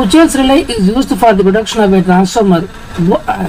Buchholz relay is used for the production of a transformer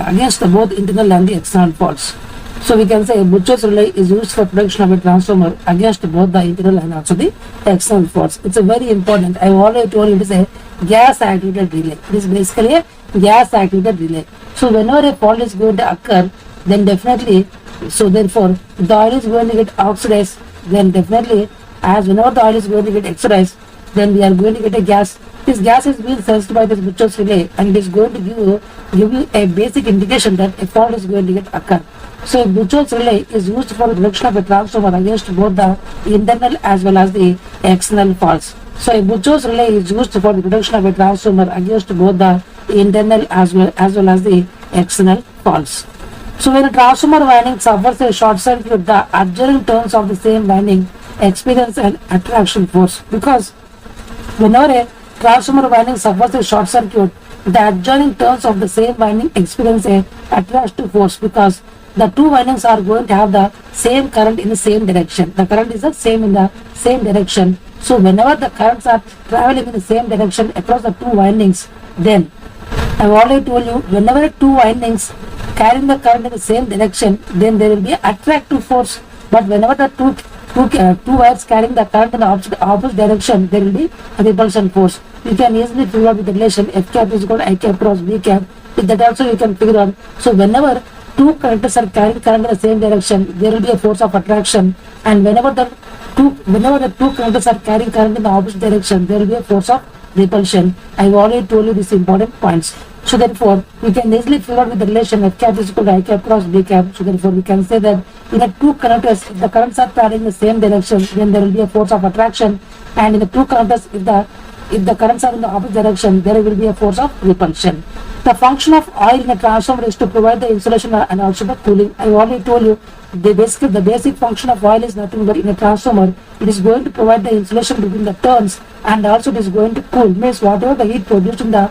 against both internal and the external faults. So we can say Buchholz relay is used for production of a transformer against both the internal and also the external faults. It's a very important. I already told you it is a gas activated relay. It is basically a gas activated relay. So whenever a fault is going to occur, then definitely, so therefore the oil is going to get oxidized, then definitely as whenever the oil is going to get oxidized, then we are going to get a gas. This gas is being sensed by this Buchholz relay and it is going to give you a basic indication that a fault is going to get occur. So a Buchholz relay is used for the production of a transformer against both the internal as well as the external faults. So a Buchholz relay is used for the production of a transformer against both the internal as well as the external faults. So when a transformer winding suffers a short circuit, the adjoining turns of the same winding experience an attraction force, because whenever a transformer winding suffers a short circuit, the adjoining turns of the same winding experience a attractive force, because the two windings are going to have the same current in the same direction. The current is the same in the same direction. So whenever the currents are traveling in the same direction across the two windings, then I have already told you, whenever two windings carrying the current in the same direction, then there will be an attractive force. But whenever the two wires carrying the current in the opposite direction, there will be a repulsion force. You can easily figure out with the relation F cap is equal to I cap cross B cap. With that also you can figure out. So whenever two conductors are carrying current in the same direction, there will be a force of attraction, and whenever the two conductors are carrying current in the opposite direction, there will be a force of repulsion. I have already told you these important points. So therefore, we can easily figure out with the relation F cap is equal to I cap cross B cap. So therefore, we can say that in the two conductors, if the currents are traveling in the same direction, then there will be a force of attraction, and in the two conductors, if the currents are in the opposite direction, there will be a force of repulsion. The function of oil in a transformer is to provide the insulation and also the cooling. I already told you the basic function of oil is nothing but in a transformer, it is going to provide the insulation between the turns, and also it is going to cool. Means whatever the heat produced in the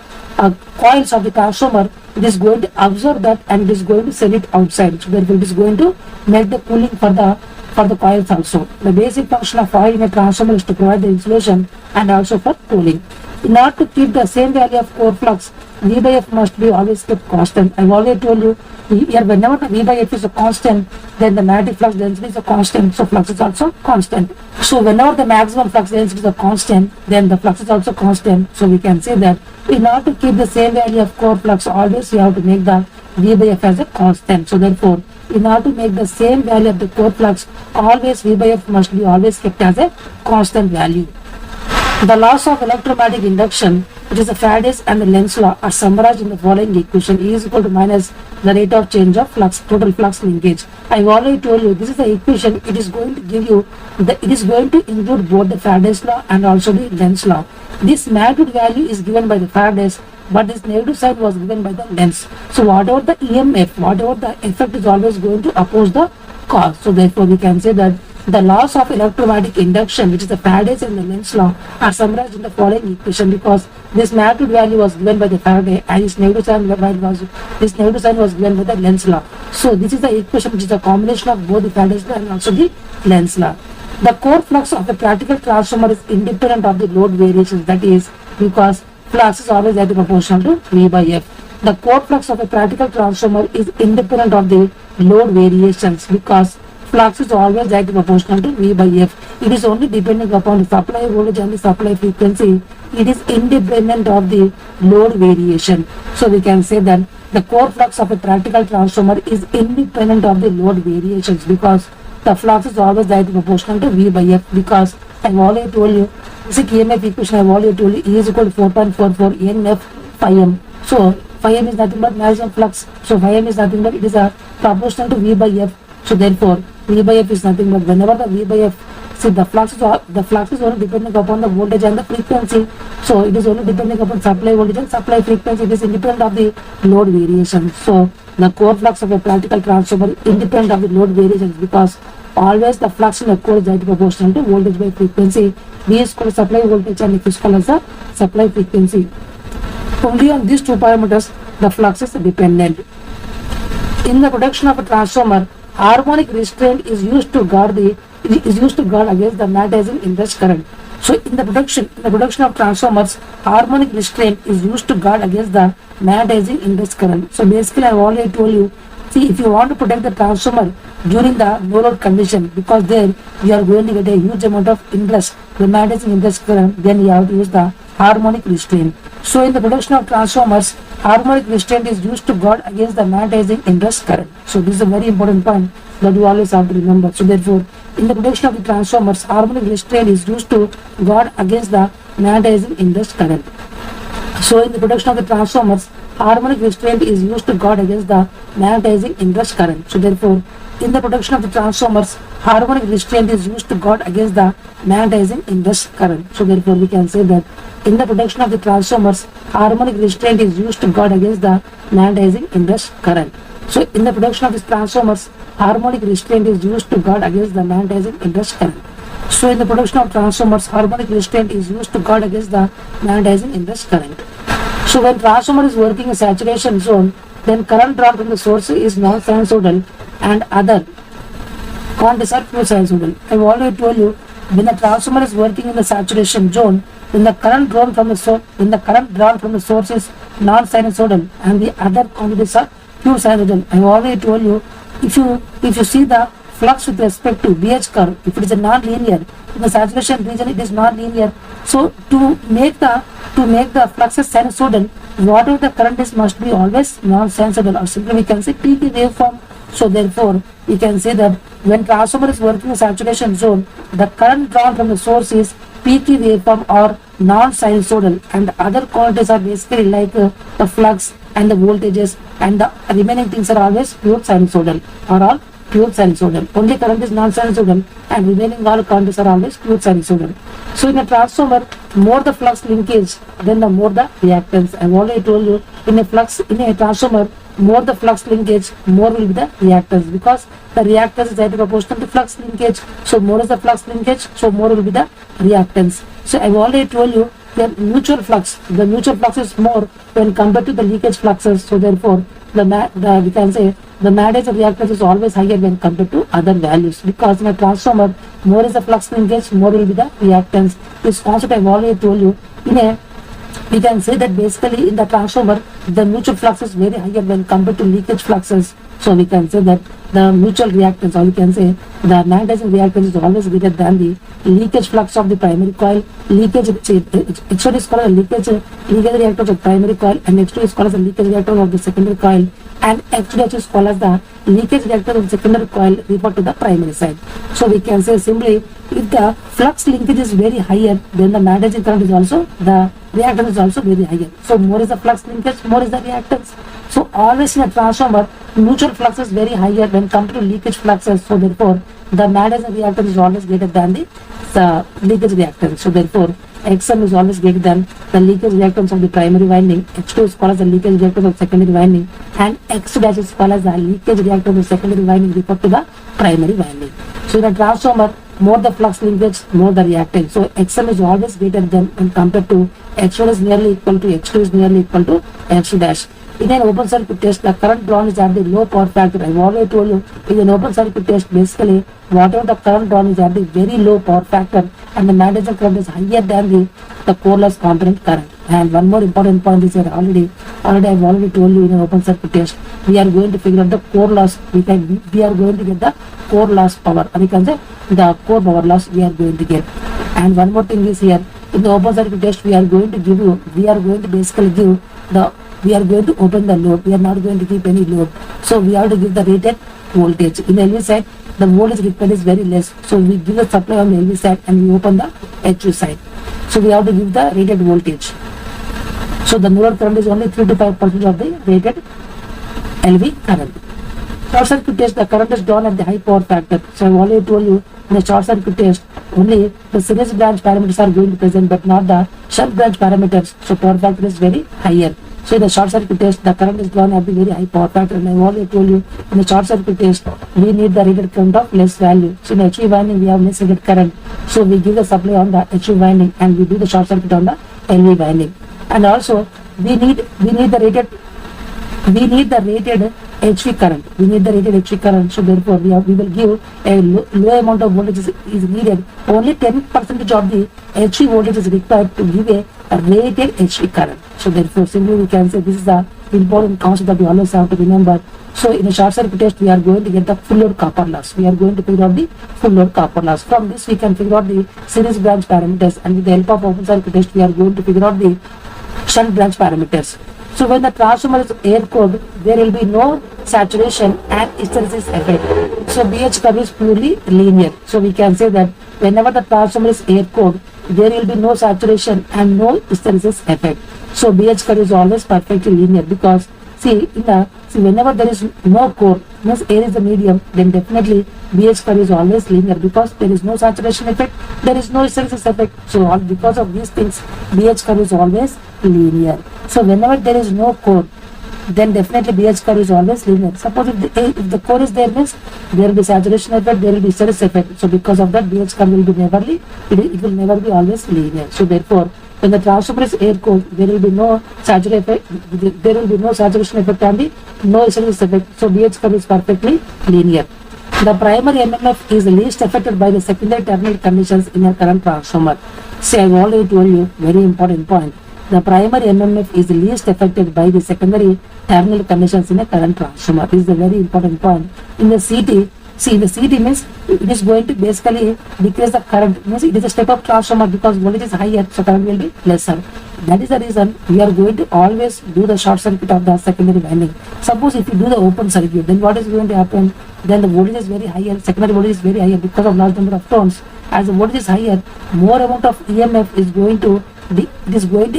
coils of the transformer, it is going to absorb that and it is going to send it outside. So therefore it is going to make the cooling for the coils also. The basic function of oil in a transformer is to provide the insulation and also for cooling. In order to keep the same value of core flux, V by F must be always kept constant. I have already told you here, whenever the V by F is a constant, then the magnetic flux density is a constant, so flux is also constant. So whenever the maximum flux density is a constant, then the flux is also constant. So we can say that in order to keep the same value of core flux, always we have to make the V by F as a constant. So therefore, in order to make the same value of the core flux, always V by F must be always kept as a constant value. The laws of electromagnetic induction, which is the Faraday's and the Lenz law, are summarized in the following equation: E is equal to minus the rate of change of flux, total flux linkage. I have already told you this is the equation. It is going to give you it is going to include both the Faraday's law and also the Lenz law. This magnitude value is given by the Faraday's, but this negative sign was given by the Lenz. So whatever the EMF, whatever the effect, is always going to oppose the cause. So therefore we can say that the laws of electromagnetic induction, which is the Faraday's and the Lenz law, are summarized in the following equation, because this magnitude value was given by the Faraday and this negative sign was given by the Lenz law. So this is the equation which is a combination of both the Faraday's law and also the Lenz law. The core flux of a practical transformer is independent of the load variations, that is because flux is always at proportional to V by F. The core flux of a practical transformer is independent of the load variations, because flux is always directly proportional to V by F. It is only depending upon the supply voltage and the supply frequency. It is independent of the load variation. So we can say that the core flux of a practical transformer is independent of the load variations, because the flux is always directly proportional to V by F. Because I have already told you, basic EMF equation I have already told you, E is equal to 4.44 NF phi m. So phi m is nothing but maximum flux. So phi m is nothing but it is a proportional to V by F. So therefore V by F is nothing but whenever the V by F, see the flux is only depending upon the voltage and the frequency. So it is only depending upon supply voltage and supply frequency. It is independent of the load variation. So the core flux of a practical transformer is independent of the load variations, because always the flux in the core is directly proportional to voltage by frequency. V is equal to supply voltage and F is equal as the supply frequency. Only on these two parameters the flux is dependent. In the production of a transformer, harmonic restraint is used to guard against the magnetizing inrush current. So in the production of transformers, harmonic restraint is used to guard against the magnetizing ingress current. So basically, I have already told you, see, if you want to protect the transformer during the no load condition, because there you are going to get a huge amount of ingress, the magnetizing ingress current, then you have to use the harmonic restraint. So in the production of transformers, harmonic restraint is used to guard against the magnetizing ingress current. So this is a very important point that you always have to remember. So therefore, in the production of the transformers, harmonic restraint is used to guard against the magnetizing ingress current. So in the production of the transformers, harmonic restraint is used to guard against the magnetizing ingress current. So therefore, in the production of the transformers, harmonic restraint is used to guard against the magnetizing ingress current. So therefore, we can say that in the production of the transformers, harmonic restraint is used to guard against the magnetizing ingress current. So in the production of the transformers, harmonic restraint is used to guard against the magnetizing ingress current. So in the production of transformers, harmonic restraint is used to guard against the magnetizing ingress current. So when transformer is working in saturation zone, then current drawn from the source is non-sinusoidal and other quantities are pure sinusoidal. I have already told you, when the transformer is working in the saturation zone, then the current drawn from the source is non-sinusoidal and the other quantities are pure sinusoidal. I have already told you, if you see the flux with respect to BH curve, if it is a non-linear, in the saturation region it is non-linear. So to make the fluxes sinusoidal, whatever the current is must be always non-sinusoidal, or simply we can say peak waveform. So therefore, we can say that when transformer is working in saturation zone, the current drawn from the source is peaky waveform or non-sinusoidal, and other quantities are basically like the flux and the voltages, and the remaining things are always pure sinusoidal or all pure sinusoidal. Only current is non-sinusoidal and remaining all quantities are always pure sinusoidal. So in a transformer, more the flux linkage, then the more the reactance. I have already told you, in a transformer, more the flux linkage, more will be the reactance, because the reactance is directly proportional to flux linkage. So more is the flux linkage, so more will be the reactance. So I have already told you that the mutual flux is more when compared to the leakage fluxes. So therefore, we can say the magnetizing reactance is always higher when compared to other values, because in a transformer, more is the flux linkage, more will be the reactance. This concept I have already told you. We can say that basically in the transformer, the mutual flux is very higher when compared to leakage fluxes. So we can say that the mutual reactance, or we can say the magnetizing reactance, is always greater than the leakage flux of the primary coil. X1 is called a leakage reactance of primary coil, and X2 is called as the leakage reactance of the secondary coil, and X2 is called as the leakage reactance of the secondary coil referred to the primary side. So we can say simply, if the flux linkage is very higher, then the magnetizing current is also, the reactance is also very higher. So more is the flux linkage, more is the reactance. So always in a transformer, mutual flux is very higher when compared to leakage fluxes. So therefore, the magnetizing reactance is always greater than the leakage reactance. So therefore, Xm is always greater than the leakage reactance of the primary winding. X2 is called as the leakage reactance of secondary winding, and X dash is called as the leakage reactance of secondary winding referred to the primary winding. So in a transformer, more the flux linkage, more the reactance. So Xm is always greater than when compared to X1 is nearly equal to X2 is nearly equal to X2 dash. In an open circuit test, the current drawn is at the low power factor. I have already told you, in an open circuit test, basically whatever the current drawn is at the very low power factor, and the magnetizing current is higher than the core loss component current. And one more important point is here, already I have already told you, in an open circuit test, we are going to figure out the core loss. We are going to get the core loss power, or we can say the core power loss we are going to get. And one more thing is here, in the open circuit test, we are going to open the load. We are not going to keep any load. So we have to give the rated voltage. In the LV side, the voltage required is very less. So we give the supply on the LV side and we open the HV side. So we have to give the rated voltage. So the no load current is only 3 to 5% of the rated LV current. Short circuit test, the current is drawn at the high power factor. So I have already told you, in the short circuit test, only the series branch parameters are going to present, but not the shunt branch parameters. So power factor is very higher. So in the short circuit test, the current is drawn at the very high power factor, and I have already told you, in the short circuit test, we need the rated current of less value. So in the HV winding, we have less rated current. So we give the supply on the HV winding and we do the short circuit on the LV winding. And also, we need the rated HV current. We need the rated HV current. So therefore, we will give a low amount of voltage is needed. Only 10% of the HV voltage is required to give a rated HV current. So therefore, simply we can say this is the important concept that we always have to remember. So in a short circuit test, we are going to get the full load copper loss. We are going to figure out the full load copper loss. From this, we can figure out the series branch parameters, and with the help of open circuit test, we are going to figure out the shunt branch parameters. So when the transformer is air cooled, there will be no saturation and hysteresis effect. So BH curve is purely linear. So we can say that whenever the transformer is air cooled, there will be no saturation and no hysteresis effect. So BH curve is always perfectly linear, because whenever there is no core, means air is the medium, then definitely BH curve is always linear, because there is no saturation effect, there is no hysteresis effect. So because of these things, BH curve is always linear. So whenever there is no core, then definitely BH curve is always linear. Suppose if the core is there, means there will be saturation effect, there will be hysteresis effect. So because of that, BH curve will be it will never be always linear. So therefore, when the transformer is air cooled, there will be no saturation effect, and no hysteresis effect. So BH curve is perfectly linear. The primary MMF is least affected by the secondary terminal conditions in a current transformer. See, I have already told you very important point. The primary MMF is least affected by the secondary terminal conditions in a current transformer. This is a very important point. In the CT, the CT means it is going to basically decrease the current, means it is a step up transformer, because voltage is higher, so current will be lesser. That is the reason we are going to always do the short circuit of the secondary winding. Suppose if you do the open circuit, then what is going to happen? Then the voltage is very higher, secondary voltage is very higher because of large number of turns. As the voltage is higher, more amount of EMF is going to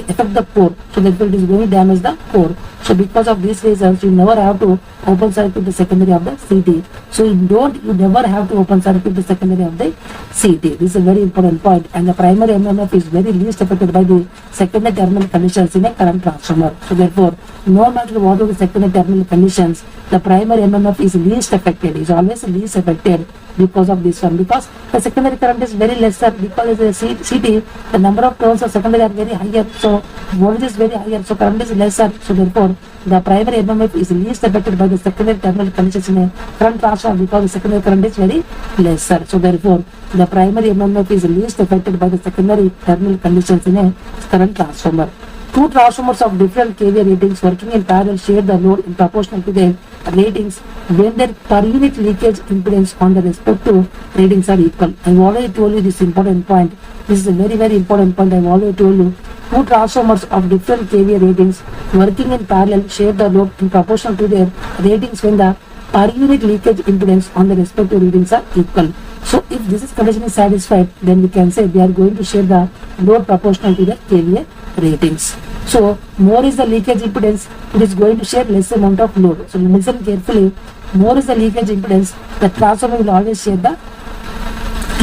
affect the core, so therefore it is going to damage the core. So because of these reasons, you never have to open circuit the secondary of the CT. So you never have to open circuit the secondary of the CT. This is a very important point. And the primary MMF is very least affected by the secondary terminal conditions in a current transformer. So therefore, no matter what are the secondary terminal conditions, the primary MMF is least affected, is always least affected because of this one, because the secondary current is very lesser, because as a CT, the number of turns of secondary are very higher, so voltage is very higher, so current is lesser. So therefore, the primary MMF is least affected by the secondary terminal conditions in a current transformer, because the secondary current is very lesser. So therefore, the primary MMF is least affected by the secondary terminal conditions in a current transformer. Two transformers of different kVA ratings working in parallel share the load in proportion to their ratings when their per unit leakage impedance on the respective ratings are equal. I have already told you this important point. This is a very, very important point. I have already told you. Two transformers of different kVA ratings working in parallel share the load in proportion to their ratings when the per unit leakage impedance on the respective readings are equal. So if this condition is satisfied, then we can say they are going to share the load proportional to their kVA ratings. So more is the leakage impedance, it is going to share less amount of load. So listen carefully. More is the leakage impedance, the transformer will always share the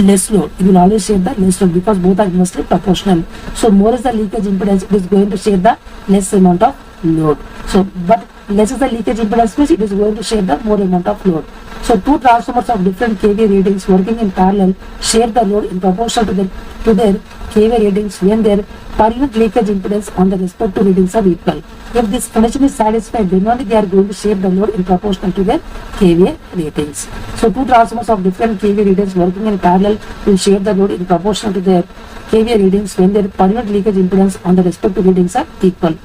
less load. It will always share the less load, because both are inversely proportional. So more is the leakage impedance, it is going to share the less amount of load. So but less is the leakage impedance, means it is going to share the more amount of load. So two transformers of different kVA ratings working in parallel share the load in proportion to their kVA ratings when their per unit leakage impedance on the respective readings are equal. If this condition is satisfied, then only they are going to share the load in proportion to their kVA ratings. So two transformers of different kVA ratings working in parallel will share the load in proportion to their kVA ratings when their per unit leakage impedance on the respective readings are equal.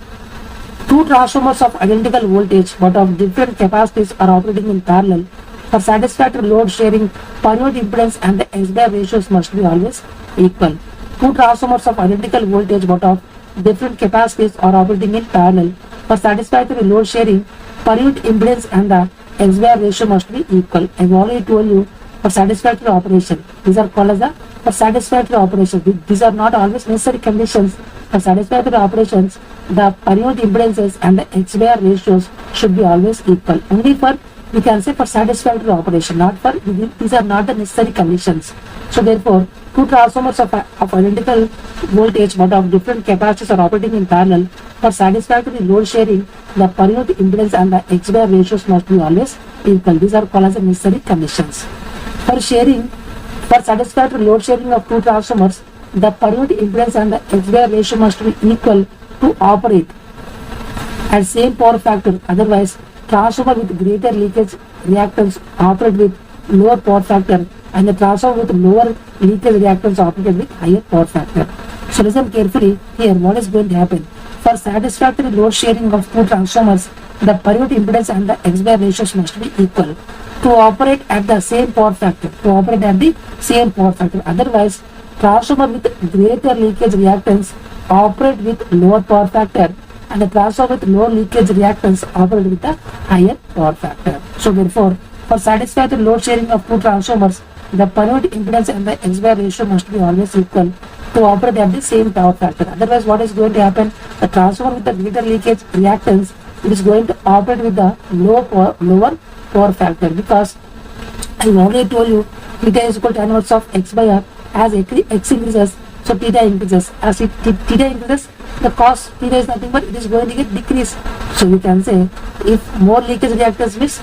Two transformers of identical voltage but of different capacities are operating in parallel. For satisfactory load sharing, per unit impedance and the S-bar ratios must be always equal. Two transformers of identical voltage but of different capacities are operating in parallel. For satisfactory load sharing, per unit impedance and the S-bar ratio must be equal. I have already told you, for satisfactory operation, these are called as the for satisfactory operation. These are not always necessary conditions. For satisfactory operations, the per unit impedances and the S-bar ratios should be always equal. Only for, we can say, for satisfactory operation, not for, these are not the necessary conditions. So therefore, two transformers of identical voltage but of different capacities are operating in parallel. For satisfactory load sharing, the per unit impedance and the S-bar ratios must be always equal. These are called as the necessary conditions. For satisfactory load sharing of two transformers, the per unit impedance and the S-bar ratio must be equal to operate at same power factor. Otherwise, transformer with greater leakage reactance operate with lower power factor, and the transformer with lower leakage reactance operate with higher power factor. So listen carefully here what is going to happen. For satisfactory load sharing of two transformers, the per unit impedance and the X bar ratios must be equal to operate at the same power factor. Otherwise, transformer with greater leakage reactance operate with lower power factor, and the transformer with low leakage reactance operate with a higher power factor. So therefore, for satisfactory load sharing of two transformers, the per unit impedance and the X bar ratio must be always equal to operate at the same power factor. Otherwise, what is going to happen? The transformer with the greater leakage reactance, it is going to operate with the lower power factor, because I already told you theta is equal to inverse of x by r. As x increases, so theta increases. As theta increases, the cos theta is nothing but it is going to get decreased. So we can say if more leakage reactance means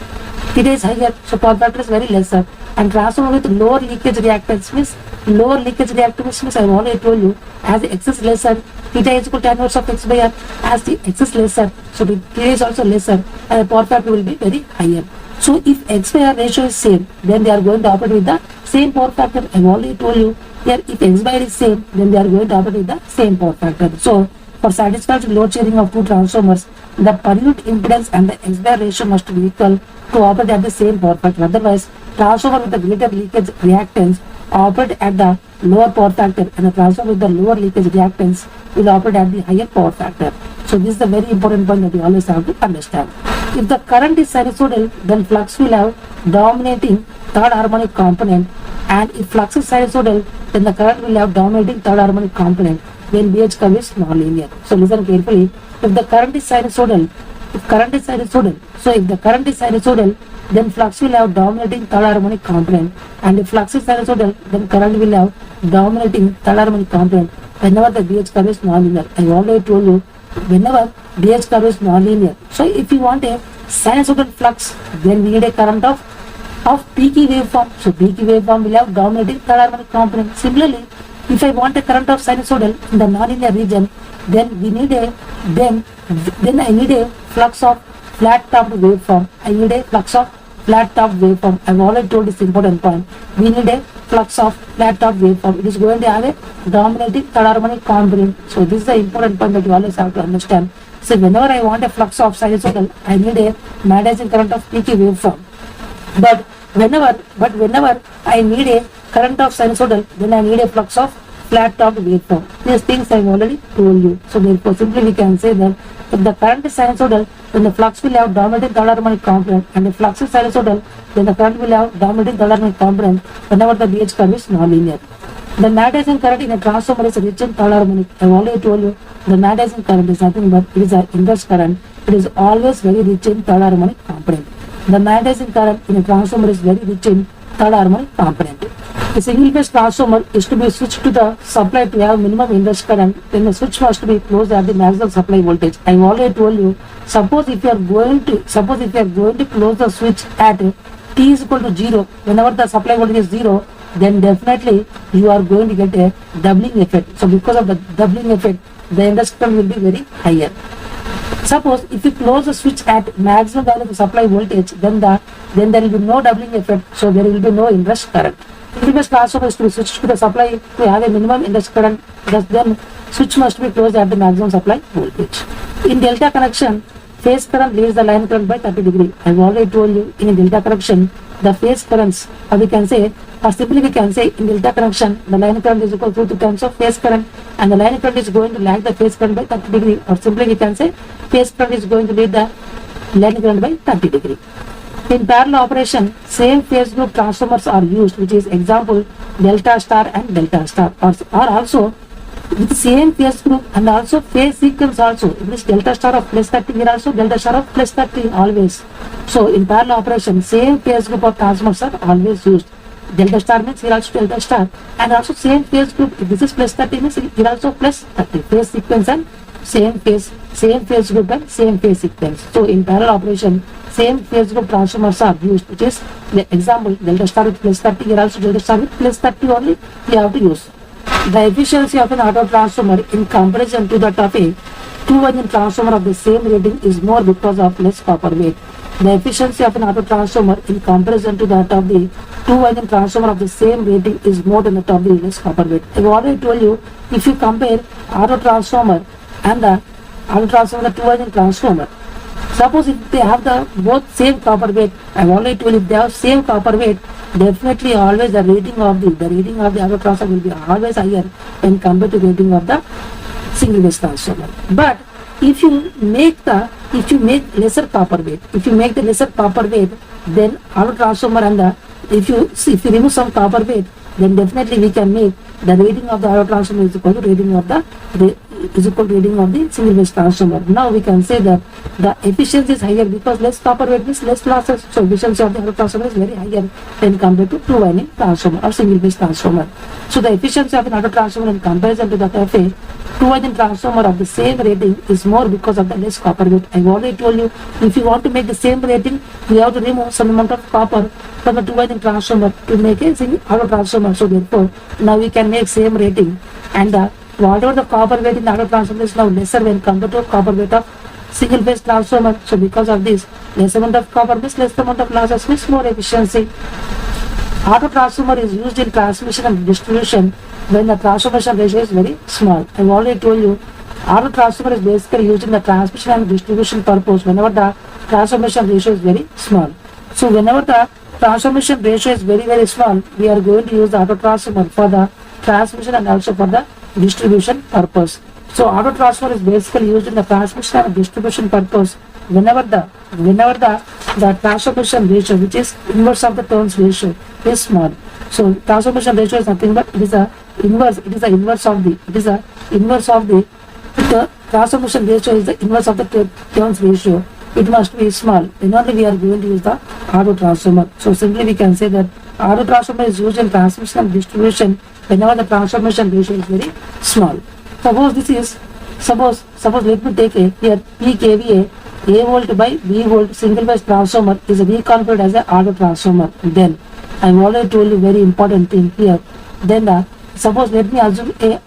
theta is higher, so power factor is very lesser. And transformer with lower leakage reactance means I have already told you, as x is lesser, theta is equal to inverse of x by r. As the x is lesser, so the theta is also lesser, and the power factor will be very higher. So if x by r ratio is same, then they are going to operate with the same power factor. I have already told you here, if x by r is same, then they are going to operate with the same power factor. So for satisfactory load sharing of two transformers, the per unit impedance and the X bar ratio must be equal to operate at the same power factor. Otherwise, transformer with the greater leakage reactance operate at the lower power factor, and the transformer with the lower leakage reactance will operate at the higher power factor. So this is a very important point that you always have to understand. If the current is sinusoidal, then flux will have dominating third harmonic component, and if flux is sinusoidal, then the current will have dominating third harmonic component when BH curve is nonlinear. So listen carefully. If the current is sinusoidal, then flux will have dominating third harmonic component, and if flux is sinusoidal, then current will have dominating third harmonic component whenever the BH curve is nonlinear. I already told you, whenever BH curve is nonlinear. So if you want a sinusoidal flux, then we need a current of peaky waveform. So peaky waveform will have dominating third harmonic component. Similarly, if I want a current of sinusoidal in the nonlinear region, then I need a flux of flat-topped waveform. I've already told this important point. We need a flux of flat-topped waveform. It is going to have a dominating third harmonic component. So this is the important point that you always have to understand. So whenever I want a flux of sinusoidal, I need a magnetizing current of peaky waveform. But whenever I need a current of sinusoidal, then I need a flux of flat-topped waveform. These things I have already told you. So therefore, simply we can say that if the current is sinusoidal, then the flux will have dominating third harmonic component, and if flux is sinusoidal, then the current will have dominating third harmonic component whenever the BH curve is nonlinear. The magnetizing current in a transformer is rich in third harmonic. I have already told you the magnetizing current is nothing but it is an inverse current. It is always very rich in third harmonic component. The magnetizing current in a transformer is very rich in third harmonic component. A single phase transformer is to be switched to the supply to have minimum inverse current. Then the switch must be closed at the maximum supply voltage. I have already told you, suppose if you are going to close the switch at t is equal to 0, whenever the supply voltage is 0, then definitely you are going to get a doubling effect. So because of the doubling effect, the inverse current will be very higher. Suppose if you close the switch at maximum value of the supply voltage, then there will be no doubling effect, so there will be no inverse current. Single phase transformer is to be switched to the supply to have a minimum inverse current, thus then switch must be closed at the maximum supply voltage. In delta connection, phase current leads the line current by 30 degrees. I have already told you, in a delta connection, the phase currents, or simply we can say in delta connection, the line current is equal to 2 times of phase current, and the line current is going to lag the phase current by 30 degrees, or simply we can say phase current is going to lead the line current by 30 degrees. In parallel operation, same phase group transformers are used, which is example delta star and delta star, or also with same phase group and also phase sequence also. If it is delta star of plus 30, here also delta star of plus 30 always. So in parallel operation, same phase group of transformers are always used. Delta star means here also delta star, and also same phase group. If this is plus 30 means here also plus 30. Phase sequence and same phase group and same phase sequence. So in parallel operation, same phase group transformers are used, which is the example delta star with plus 30, here also delta star with plus 30 only we have to use. The efficiency of an auto transformer in comparison to that of a two-engine transformer of the same rating is more because of less copper weight. the efficiency of an auto transformer in comparison to that of the two-winding transformer of the same rating is more than that of the less copper weight. I've already told you, if you compare auto transformer and the two-winding transformer, suppose if they have the both same copper weight, I've already told you, if they have same copper weight, definitely always the rating of the auto transformer will be always higher when compared to rating of the single phase transformer. But if you make lesser copper weight, then auto transformer and if you remove some copper weight, then definitely we can make the rating of the auto transformer is equal to rating of the single phase transformer. Now we can say that the efficiency is higher because less copper weight means less losses. So efficiency of the auto transformer is very higher when compared to two-winding transformer or single phase transformer. So the efficiency of an auto transformer in comparison to that of a two-winding transformer of the same rating is more because of the less copper weight. I've already told you, if you want to make the same rating, you have to remove some amount of copper from the two-winding transformer to make a single auto transformer. So therefore, now we can make same rating, and whatever the copper weight in the auto transformer is now lesser when compared to copper weight of single phase transformer. So because of this, less amount of copper means less amount of losses means more efficiency. Auto transformer is used in transmission and distribution when the transformation ratio is very small. I've already told you, auto transformer is basically used in the transmission and distribution purpose whenever the transformation ratio is very small. So whenever the transformation ratio is very small, we are going to use the auto transformer for the transmission and also for the distribution purpose. So auto transformer is basically used in the transmission and distribution purpose whenever the transformation ratio, which is inverse of the turns ratio, is small. So transformation ratio is nothing but the transformation ratio is the inverse of the turns ratio. It must be small. Then only we are going to use the auto transformer. So simply we can say that auto transformer is used in transmission and distribution whenever the transformation ratio is very small. Suppose let me take here P kVA A volt by B volt single phase transformer is reconfigured as an auto transformer. Then I have already told you very important thing here. Then suppose let me assume it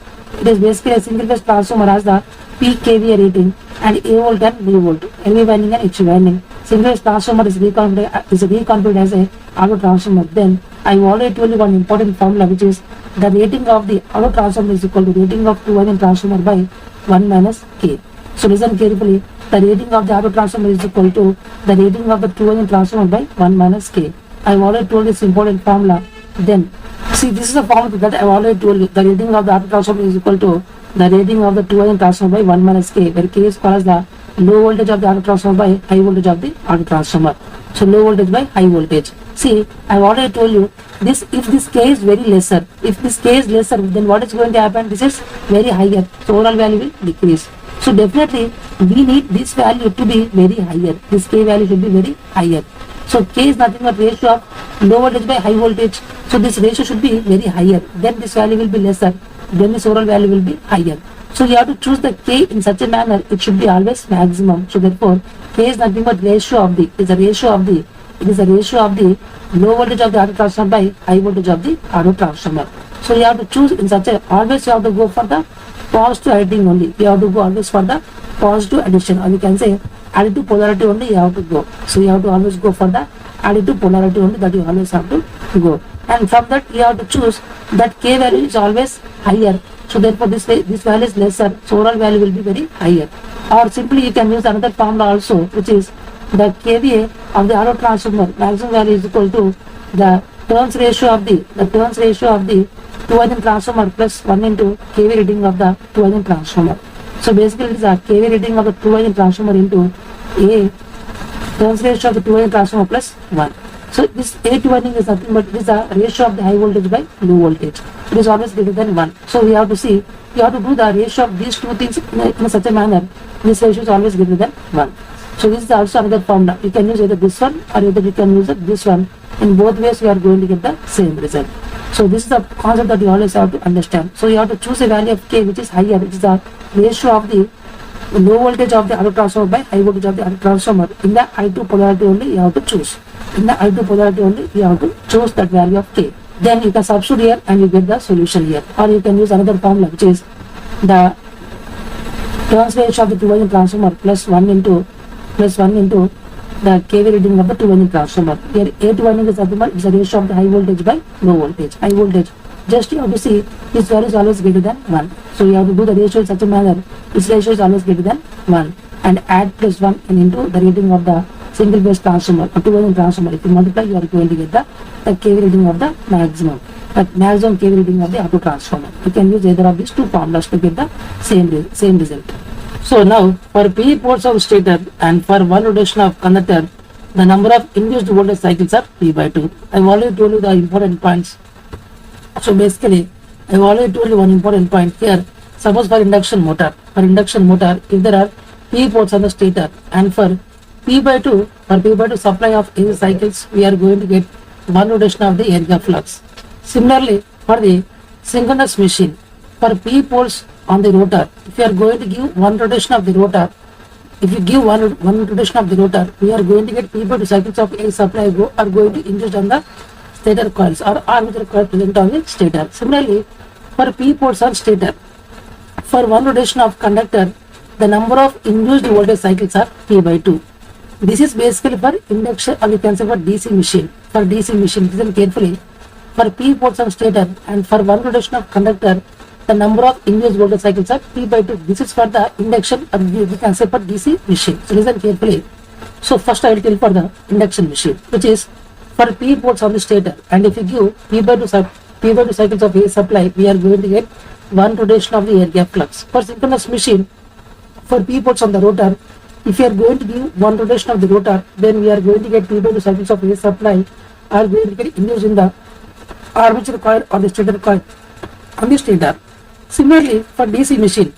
is basically a single phase transformer as the P kVA rating and A volt and B volt, LV winding and HV winding. Single phase transformer is reconfigured as a auto transformer. Then I have already told you one important formula, which is the rating of the auto transformer is equal to rating of two-winding transformer by 1 minus K. So listen carefully. The rating of the auto transformer is equal to the rating of the two-winding transformer by 1 minus K. I have already told this important formula. Then see, this is a formula that I have already told you. The rating of the auto transformer is equal to the rating of the two-winding transformer by 1 minus K, where K is called as the low voltage of the auto transformer by high voltage of the auto transformer. So low voltage by high voltage. See, I have already told you this. If this K is very lesser, then what is going to happen? This is very higher. So overall value will decrease. So definitely we need this value to be very higher. This K value should be very higher. So K is nothing but ratio of low voltage by high voltage. So this ratio should be very higher. Then this value will be lesser. Then this overall value will be higher. So you have to choose the K in such a manner it should be always maximum. So therefore K is nothing but ratio of the low voltage of the auto transformer by high voltage of the auto transformer. So you have to choose in such a, always you have to go for the positive additing only. You have to go always for the positive addition, or we can say additive polarity only you have to go. So you have to always go for the additive polarity only, that you always have to go. And from that you have to choose that K value is always higher. So therefore this value is lesser. So overall value will be very higher. Or simply you can use another formula also, which is the KVA of the auto transformer maximum value is equal to the turns ratio of the two-winding transformer plus 1 into KVA reading of the two-winding transformer. So basically it is a KVA reading of the two-winding transformer into A turns ratio of the two-winding transformer plus 1. So this A two-winding is nothing but it is the ratio of the high voltage by low voltage. It is always greater than 1. So we have to see, you have to do the ratio of these two things in such a manner. This ratio is always greater than 1. So this is also another formula. You can use either this one or either you can use this one. In both ways we are going to get the same result. So this is the concept that you always have to understand. So you have to choose a value of K which is higher, which is the ratio of the low voltage of the auto transformer by high voltage of the auto transformer. In the I2 polarity only you have to choose. That value of K. Then you can substitute here and you get the solution here. Or you can use another formula, which is the turns ratio of the two-winding transformer plus 1 into the kV reading of the two winding transformer. Here A2 winding is nothing but it's a ratio of the high voltage by low voltage. High voltage, just you have to see this value is always greater than 1. So you have to do the ratio in such a manner, this ratio is always greater than 1, and add plus 1 into the rating of the single phase transformer or two winding transformer. If you multiply, you are going to get the kV reading of the maximum. But maximum kV reading of the auto transformer. You can use either of these two formulas to get the same result. So now for P poles of stator and for one rotation of conductor, the number of induced voltage cycles are P by 2. I have already told you the important points. So basically, I have already told you one important point here. Suppose for induction motor, if there are P poles on the stator and for P by 2 supply of AC cycles, we are going to get one rotation of the air gap flux. Similarly, for the synchronous machine, for P poles on the rotor, if you are going to give one rotation of the rotor, if you give one rotation of the rotor, we are going to get P by 2 cycles of air supply are going to induce on the stator coils or armature coils present on the stator. Similarly, for P poles on stator, for one rotation of conductor, the number of induced voltage cycles are P by 2. This is basically for induction, or you can say for DC machine. For DC machine, listen carefully. For P poles on stator and for one rotation of conductor, the number of induced voltage cycles are P by 2. This is for the induction, or we can say for DC machine. So listen carefully. So first I will tell for the induction machine, which is for P poles on the stator, and if you give P by 2 cycles of air supply, we are going to get one rotation of the air gap flux. For synchronous machine, for P poles on the rotor, if you are going to give one rotation of the rotor, then we are going to get P by 2 cycles of air supply are going to get induced in the armature coil or the stator coil on the stator. Similarly, for DC machine,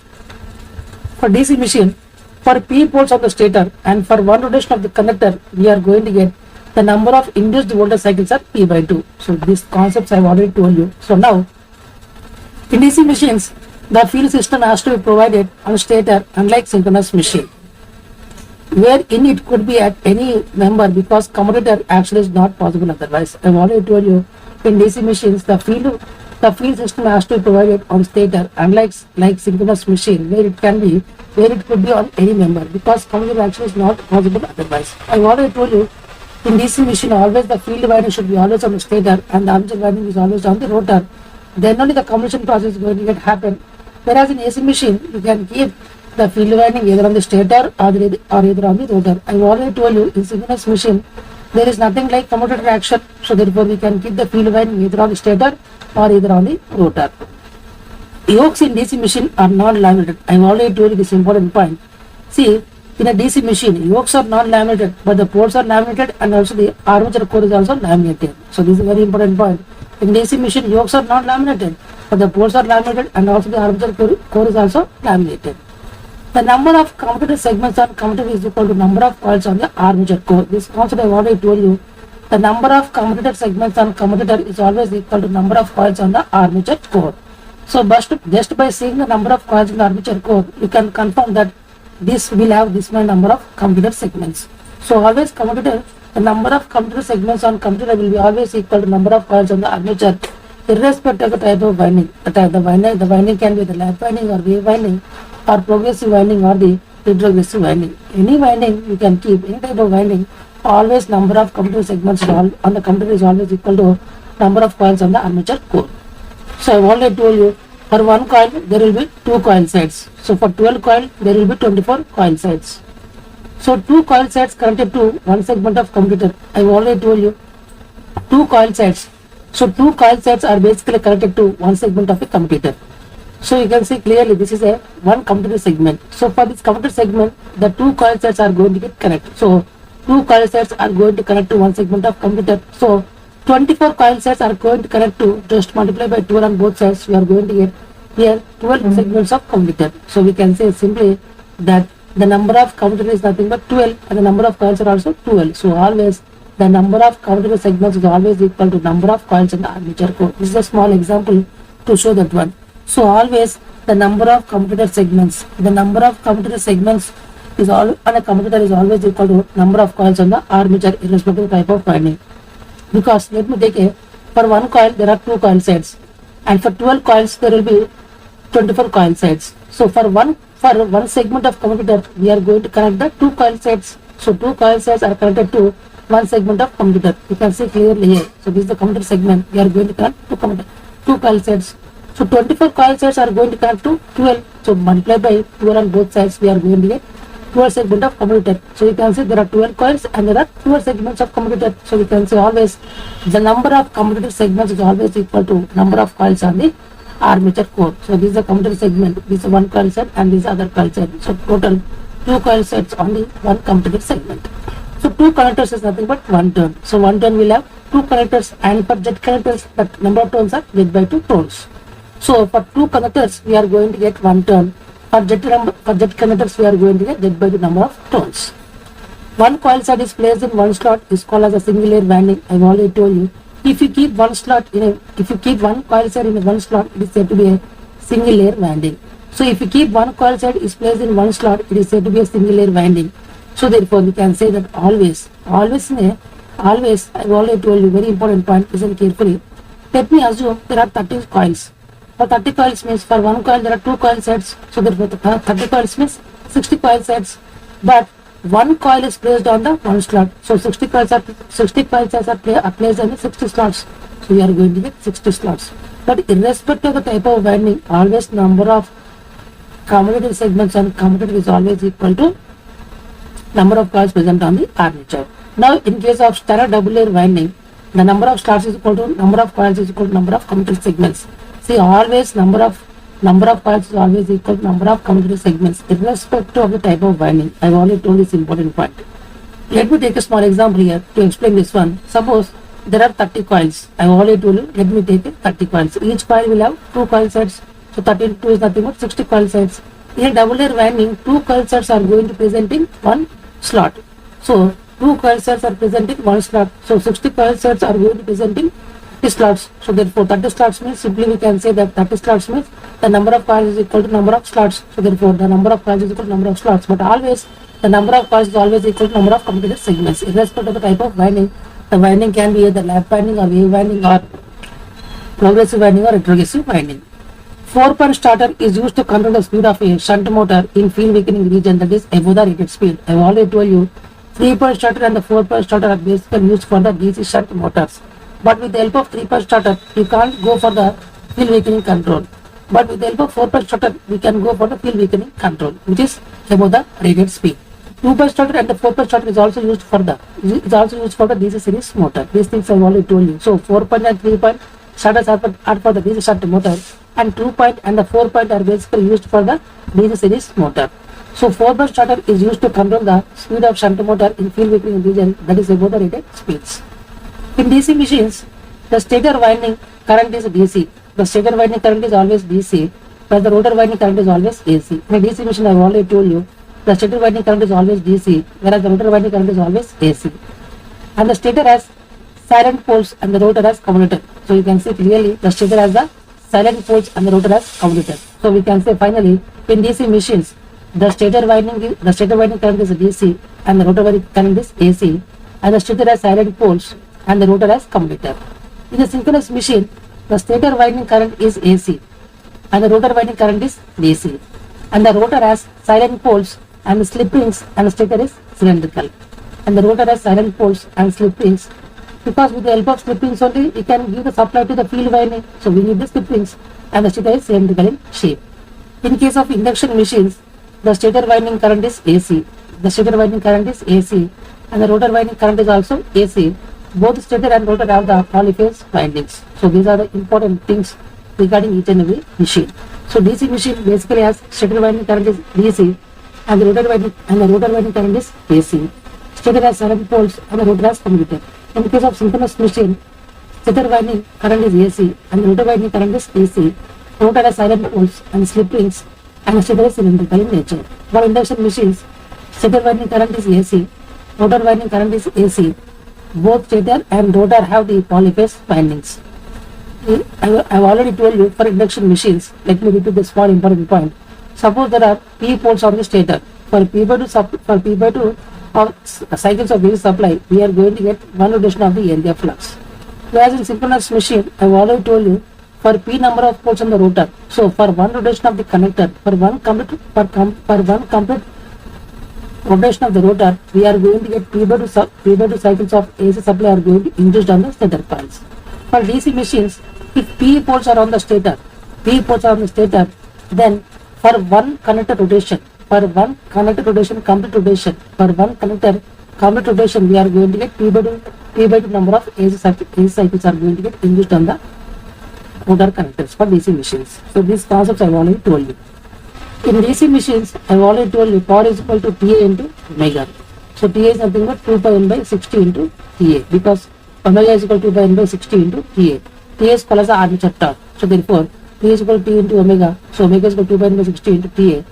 for P poles of the stator and for one rotation of the conductor, we are going to get the number of induced voltage cycles are P by 2. So these concepts I have already told you. So now, in DC machines, the field system has to be provided on stator, unlike synchronous machine, wherein it could be at any member because commutator actually is not possible otherwise. I have already told you, in DC machines, the field system has to be provided on stator, unlike synchronous machine, where it could be on any member because commutator actually is not possible otherwise. I have already told you, in DC machine, always the field winding should be always on the stator and the armature winding is always on the rotor. Then only the combustion process is going to happen. Whereas in AC machine, you can keep the field winding either on the stator or either on the rotor. I have already told you, in synchronous machine, there is nothing like commutator action, so therefore we can keep the field winding either on the stator or either on the rotor. Yokes in DC machine are non-laminated. I have already told you this important point. See, in a DC machine, yokes are non-laminated, but the poles are laminated and also the armature core is also laminated. So this is a very important point. In DC machine, yokes are not laminated, but the poles are laminated and also the armature core is also laminated. The number of commutator segments on commutator is equal to number of coils on the armature core. This concept I have already told you. The number of commutator segments on commutator is always equal to number of coils on the armature core. So just by seeing the number of coils in the armature core, you can confirm that this will have this many number of commutator segments. So always the number of commutator segments on commutator will be always equal to number of coils on the armature, irrespective of the type of winding. The winding can be the lap winding or wave winding or progressive winding or the retrogressive winding. Any winding you can keep, any type of winding, always number of commutator segments on the commutator is always equal to number of coils on the armature core. So I have already told you, for one coil there will be 2 coil sides. So for 12 coil there will be 24 coil sides. So 2 coil sides connected to one segment of commutator. I have already told you 2 coil sides. So 2 coil sides are basically connected to one segment of a commutator. So you can see clearly this is a one commutator segment. So for this commutator segment, the 2 coil sides are going to get connected. So 2 coil sides are going to connect to one segment of commutator. So 24 coil sides are going to connect to, just multiply by 12 on both sides, we are going to get here 12 segments of commutator. So we can say simply that the number of commutator is nothing but 12 and the number of coils are also 12. So always the number of commutator segments is always equal to number of coils in the armature core. This is a small example to show that one. So always the number of commutator segments is all on a commutator is always equal to number of coils on the armature irrespective of type of winding. Because let me take for one coil there are 2 coil sides and for 12 coils there will be 24 coil sides. So for one segment of commutator we are going to connect the 2 coil sides So two coil sets are connected to one segment of commutator. You can see clearly here. So this is the commutator segment. We are going to connect two coil sets. So 24 coil sets are going to connect to 12. So multiply by 12 on both sides. We are going to get 12 segment of commutator. So you can see there are 12 coils and there are 12 segments of commutator. So we can say always the number of commutator segments is always equal to number of coils on the armature core. So this is the commutator segment. This is one coil set and this other coil set. So total two coil sets on the one commutator segment. So two connectors is nothing but one turn. So one turn will have two connectors, and for Z connectors that number of turns are Z by 2 turns. So for two connectors we are going to get one turn. For Z connectors we are going to get Z by 2 number of turns. One coil set is placed in one slot is called as a single layer winding. I have already told you. If you keep one coil set in one slot, it is said to be a single layer winding. So if you keep one coil set is placed in one slot, it is said to be a single layer winding. So therefore we can say that always, I have already told you very important point, listen carefully. Let me assume there are 30 coils. For 30 coils means for one coil there are two coil sets. So therefore 30 coils means 60 coil sets. But one coil is placed on the one slot. So 60 coil sets are placed on the 60 slots. So we are going to get 60 slots. But irrespective of the type of winding, always number of commutator segments on commutator is always equal to number of coils present on the armature. Now in case of standard double layer winding, the number of slots is equal to number of coils is equal to number of commutator segments. See, always number of coils is always equal to number of commutator segments irrespective of the type of winding. I have already told this important point. Let me take a small example here to explain this one. Suppose there are 30 coils. I have already told you. Let me take 30 coils. Each coil will have two coil sets. So 32 is nothing but 60 coil sets. In a double layer winding, two coil sets are going to present in one slot. So two coil sets are present in one slot. So 60 coil sets are going to present in 30 slots. So therefore 30 slots means simply we can say that 30 slots means the number of coils is equal to number of slots. So therefore the number of coils is equal to number of slots. But always the number of coils is always equal to number of commutator segments irrespective of the type of winding. The winding can be either lap winding or wave winding or progressive winding or retrogressive winding. 4-point starter is used to control the speed of a shunt motor in field weakening region, that is above the rated speed. I have already told you 3-point starter and the 4-point starter are basically used for the DC shunt motors. But with the help of 3-point starter, you can't go for the field weakening control. But with the help of 4-point starter, we can go for the field weakening control, which is above the rated speed. 2-point starter and the 4-point starter is also used for the DC series motor. These things I have already told you. So 4-point and 3-point starters are for the DC shunt motor, and 2-point and the 4-point are basically used for the DC series motor. So 4-point starter is used to control the speed of shunt motor in field weakening region, that is above the rated speeds. In DC machines, the stator winding current is DC. The stator winding current is always DC, but the rotor winding current is always AC. In a DC machine, I have already told you, the stator winding current is always DC, whereas the rotor winding current is always AC. And the stator has silent poles and the rotor has commutator. So you can see clearly the stator has the silent poles and the rotor has commutator. So we can say finally in DC machines, the stator winding current is DC and the rotor winding current is AC, and the stator has silent poles and the rotor has commutator. In a synchronous machine, the stator winding current is AC and the rotor winding current is DC, and the rotor has silent poles and slip rings, and the stator is cylindrical, and the rotor has silent poles and slip rings, because with the help of slip rings only we can give the supply to the field winding. So we need the slip rings, and the stator is cylindrical in shape. In case of induction machines, the stator winding current is AC, and the rotor winding current is also AC. Both stator and rotor have the polyphase windings. So these are the important things regarding each and every machine. So DC machine basically has stator winding current is DC and the rotor winding current is AC. Stator has silent poles and the rotor has commutator. In case of synchronous machine, stator winding current is AC and the rotor winding current is AC. Rotor has silent poles and slip rings, and the stator is cylindrical in nature. For induction machines, stator winding current is AC, rotor winding current is AC. Both stator and rotor have the polyphase windings. I have already told you for induction machines. Let me repeat the small important point. Suppose there are P poles on the stator. For P by 2 cycles of DC supply, we are going to get one rotation of the area flux. Whereas in synchronous machine, I have already told you for P number of poles on the rotor. So for one rotation of the connector, for one complete rotation of the rotor, we are going to get P by 2 cycles of AC supply are going to induced on the stator coils. For DC machines, if P poles are on the stator, then for one connector rotation, complete rotation, we are going to get P by 2 number of AC cycles are going to get induced on the rotor connectors for DC machines. So these concepts I have already told you. In DC machines, I have already told you power is equal to TA into omega. So TA is nothing but 2 pi n by 60 into TA, because omega is equal to 2 pi n by 60 into TA. TA is called as the armature torque. So therefore, T is equal to T into omega. So omega is equal to 2 pi n by 60 into TA.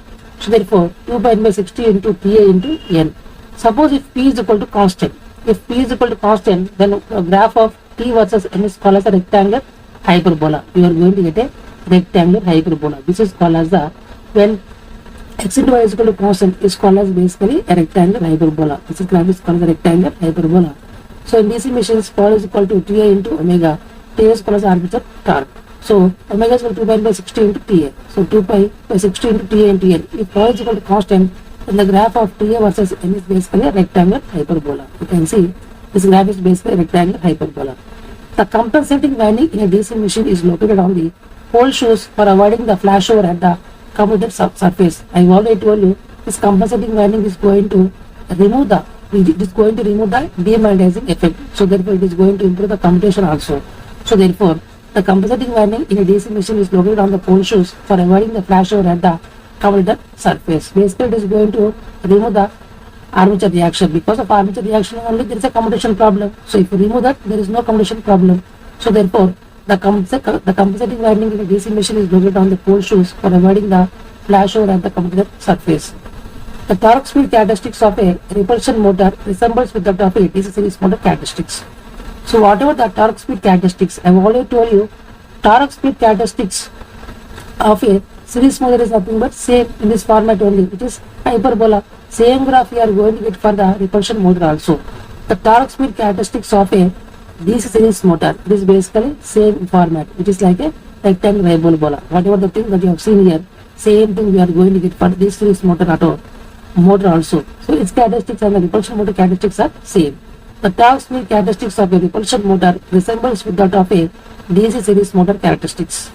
So therefore, 2 pi n by 60 into TA into n. Suppose if P is equal to constant. Then the graph of T versus n is called as a rectangular hyperbola. You are going to get a rectangular hyperbola. This is called as the, when x into y is equal to constant, is called as basically a rectangular hyperbola. This is graph is called as a rectangular hyperbola. So in DC machines, power is equal to TA into omega. T is called as armature torque. So omega is equal to 2 pi by 60 into TA. So 2 pi by 60 into TA into n. If power is equal to constant, then the graph of TA versus n is basically a rectangular hyperbola. You can see this graph is basically a rectangular hyperbola. The compensating winding in a DC machine is located on the pole shoes for avoiding the flashover at the commutator surface. I have already told you this compensating winding is going to remove the demagnetizing effect. So therefore it is going to improve the commutation also. So therefore the compensating winding in a DC machine is located on the pole shoes for avoiding the flashover at the commutator surface. Basically it is going to remove the armature reaction. Because of armature reaction only there is a commutation problem. So if you remove that, there is no commutation problem. So therefore the compensating winding in a DC machine is located on the pole shoes for avoiding the flashover at the commutator surface. The torque speed characteristics of a repulsion motor resembles with that of a DC series motor characteristics. So whatever the torque speed characteristics, I have already told you, torque speed characteristics of a series motor is nothing but same in this format only, which is hyperbola. Same graph we are going to get for the repulsion motor also. The torque speed characteristics of a DC series motor, it is basically same format, which is like a rectangular hyperbola. Whatever the thing that you have seen here, same thing we are going to get for this series motor also. So its characteristics and the repulsion motor characteristics are same. The torque speed characteristics of a repulsion motor resembles with that of a DC series motor characteristics.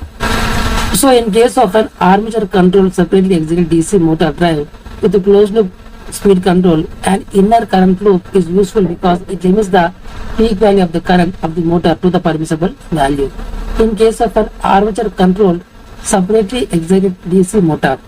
So in case of an armature controlled separately executed DC motor drive with a closed loop speed control, an inner current loop is useful because it limits the peak value of the current of the motor to the permissible value. In case of an armature controlled separately executed DC motor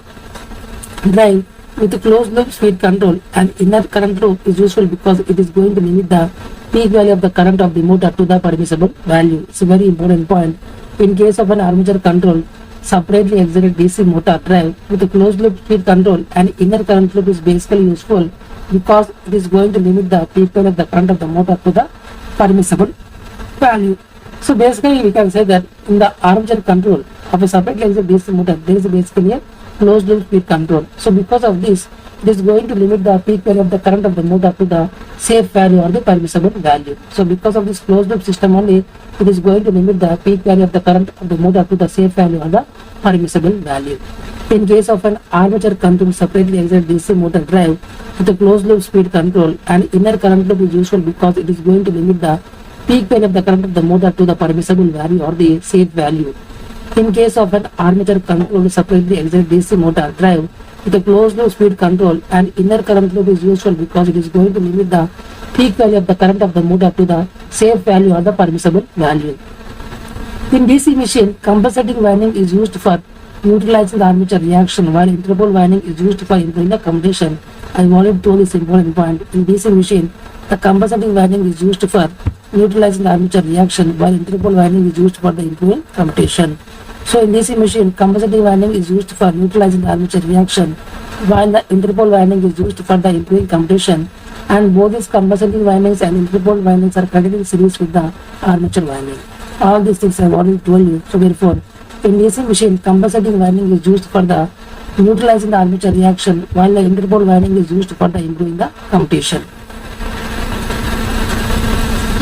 drive with a closed loop speed control, an inner current loop is useful because it is going to limit the peak value of the current of the motor to the permissible value. It's a very important point. In case of an armature control separately executed DC motor drive with a closed loop speed control, an inner current loop is basically useful because it is going to limit the peak value of the current of the motor to the permissible value. So basically we can say that in the armature control of a separately executed DC motor, there is basically a closed loop speed control. So because of this, it is going to limit the peak value of the current of the motor to the safe value or the permissible value. So because of this closed loop system only, it is going to limit the peak value of the current of the motor to the safe value or the permissible value. In case of an armature control separately executed DC motor drive with a closed loop speed control, an inner current loop is useful because it is going to limit the peak value of the current of the motor to the permissible value or the safe value. In case of an armature controlled separately executed DC motor drive with a closed loop speed control, an inner current loop is useful because it is going to limit the peak value of the current of the motor to the safe value or the permissible value. In DC machine, compensating winding is used for neutralizing the armature reaction, while interpole winding is used for improving the commutation. I have already told this important point. In DC machine, the compensating winding is used for neutralizing the armature reaction, while interpole winding is used for the improving commutation. So in DC machine, compensating winding is used for neutralizing the armature reaction, while the interpole winding is used for the improving commutation, and both these compensating windings and interpole windings are connected in series with the armature winding. All these things I have already told you. So therefore, in DC machine, compensating winding is used for the neutralizing the armature reaction, while the interpole winding is used for the improving the commutation.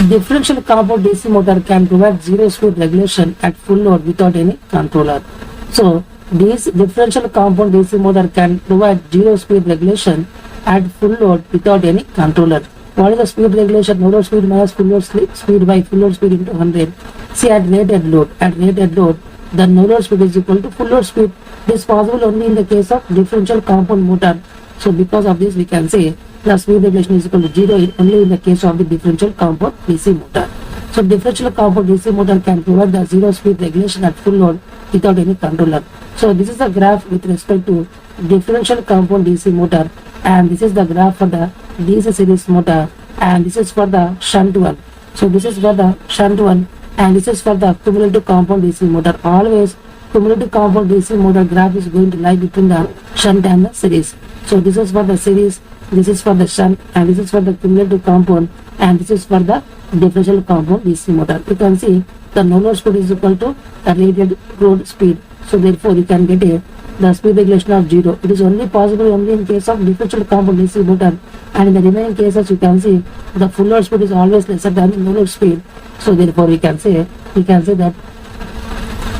Differential compound DC motor can provide zero speed regulation at full load without any controller. So this differential compound DC motor can provide zero speed regulation at full load without any controller. What is the speed regulation? No load speed minus full load speed by full load speed into 100. See, at rated load, the no load speed is equal to full load speed. This is possible only in the case of differential compound motor. So because of this, we can say the speed regulation is equal to 0 only in the case of the differential compound DC motor. So differential compound DC motor can provide the zero speed regulation at full load without any controller. So this is the graph with respect to differential compound DC motor, and this is the graph for the DC series motor, and this is for the shunt one. So this is for the shunt one, and this is for the cumulative compound DC motor. Always cumulative compound DC motor graph is going to lie between the shunt and the series. So this is for the series, this is for the shunt, and this is for the cumulative compound, and this is for the differential compound DC motor. You can see the no load speed is equal to the rated load speed. So therefore you can get the speed regulation of 0. It is only possible only in case of differential compound DC motor, and in the remaining cases you can see the full load speed is always lesser than the no load speed. So therefore we can say that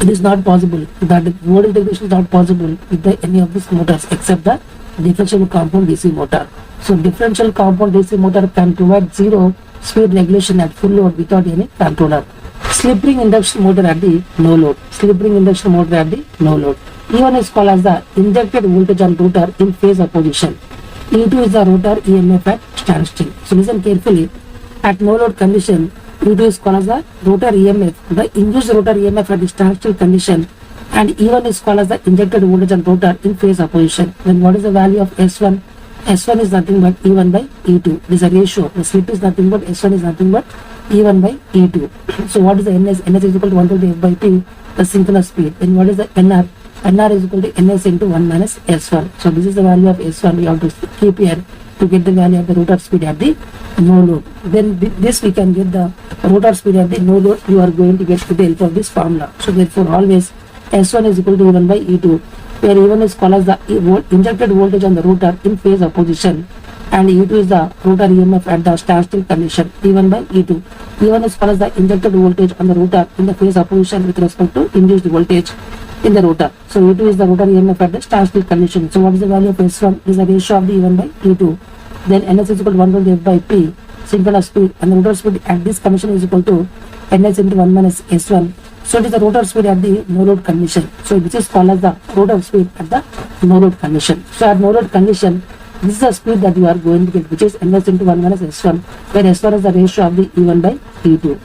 it is not possible, that voltage regulation is not possible with any of these motors except the differential compound DC motor. So differential compound DC motor can provide zero speed regulation at full load without any controller. Slip ring induction motor at the no load. Slip ring induction motor at the no load. E1 is called as the injected voltage on rotor in phase opposition. E2 is the rotor EMF at standstill. So listen carefully. At no load condition, E2 is called as the rotor EMF, the induced rotor EMF at the standstill condition, and E1 is called as the injected voltage on rotor in phase opposition. Then what is the value of S1? S1 is nothing but E1 by E2. This is a ratio. The slip is nothing but S1 is nothing but E1 by E2. So what is the NS? NS is equal to 120 F by P, the synchronous speed. Then what is the NR? NR is equal to NS into 1 minus S1. So this is the value of S1 we have to keep here to get the value of the rotor speed at the no load. Then this we can get the rotor speed at the no load. You are going to get with the help of this formula. So therefore always S1 is equal to E1 by E2, where E1 is called as the injected voltage on the rotor in phase opposition, and E2 is the rotor EMF at the standstill condition. E1 by E2. E1 is called as the injected voltage on the rotor in the phase opposition with respect to induced voltage in the rotor. So E2 is the rotor EMF at the standstill condition. So what is the value of S1? This is the ratio of the E1 by E2. Then NS is equal to 120 F by P, synchronous speed, and the rotor speed at this condition is equal to NS into 1 minus S1. So it is the rotor speed at the no load condition. So this is called as the rotor speed at the no load condition. So at no load condition, this is the speed that you are going to get, which is NS into 1 minus S1, where S1 is the ratio of the E1 by E2.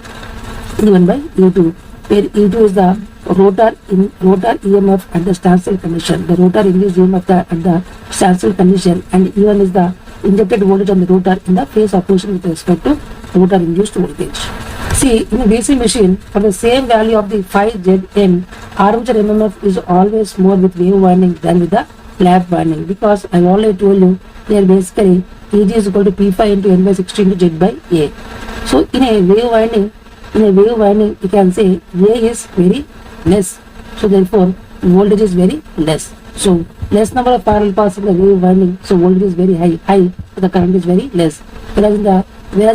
E1 by E2, where E2 is the rotor EMF at the standstill condition, the rotor induced EMF at the standstill condition, and E1 is the injected voltage on the rotor in the phase opposition with respect to rotor induced voltage. See, in a DC machine, for the same value of the 5Zn, armature MMF is always more with wave winding than with the lap winding, because I already told you they are basically Eg is equal to P5 into N by 60 into Z by A. So in a wave winding, you can say A is very less. So therefore, voltage is very less. So less number of parallel paths in the wave winding, so voltage is very high, so the current is very less. Whereas in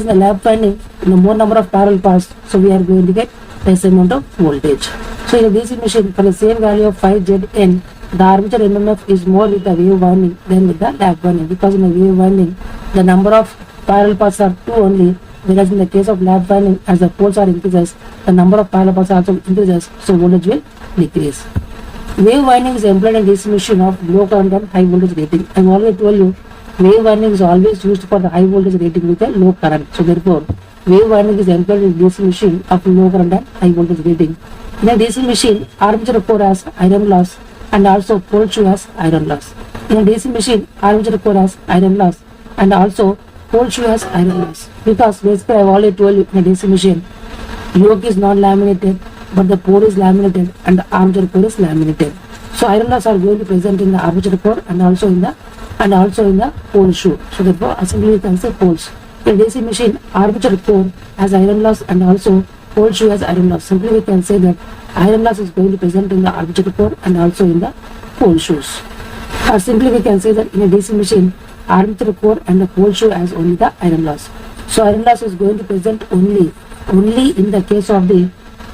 the lap winding, in the more number of parallel paths, so we are going to get less amount of voltage. So in a DC machine, for the same value of 5Zn, the armature MMF is more with the wave winding than with the lap winding, because in the wave winding, the number of parallel paths are 2 only, whereas in the case of lap winding, as the poles are increases, the number of parallel paths also increases, so voltage will decrease. Wave winding is employed in DC machine of low current and high voltage rating. I have already told you, wave winding is always used for the high voltage rating with a low current. So therefore, wave winding is employed in DC machine of low current and high voltage rating. In a DC machine, armature core has iron loss and also pole shoe has iron loss. In a DC machine, armature core has iron loss and also pole shoe has iron loss. Because basically I have already told you, in a DC machine, yoke is not laminated, but the pole is laminated and the armature core is laminated. So iron loss are going to present in the armature core and also in the pole shoe. So therefore, simply we can say poles. In DC machine, armature core has iron loss and also pole shoe has iron loss. Simply we can say that iron loss is going to present in the armature core and also in the pole shoes. Or simply we can say that in a DC machine, armature core and the pole shoe has only the iron loss. So iron loss is going to present only in the case of the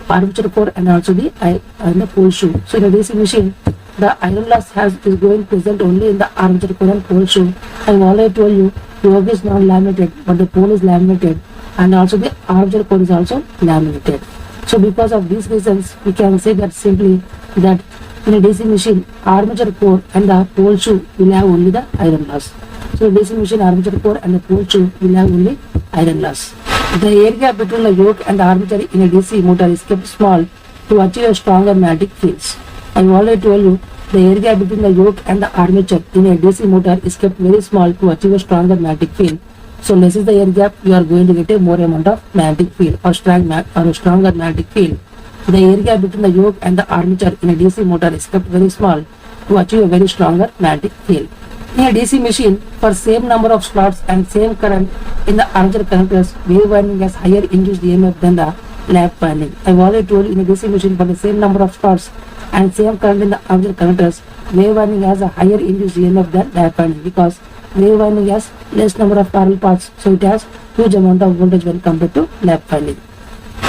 armature core and also the pole shoe. So in a DC machine, the iron loss is going present only in the armature core and pole shoe. I've already told you yoke is not laminated, but the pole is laminated, and also the armature core is also laminated. So because of these reasons, we can say that simply that in a DC machine, armature core and the pole shoe will have only the iron loss. So DC machine, armature core and the pole shoe will have only iron loss. The air gap between the yoke and the armature in a DC motor is kept small to achieve a stronger magnetic fields. I already told you the air gap between the yoke and the armature in a DC motor is kept very small to achieve a stronger magnetic field. So less is the air gap, you are going to get a more amount of magnetic field or stronger magnetic field. The air gap between the yoke and the armature in a DC motor is kept very small to achieve a very stronger magnetic field. In a DC machine, for same number of slots and same current in the armature connectors, wave winding has higher induced EMF than the lap winding. I have already told you in a DC machine for the same number of slots and same current in the armature connectors, wave winding has a higher induced EMF than lap winding because wave winding has less number of parallel paths, so it has huge amount of voltage when compared to lap winding.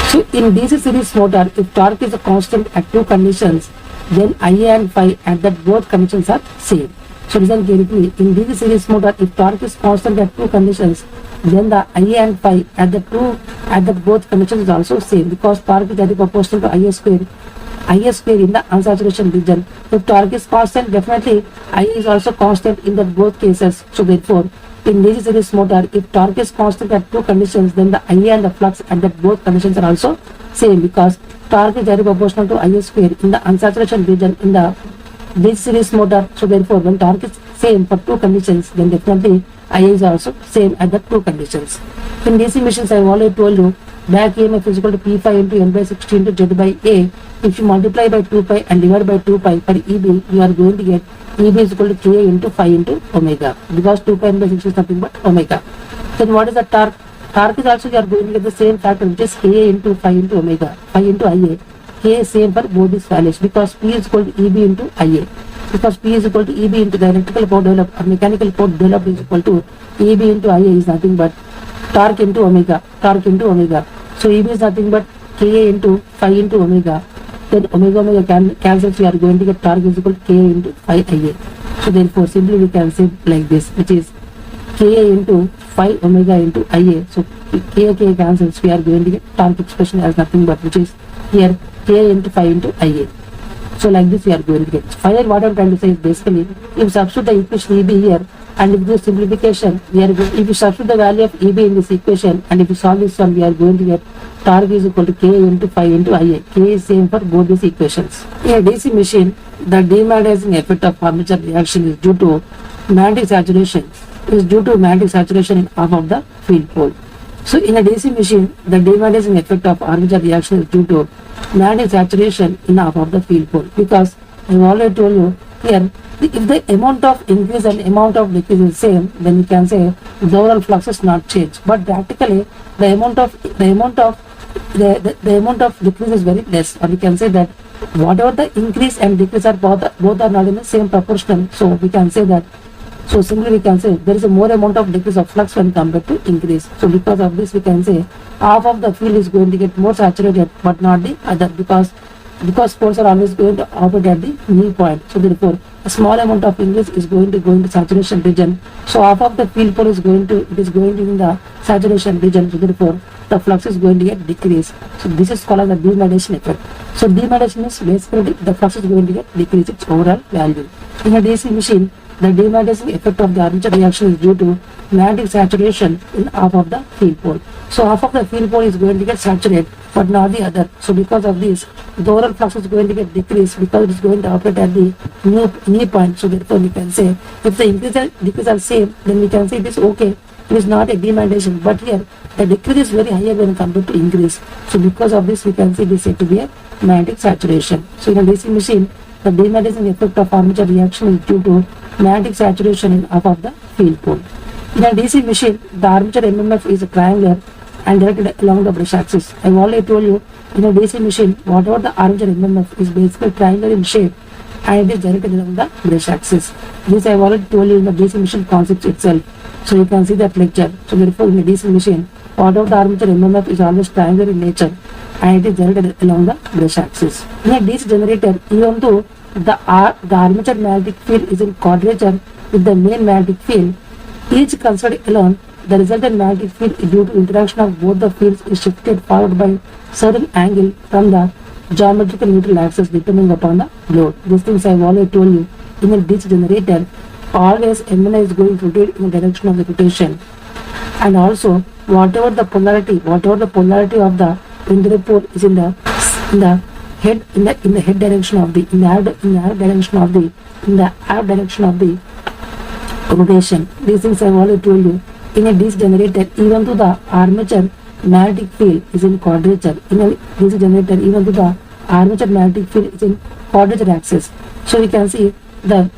So in DC series motor, if torque is a constant at two conditions, then Ia and Phi at that both conditions are same. So listen carefully, in DC series motor, if torque is constant at two conditions, then the Ia and Phi at the both conditions is also same because torque is directly proportional to Ia square in the unsaturation region. If torque is constant, definitely Ia is also constant in that both cases. So therefore, in DC series motor, if torque is constant at two conditions, then the Ia and the flux at that both conditions are also same because torque is directly proportional to Ia square in the unsaturation region in the DC series motor. So therefore, when torque is same for two conditions, then definitely Ia is also same at the two conditions. In DC machines, I have already told you back EMF is equal to P5 into N by 60 into Z by A. If you multiply by 2 pi and divide by 2 pi for EB, you are going to get EB is equal to Ka into Phi into omega because 2 pi N by 60 is nothing but omega. Then what is the torque? Torque is also you are going to get the same factor which is Ka into Phi into omega, Phi into Ia. K is same for both these values because P is equal to EB into Ia. Because P is equal to EB into the electrical power developed or mechanical power developed is equal to EB into Ia is nothing but torque into omega. So EB is nothing but Ka into Phi into omega. Then omega cancels, we are going to get torque is equal to Ka into Phi Ia. So therefore simply we can say like this, which is Ka into Phi omega into Ia. So K cancels, we are going to get torque expression as nothing but which is here Ka into Phi into Ia. So like this we are going to get. Finally what I am trying to say is basically if you substitute the equation EB here and if you do simplification, if you substitute the value of EB in this equation and if you solve this one, we are going to get torque is equal to K into Phi into Ia. K is same for both these equations. In a DC machine, the demagnetizing effect of armature reaction is due to magnetic saturation in half of the field pole. So in a DC machine, the demagnetizing effect of armature reaction is due to magnetic saturation in half of the field pole because I have already told you here if the amount of increase and amount of decrease is same, then we can say the overall flux is not changed. But practically the amount of decrease is very less, or we can say that whatever the increase and decrease are both are not in the same proportional. So we can say that. So simply we can say there is a more amount of decrease of flux when compared to increase. So because of this we can say half of the field is going to get more saturated but not the other because poles are always going to operate at the knee point. So therefore a small amount of increase is going to go into saturation region. So half of the field pole is going to in the saturation region. So therefore the flux is going to get decreased. So this is called as the demagnetization effect. So demagnetization is basically the flux is going to get decreased its overall value. In a DC machine, the demagnetizing effect of the armature reaction is due to magnetic saturation in half of the field pole. So half of the field pole is going to get saturated but not the other. So because of this, the overall flux is going to get decreased because it is going to operate at the knee point. So therefore we can say if the increase and decrease are same, then we can say it is okay. It is not a demagnetization, but here the decrease is very higher when compared to increase. So because of this we can say this said to be a magnetic saturation. So in a DC machine, the demagnetizing effect of armature reaction is due to magnetic saturation in half of the field pole. In a DC machine, the armature MMF is triangular and directed along the brush axis. I have already told you in a DC machine, whatever the armature MMF is basically triangular in shape and it is directed along the brush axis. This I have already told you in the DC machine concept itself. So you can see that lecture. So therefore in a DC machine, whatever the armature MMF is always triangular in nature and it is directed along the brush axis. In a DC generator, even though the armature magnetic field is in quadrature with the main magnetic field, each considered alone, the resultant magnetic field due to interaction of both the fields is shifted forward by certain angle from the geometrical neutral axis depending upon the load. These things I have already told you. In a DC generator, always MNI is going to rotate in the direction of the rotation, and also whatever the polarity of the indirect pole is in the head direction of the direction of the rotation. These things I have already told you. In a DC generator, even though the armature magnetic field is in quadrature, even though the armature magnetic field is in quadrature axis, so we can see the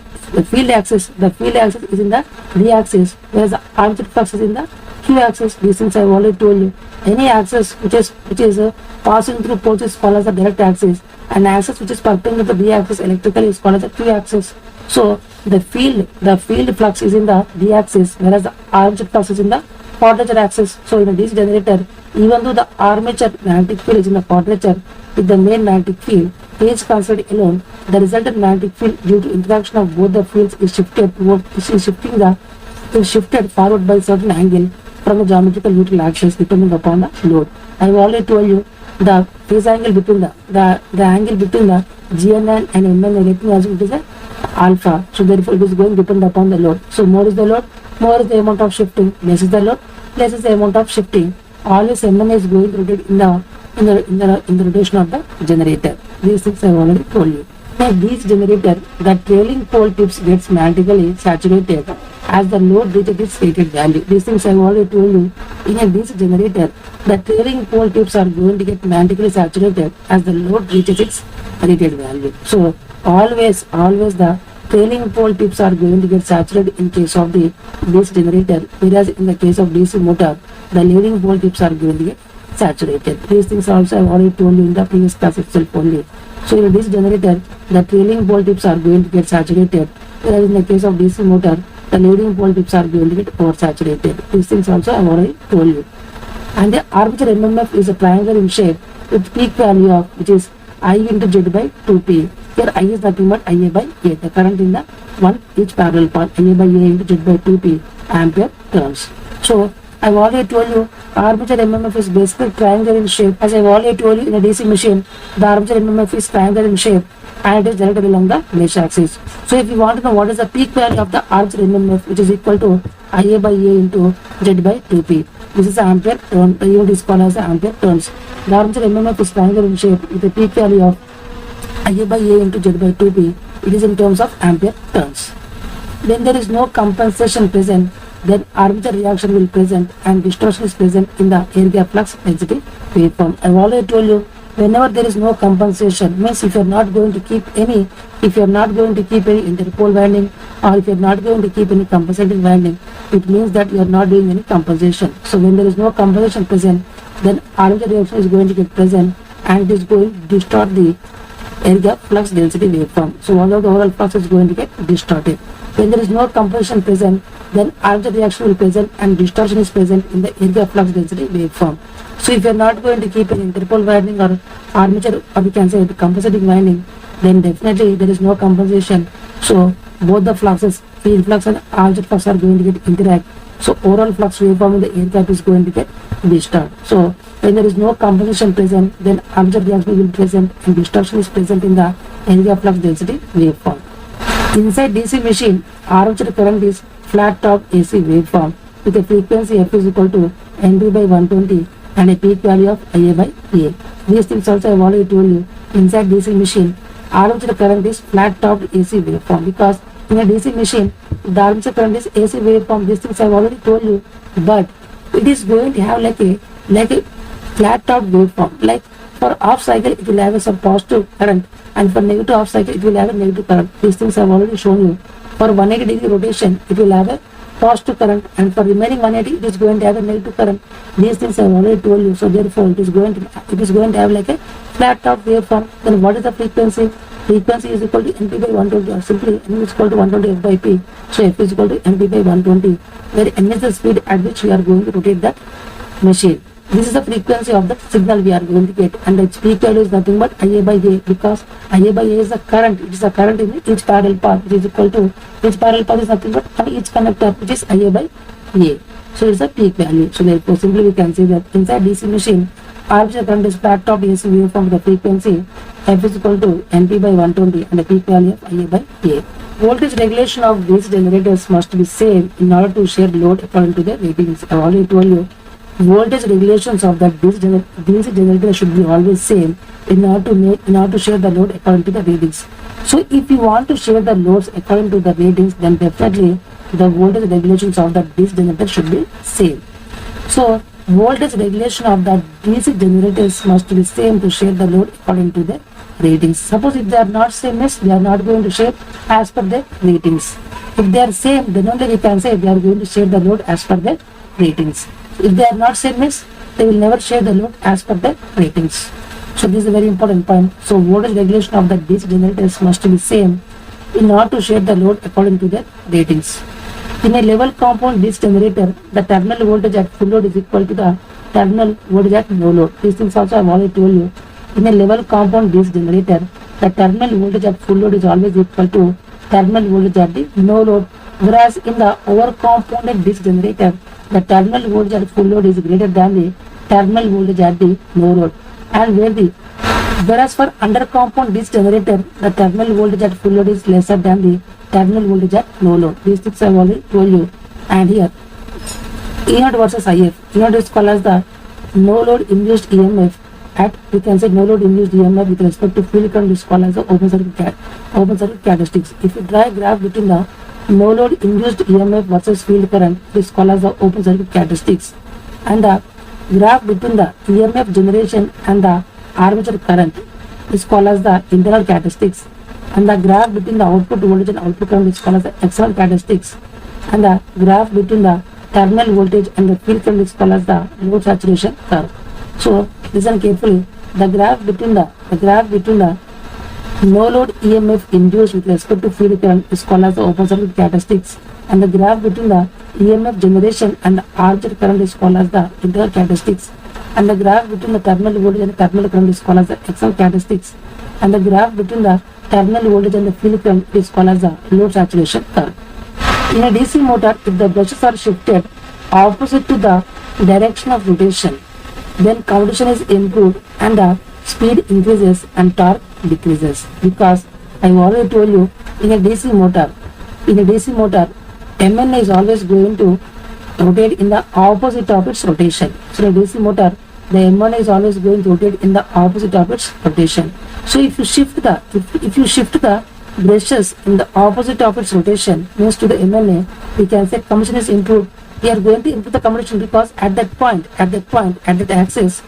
field axis is in the D axis, whereas the armature flux is in the Q axis. These things I have already told you. Any axis which is passing through poles is called as the direct axis, and axis which is perpendicular to the D axis electrically is called as the Q axis. So the field flux is in the D axis, whereas the armature flux is in the quadrature axis. So in a DC generator, even though the armature magnetic field is in the quadrature with the main magnetic field, each considered alone, the resultant magnetic field due to interaction of both the fields is shifted forward by certain angle from the geometrical neutral axis depending upon the load. I have already told you the phase angle between the angle between the GNN and MN, let me assume it is a alpha. So therefore it is going to depend upon the load. So more is the load, more is the amount of shifting, less is the load, less is the amount of shifting. Always MN is going to rotate in the rotation of the generator. These things I have already told you. In a DC generator, the trailing pole tips gets magnetically saturated as the load reaches its rated value. These things I have already told you. In a DC generator, the trailing pole tips are going to get magnetically saturated as the load reaches its rated value. So always the trailing pole tips are going to get saturated in case of the DC generator, whereas in the case of DC motor, the leading pole tips are going to get saturated. These things also I have already told you in the previous class itself only. So in a DC generator, the trailing pole tips are going to get saturated, whereas in the case of DC motor, the leading pole tips are going to get oversaturated. These things also I have already told you. And the armature MMF is a triangle in shape with peak value of which is I into Z by 2P. Here I is nothing but IA by A, the current in the one each parallel path, IA by A into Z by 2P ampere turns. So I have already told you armature MMF is basically triangle in shape. As I have already told you, in a DC machine, the armature MMF is triangle in shape and it is generated along the mesh axis. So if you want to know what is the peak value of the armature MMF, which is equal to IA by A into Z by 2P. This is ampere turn. The unit is called as ampere turns. The armature MMF is triangle in shape with a peak value of IA by A into Z by 2P. It is in terms of ampere turns. When there is no compensation present, then armature reaction will present and distortion is present in the air gap flux density waveform. I have already told you, whenever there is no compensation, means if you are not going to keep any interpole winding, or if you are not going to keep any compensating winding, it means that you are not doing any compensation. So when there is no compensation present, then armature reaction is going to get present and it is going to distort the air gap flux density waveform. So although the overall flux is going to get distorted. When there is no compensation present, then armature reaction will present and distortion is present in the air gap flux density waveform. So if you are not going to keep an interpole winding or armature, or we can say the compensating winding, then definitely there is no compensation. So both the fluxes, field flux and armature flux, are going to get interact. So overall flux waveform in the air gap is going to get distorted. So when there is no compensation present, then armature reaction will be present and distortion is present in the air gap flux density waveform. Inside DC machine, armature current is flat top AC waveform with a frequency F is equal to NB by 120 and a peak value of IA by A. These things also I have already told you. Inside DC machine, armature current is flat top AC waveform, because in a DC machine, the armature current is AC waveform. These things I have already told you, but it is going to have like a flat top waveform. Like for off cycle, it will have some positive current, and for negative off cycle, it will have a negative current. These things I have already shown you. For 180 degree rotation, it will have a positive current, and for remaining 180, it is going to have a negative current. These things I have already told you. So therefore, it is going to have like a flat top waveform. Then what is the frequency? Frequency is equal to NP by 120, or simply N is equal to 120 F by P. So F is equal to NP by 120, where N is the speed at which we are going to rotate that machine. This is the frequency of the signal we are going to get, and its peak value is nothing but Ia by A, because Ia by A is the current. It is the current in each parallel path, which is equal to each parallel path is nothing but on each conductor, which is Ia by A. So it's the peak value. So therefore, simply we can say that inside DC machine, armature current is flat top AC waveform with the frequency F is equal to NP by 120 and the peak value of Ia by A. Voltage regulation of these generators must be same in order to share load according to the ratings. I already told you, voltage regulations of that DC generator should be always same in order to share the load according to the ratings. So if you want to share the loads according to the ratings, then definitely the voltage regulations of that DC generator should be same. So voltage regulation of the DC generators must be same to share the load according to the ratings. Suppose if they are not same, means they are not going to share as per the ratings. If they are same, then only we can say they are going to share the load as per the ratings. If they are not same, means they will never share the load as per the ratings. So this is a very important point. So voltage regulation of the DC generators must be same in order to share the load according to the ratings. In a level compound DC generator, the terminal voltage at full load is equal to the terminal voltage at no load. These things also I have already told you. In a level compound DC generator, the terminal voltage at full load is always equal to terminal voltage at the no load. Whereas in the overcompounded DC generator, the terminal voltage at full load is greater than the terminal voltage at the no load. And whereas for undercompound DC generator, the terminal voltage at full load is lesser than the terminal voltage at no load. These things I have already told you. And here, E0 versus IF. E0 is called as the no load induced EMF. We can say no load induced EMF with respect to field current is called as the open circuit characteristics. If you draw a graph between the no load induced EMF versus field current, it is called as the open circuit characteristics. And the graph between the EMF generation and the armature current is called as the internal characteristics. And the graph between the output voltage and output current is called as the external characteristics. And the graph between the terminal voltage and the field current is called as the load saturation curve. So listen carefully. The graph between the no load EMF induced with respect to field current is called as the open circuit characteristics, and the graph between the EMF generation and the armature current is called as the internal characteristics, and the graph between the terminal voltage and the terminal current is called as the external characteristics, and the graph between the terminal voltage and the field current is called as the load saturation curve. In a DC motor, if the brushes are shifted opposite to the direction of rotation, then commutation is improved and the speed increases and torque decreases. Because I already told you, in a DC motor, MN is always going to rotate in the opposite of its rotation. So in a DC motor, the M1 is always going to rotate in the opposite of its rotation. So if you shift the brushes in the opposite of its rotation, means to the MNA, we can say commutation is improved. We are going to improve the commutation because at that axis,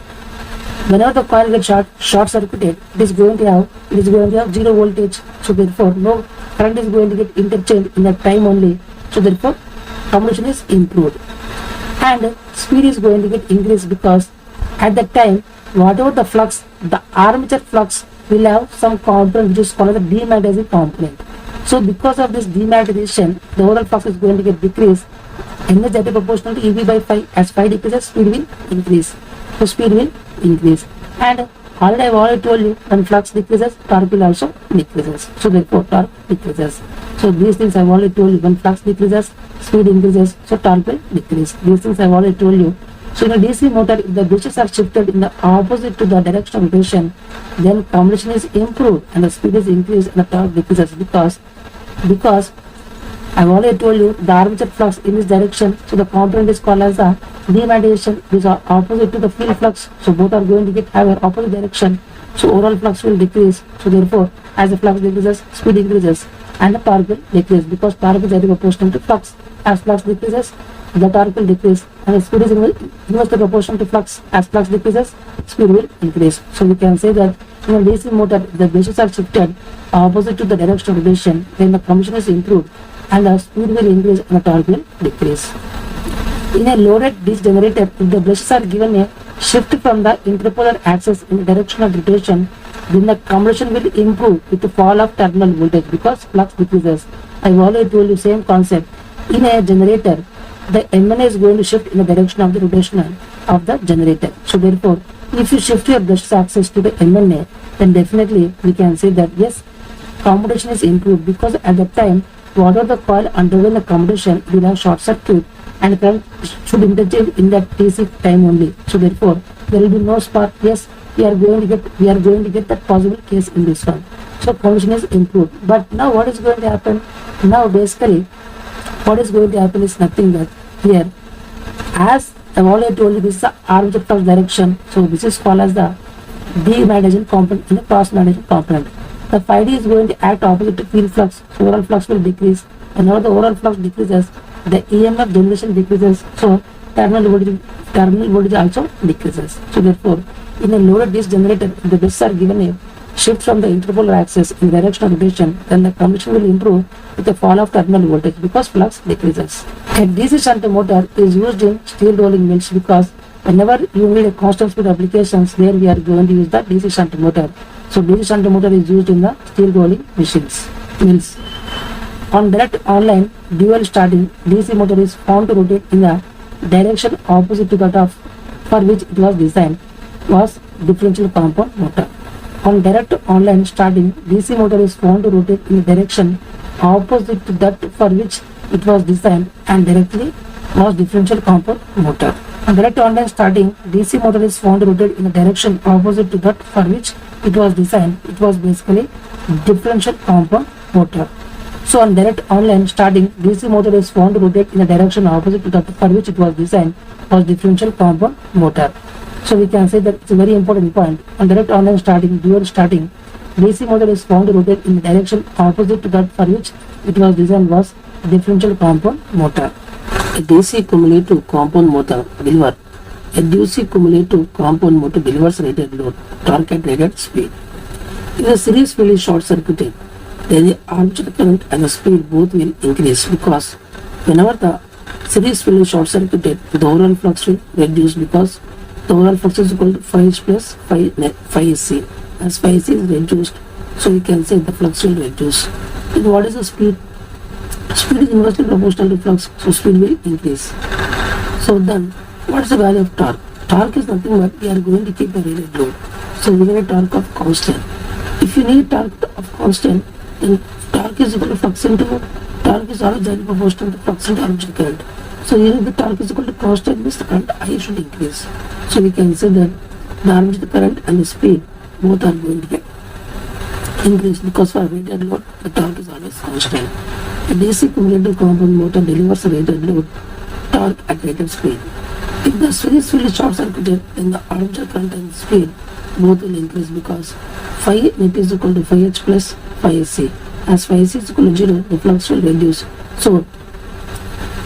whenever the coil gets short circuited, it is going to have zero voltage. So therefore, no current is going to get interchanged in that time only. So therefore, commutation is improved, and speed is going to get increased because at that time, whatever the flux, the armature flux will have some component which is called the demagnetizing component. So because of this demagnetization, the overall flux is going to get decreased. N is directly proportional to EB by phi. As phi decreases, speed will increase. So speed will increase. And already I have already told you, when flux decreases, torque will also decreases. So therefore, torque decreases. So these things I have already told you. When flux decreases, speed increases. So torque will decrease. These things I have already told you. So in a DC motor, if the brushes are shifted in the opposite to the direction of rotation, then commutation is improved and the speed is increased and the torque decreases because I have already told you the armature flux in this direction. So the component is called as the demagnetization, which is opposite to the field flux. So both are going to have an opposite direction. So overall flux will decrease. So therefore, as the flux decreases, speed increases and the torque will decrease because torque is directly proportional to flux. As flux decreases, the torque will decrease and the speed is inversely proportional to flux. As flux decreases, speed will increase. So we can say that in a DC motor, the brushes are shifted opposite to the direction of rotation, then the commutation is improved and the speed will increase and the torque will decrease. In a loaded DC generator, if the brushes are given a shift from the interpolar axis in the direction of rotation, then the commutation will improve with the fall of terminal voltage because flux decreases. I have already told you same concept. In a generator, the MN is going to shift in the direction of the rotational. of the generator. So therefore, if you shift your brushes axis to the MNA, then definitely we can say that yes, commutation is improved, because at that time whatever the coil underwent the commutation will have short circuit and current should interchange in that DC time only. So therefore, there will be no spark. Yes, we are going to get that possible case in this one. So commutation is improved. But now what is going to happen? Now basically what is going to happen is nothing but here, as I've already told you, this is the armature flux direction. So this is called as the demagnetization component in the cross magnetization component. The 5D is going to act opposite to field flux, so overall flux will decrease. Whenever the overall flux decreases, the EMF generation decreases, so terminal voltage also decreases. So therefore, in a loaded DC generator, if the brushes are given a shift from the interpolar axis in the direction of rotation, then the commutation will improve with the fall of terminal voltage because flux decreases. A DC shunt motor is used in steel rolling mills because whenever you need a constant speed applications, there we are going to use the DC shunt motor. So DC shunt motor is used in the steel rolling mills. On direct online dual starting, DC motor is found to rotate in the direction opposite to that of for which it was designed was differential compound motor. On direct online starting, DC motor is found to rotate in the direction opposite to that for which it was designed and directly was differential compound motor. On direct online starting, DC motor is found to rotate in the direction opposite to that for which it was designed. It was basically differential compound motor. So on direct online starting, DC motor is found to rotate in the direction opposite to that for which it was designed was differential compound motor. So we can say that it's a very important point. On direct online starting, dual starting, DC motor is found to rotate in the direction opposite to that for which it was designed was differential compound motor. A DC cumulative compound motor delivers rated load, torque at rated speed. If the series field is short circuited, then the armature current and the speed both will increase, because whenever the series field is short circuited, the overall flux will reduce, because the overall flux is equal to 5H plus 5SC. As 5SC is reduced, so we can say the flux will reduce. Then what is the speed? Speed is inversely proportional to flux, so speed will increase. So then, what is the value of torque? Torque is nothing but we are going to keep the rated load. So we need a torque of constant. If you need torque of constant, then torque is equal to flux into torque is always directly proportional to flux into armature current. So here the torque is equal to constant means the current I should increase. So we can say that the armature current and the speed both are going to get increased, because for rated load the torque is always constant. A DC cumulative compound motor delivers a rated load torque at rated speed. If the series field is short circuited, then the armature current and speed both will increase, because phi net is equal to 5H plus 5SC. As 5SC is equal to 0, the flux will reduce. So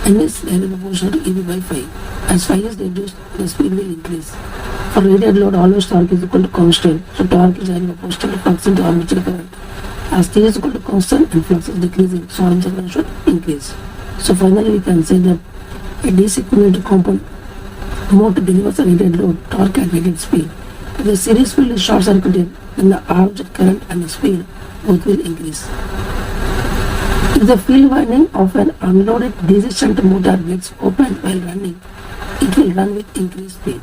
N is directly proportional to EB by phi. As phi is reduced, the speed will increase. For rated load, always torque is equal to constant. So torque is directly proportional to flux into armature current. As T is equal to constant and flux is decreasing, so armature current should increase. So finally we can say that a DC cumulative compound motor delivers a rated load torque at rated speed. If the series field is short circuited, then the armature current and the speed both will increase. If the field winding of an unloaded DC shunt motor gets opened while running, it will run with increased speed.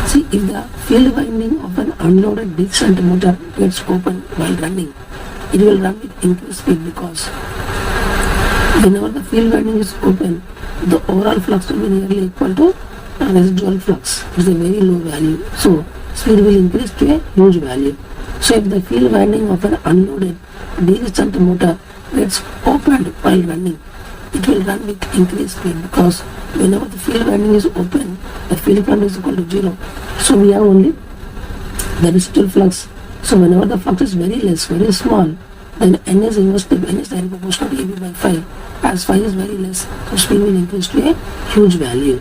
See, if the field winding of an unloaded DC shunt motor gets opened while running, it will run with increased speed, because whenever the field winding is open, the overall flux will be nearly equal to residual flux. It's a very low value. So speed will increase to a huge value. So if the field winding of an unloaded DC shunt motor gets opened while running, it will run with increased speed, because whenever the field winding is open, the field current is equal to 0. So we have only the residual flux. So whenever the flux is very less, very small, then N is inversely proportional to EB by phi. As phi is very less, so speed will increase to a huge value.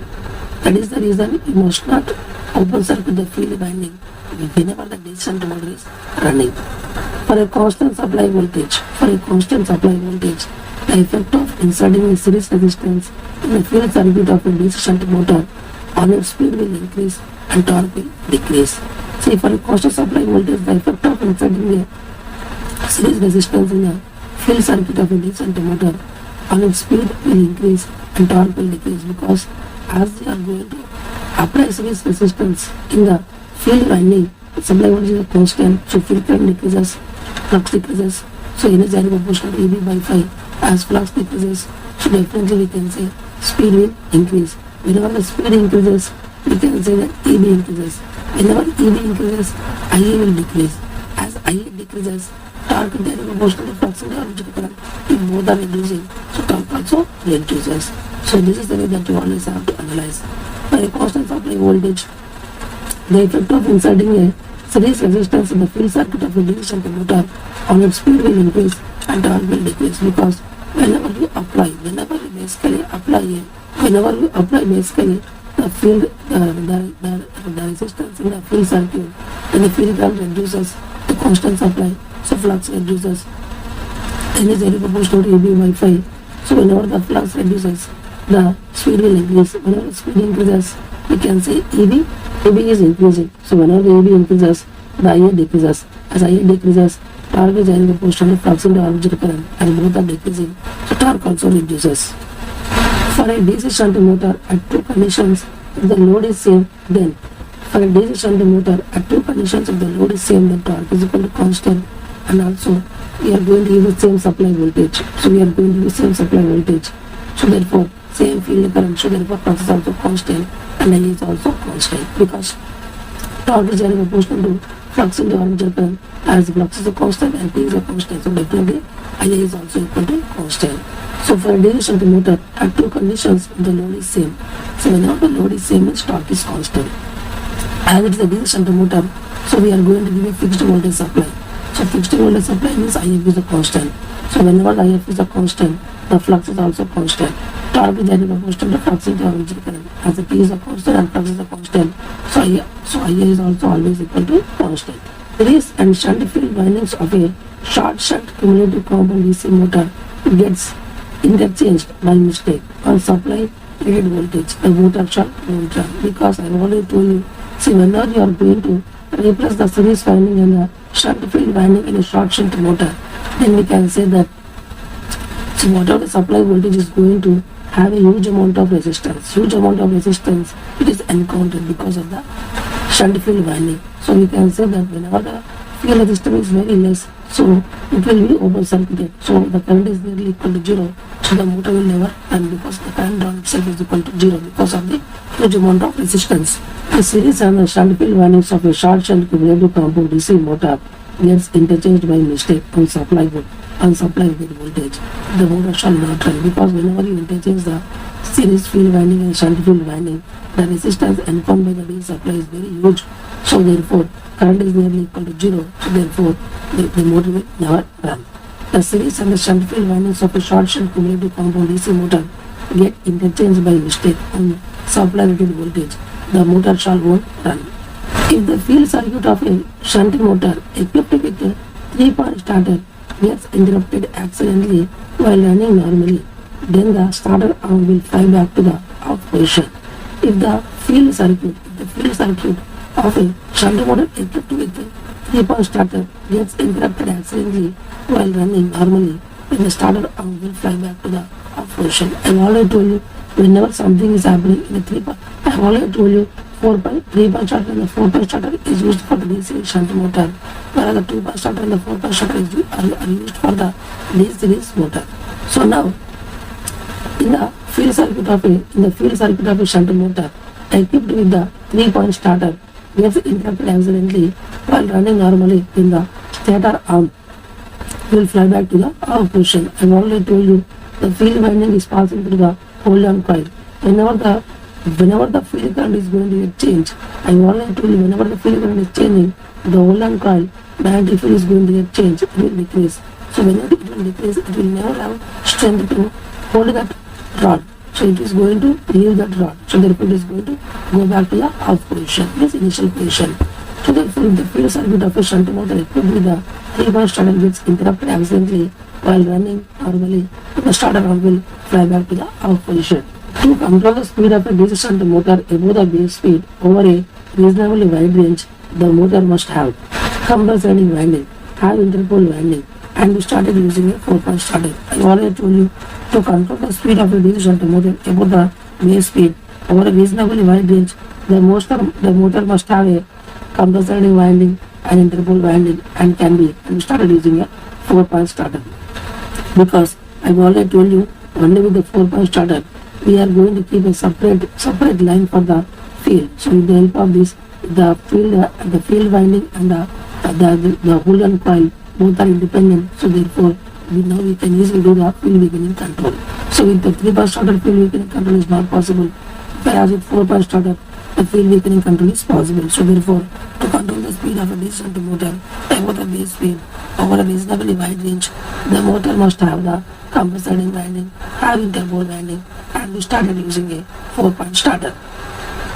That is the reason you must not open circuit the field winding whenever the DC shunt motor is running. For a constant supply voltage, the effect of inserting a series resistance in the field circuit of a DC shunt motor on its speed will increase and torque will decrease. See, for a constant supply voltage, the effect of inserting a series resistance in the field circuit of a DC shunt motor on its speed will increase and torque will decrease, because as they are going to apply series resistance in the field winding. Supply voltage is a constant, so field current decreases, flux decreases. So energy is proportional to EB by phi. As flux decreases, so definitely we can say speed will increase. Whenever the speed increases, we can say that EB increases. Whenever EB increases, IA will decrease. As IA decreases, torque is proportional to flux in the armature current. If both are reducing, so torque also reduces. So this is the way that you always have to analyze. For a constant supply voltage, the effect of inserting a series resistance in the field circuit of a DC shunt motor on its speed will increase and torque will decrease, because whenever you apply basically the field the resistance in the field circuit, then the field current reduces, the constant supply, so flux reduces, and is very proportional to EB by phi. So whenever the flux reduces, the speed will increase. Whenever the speed increases, we can say EB is increasing. So whenever the EB increases, the IA decreases. As IA decreases, torque is in proportion to flux into armature current, and both are decreasing. So torque also reduces. For a DC shunt motor at two conditions, if the load is same, then for a DC shunt motor at two conditions, if the load is same, then torque is equal to constant, and also we are going to use the same supply voltage. So we are going to use same supply voltage. So therefore, same field current. So therefore, flux is also constant, and IA is also constant, because torque is very proportional to flux into armature current. As flux is a constant and P is a constant, so definitely IA is also equal to constant. So for a DC shunt motor at two conditions, the load is same. So whenever the load is same, its torque is constant. As it is a DC shunt motor, so we are going to give a fixed voltage supply. So fixed voltage supply means IF is a constant. So whenever the IF is a constant, the flux is also constant. Torque is very proportional to flux into armature current. As the P is a constant and flux is a constant, so IA is also always equal to constant. Series and shunt field windings of a short shunt cumulative compound DC motor gets interchanged by mistake on supply rated voltage. The motor shall won't run, because I already told you, see, whenever you are going to replace the series winding and the shunt field winding in a short shunt motor, then we can say that, see, whatever the supply voltage is going to have a huge amount of resistance. It is encountered because of the shunt field winding. So we can say that whenever the field resistance is very less, so it will be open circuited. So the current is nearly equal to 0. So the motor will never run, because the current on itself is equal to 0 because of the huge amount of resistance. The series and the shunt field windings of a short shunt cumulative compound DC motor gets interchanged by mistake on supply rated voltage. The motor shall not run, because whenever you interchange the series field winding and shunt field winding, the resistance encountered by the DC supply is very huge. So therefore, current is nearly equal to 0. So therefore, the motor will never run. The series and the shunt field windings of a short shunt cumulative compound DC motor get interchanged by mistake on supply rated voltage. The motor shall won't run. If the field circuit of a shunt motor equipped with a 3-point starter gets interrupted accidentally while running normally, then the starter arm will fly back to the off position. If the field circuit of a shunt motor equipped with a 3-point starter gets interrupted accidentally while running normally, then the starter arm will fly back to the off position. I have already told you, whenever something is happening in a 3-point, I have already told you 3-point starter and the 4-point starter is used for the DC shunt motor, whereas the 2-point starter and the 4-point starter are used for the DC series motor. So now, in the field circuit of a shunt motor equipped with the 3-point starter gets interrupted accidentally while running normally, then the stator arm will fly back to the off position. I have already told you, the field winding is passing through the hold-on coil. Whenever the field current is going to get changed, I have already told you, whenever the field current is changing, the hold-on coil magnetic field is going to get changed, it will decrease. So whenever it will decrease, it will never have strength to hold that rod. So it is going to leave that rod. So therefore it is going to go back to the off position, this initial position. So therefore, if the field circuit of a shunt motor equipped with the 3-point starter gets interrupted accidentally while running normally, the starter arm will fly back to the off position. To control the speed of a DC shunt motor above the base speed over a reasonably wide range, the motor must have compulsory winding, have interpole winding, and we started using a 4-point starter. I already told you, to control the speed of a DC shunt motor above the base speed over a reasonably wide range, the motor must have a compensating winding and interpole winding and can be started using a 4-point starter. Because I've already told you, only with the 4-point starter we are going to keep a separate line for the field. So with the help of this, the field winding and the Boolean coil both are independent. So therefore now we can easily do the field weakening control. So with the 3-point starter, field weakening control is not possible, whereas with 4-point starter the field weakening control is possible. So therefore, to control the speed of a DC motor about the base speed over a reasonably wide range, the motor must have the compensating winding, have interpole winding, and we started using a 4-point starter.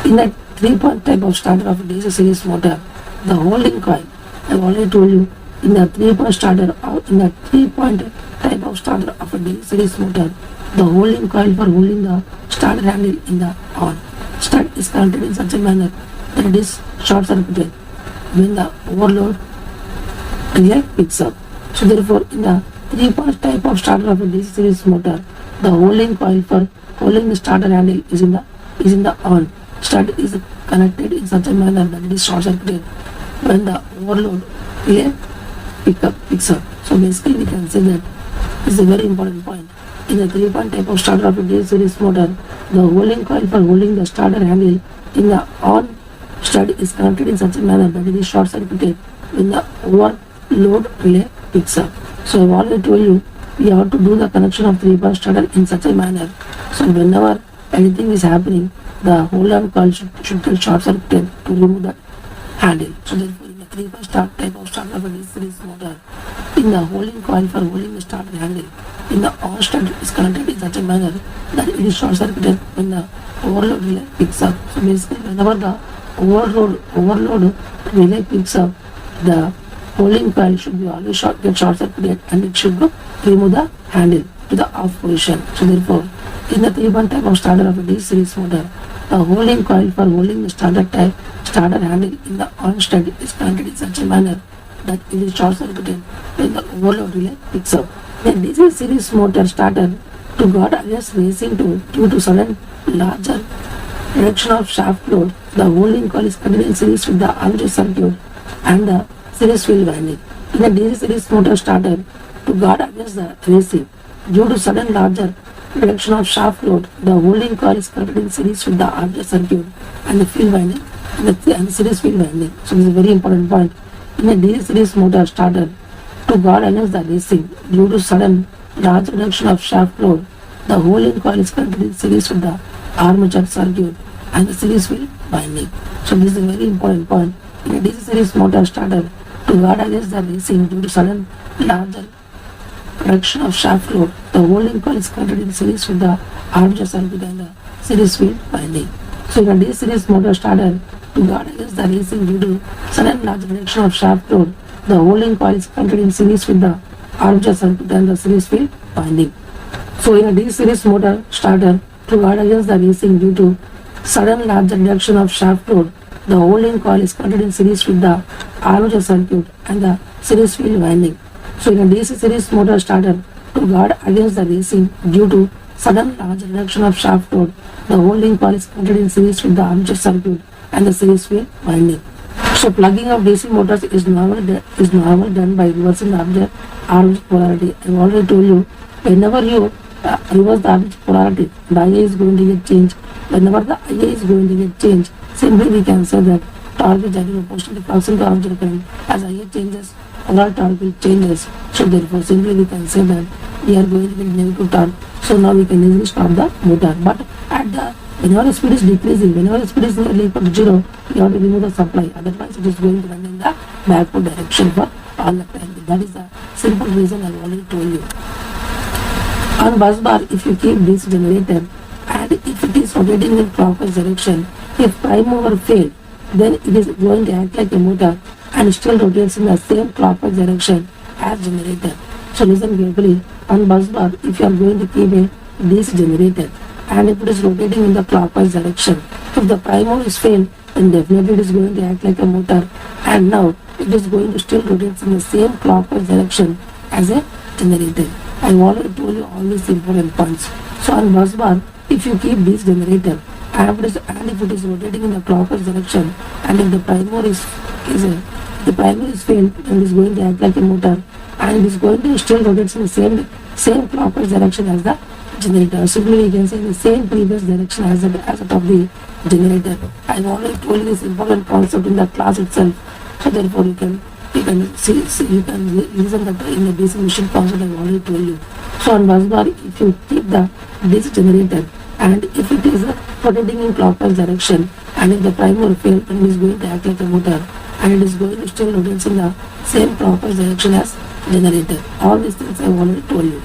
In that 3-point type of starter of a DC series motor, the holding coil, I have already told you, in the 3-point starter or in the 3-point type of starter of a DC series motor, the holding coil for holding the starter handle in the on stud is connected in such a manner that it is short circuited when the overload relay picks up. So therefore, in the 3-point type of starter of a DC series motor, the holding coil for holding the starter handle is in the on stud is connected in such a manner that it is short circuited when the overload relay picks up. So basically we can say that this is a very important point. In the 3-point type of starter of a DC series motor, the holding coil for holding the starter handle in the on stud is connected in such a manner that it is short circuited when the overload relay picks up. So I have already told you we have to do the connection of 3-point starter in such a manner. So whenever anything is happening, the hold on coil should get short circuited to remove the handle. So therefore, in the 3-point type of starter of a DC series motor, in the holding coil for holding the starter handle in the on stud is connected in such a manner that it is short circuited when the overload relay picks up. So basically, whenever the overload relay picks up, the holding coil should be always get short circuited and it should remove the handle to the off position. So therefore, in the 3-point type of starter of a DC series motor, the holding coil for holding the starter handle in the on stud is connected in such a manner that it is short circuited when the overload relay picks up. A DC series motor starter to guard against racing due to sudden larger reduction of shaft load, the holding coil is connected in series with the armature circuit and the series field winding. In a DC series motor starter to guard against the racing due to sudden larger reduction of shaft load, the holding coil is connected in series with the armature circuit and the field winding and the series field winding. So this is a very important point. In a DC series motor starter to guard against the racing due to sudden large reduction of shaft load, the holding coil is connected in series with the armature circuit and the series field winding. So this is a very important point. In a DC series motor starter to guard against the racing due to sudden larger reduction of shaft load, the holding coil is connected in series with the armature circuit and the series field winding. So in a DC series motor starter to guard against the racing due to sudden large reduction of shaft load, the holding coil is connected in series with the armature circuit and the series field winding. So in a DC series motor starter to guard against the racing due to sudden large reduction of shaft load, the holding coil is connected in series with the armature circuit and the series field winding. So in a DC series motor starter to guard against the racing due to sudden large reduction of shaft load, the holding coil is connected in series with the armature circuit and the series field winding. So plugging of DC motors is normally done by reversing the armature polarity. I have already told you, whenever you reverse the armature polarity, the IA is going to get changed. Whenever the IA is going to get changed, simply we can say that torque is directly proportional to flux into armature current. As IA changes, overall torque will changes. So therefore, simply we can say that we are going to get negative torque. So now we can easily stop the motor. But whenever the speed is decreasing, whenever the speed is nearly equal to 0, you have to remove the supply. Otherwise, it is going to run in the backward direction for all the time. That is the simple reason I have already told you. On bus bar, if you keep this generator and if it is rotating in clockwise direction, if prime mover fails, then it is going to act like a motor and still rotates in the same clockwise direction as generator. So listen carefully. On bus bar, if you are going to keep a DC generator and if it is rotating in the clockwise direction, if the prime mover is failed, then definitely it is going to act like a motor, and now it is going to still rotate in the same clockwise direction as a generator. I have already told you all these important points. So on bus bar, if you keep this generator and if it is rotating in the clockwise direction, and if the primer is the primer is failed, and is going to act like a motor, and it is going to still rotate in the same clockwise direction as the generator. Simply we can say the same previous direction as that of the generator. I have already told you this important concept in the class itself, so therefore you can see you can listen that in the DC machine concept I have already told you. So on bus bar, if you keep the DC generator, and if it is rotating in clockwise direction, and if the primer fails, then it is going to act like a motor, and it is going to still rotate in the same clockwise direction as generator. All these things I have already told you.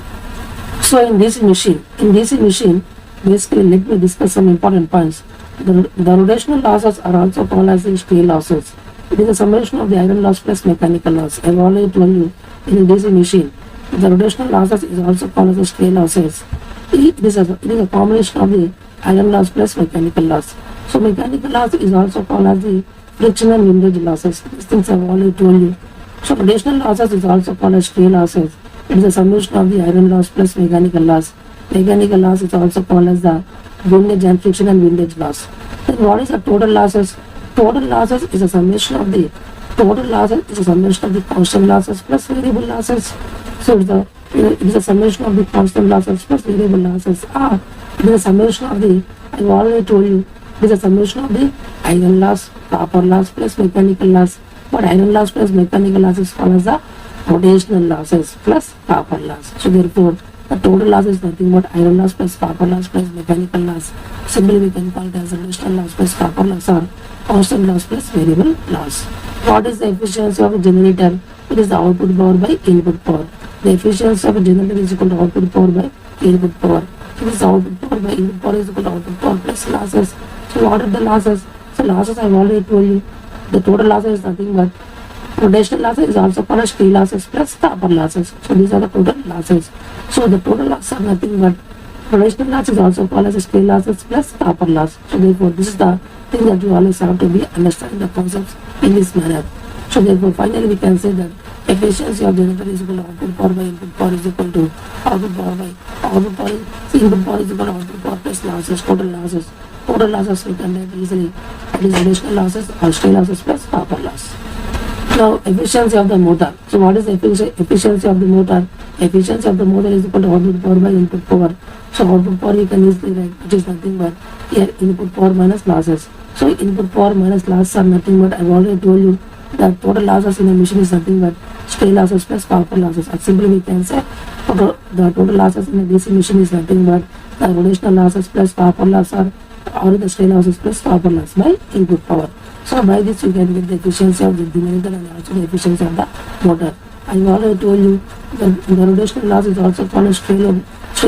So in DC machine, basically let me discuss some important points. The rotational losses are also called as the stray losses. It is a summation of the iron loss plus mechanical loss. I have already told you in DC machine, the rotational losses is also called as the stray losses. It is a combination of the iron loss plus mechanical loss. So mechanical loss is also called as the friction and windage losses. These things I have already told you. So rotational losses is also called as stray losses. It is a summation of the iron loss plus mechanical loss. Mechanical loss is also called as the windage and friction and windage loss. Then what is the total losses? Total losses is a summation of the constant losses plus variable losses. So it is a summation of the constant losses plus variable losses. It is a summation of the, I have already told you, it is a summation of the iron loss, copper loss plus mechanical loss. But iron loss plus mechanical loss is called as the rotational losses plus copper loss. So therefore, the total loss is nothing but iron loss plus copper loss plus mechanical loss. Simply we can call it as rotational loss plus copper loss or constant loss plus variable loss. What is the efficiency of a generator? It is the output power by input power. The efficiency of a generator is equal to output power by input power. So this output power by input power is equal to output power plus losses. So what are the losses? So losses I have already told you. The total losses is nothing but rotational losses is also called as stray losses plus copper losses. So these are the total losses. So the total losses are nothing but rotational loss is also called as stray losses plus copper loss. So therefore this is the thing that you always have to be understanding the concepts in this manner. So therefore finally we can say that efficiency of generator is equal to output power by input power is equal to output power by output power input power is equal to output power plus losses, total losses. Total losses we can write easily. That is rotational losses or stray losses plus copper loss. Now efficiency of the motor. So what is the efficiency of the motor? Efficiency of the motor is equal to output power by input power. So output power you can easily write, which is nothing but here input power minus losses. So input power minus losses are nothing but I have already told you that total losses in a machine is nothing but stray losses plus copper losses. And simply we can say the total losses in a DC machine is nothing but the rotational losses plus copper loss or the stray losses plus copper loss by input power. So by this you can get the efficiency of the generator and also the efficiency of the motor. I have already told you that the rotational loss is also called as stray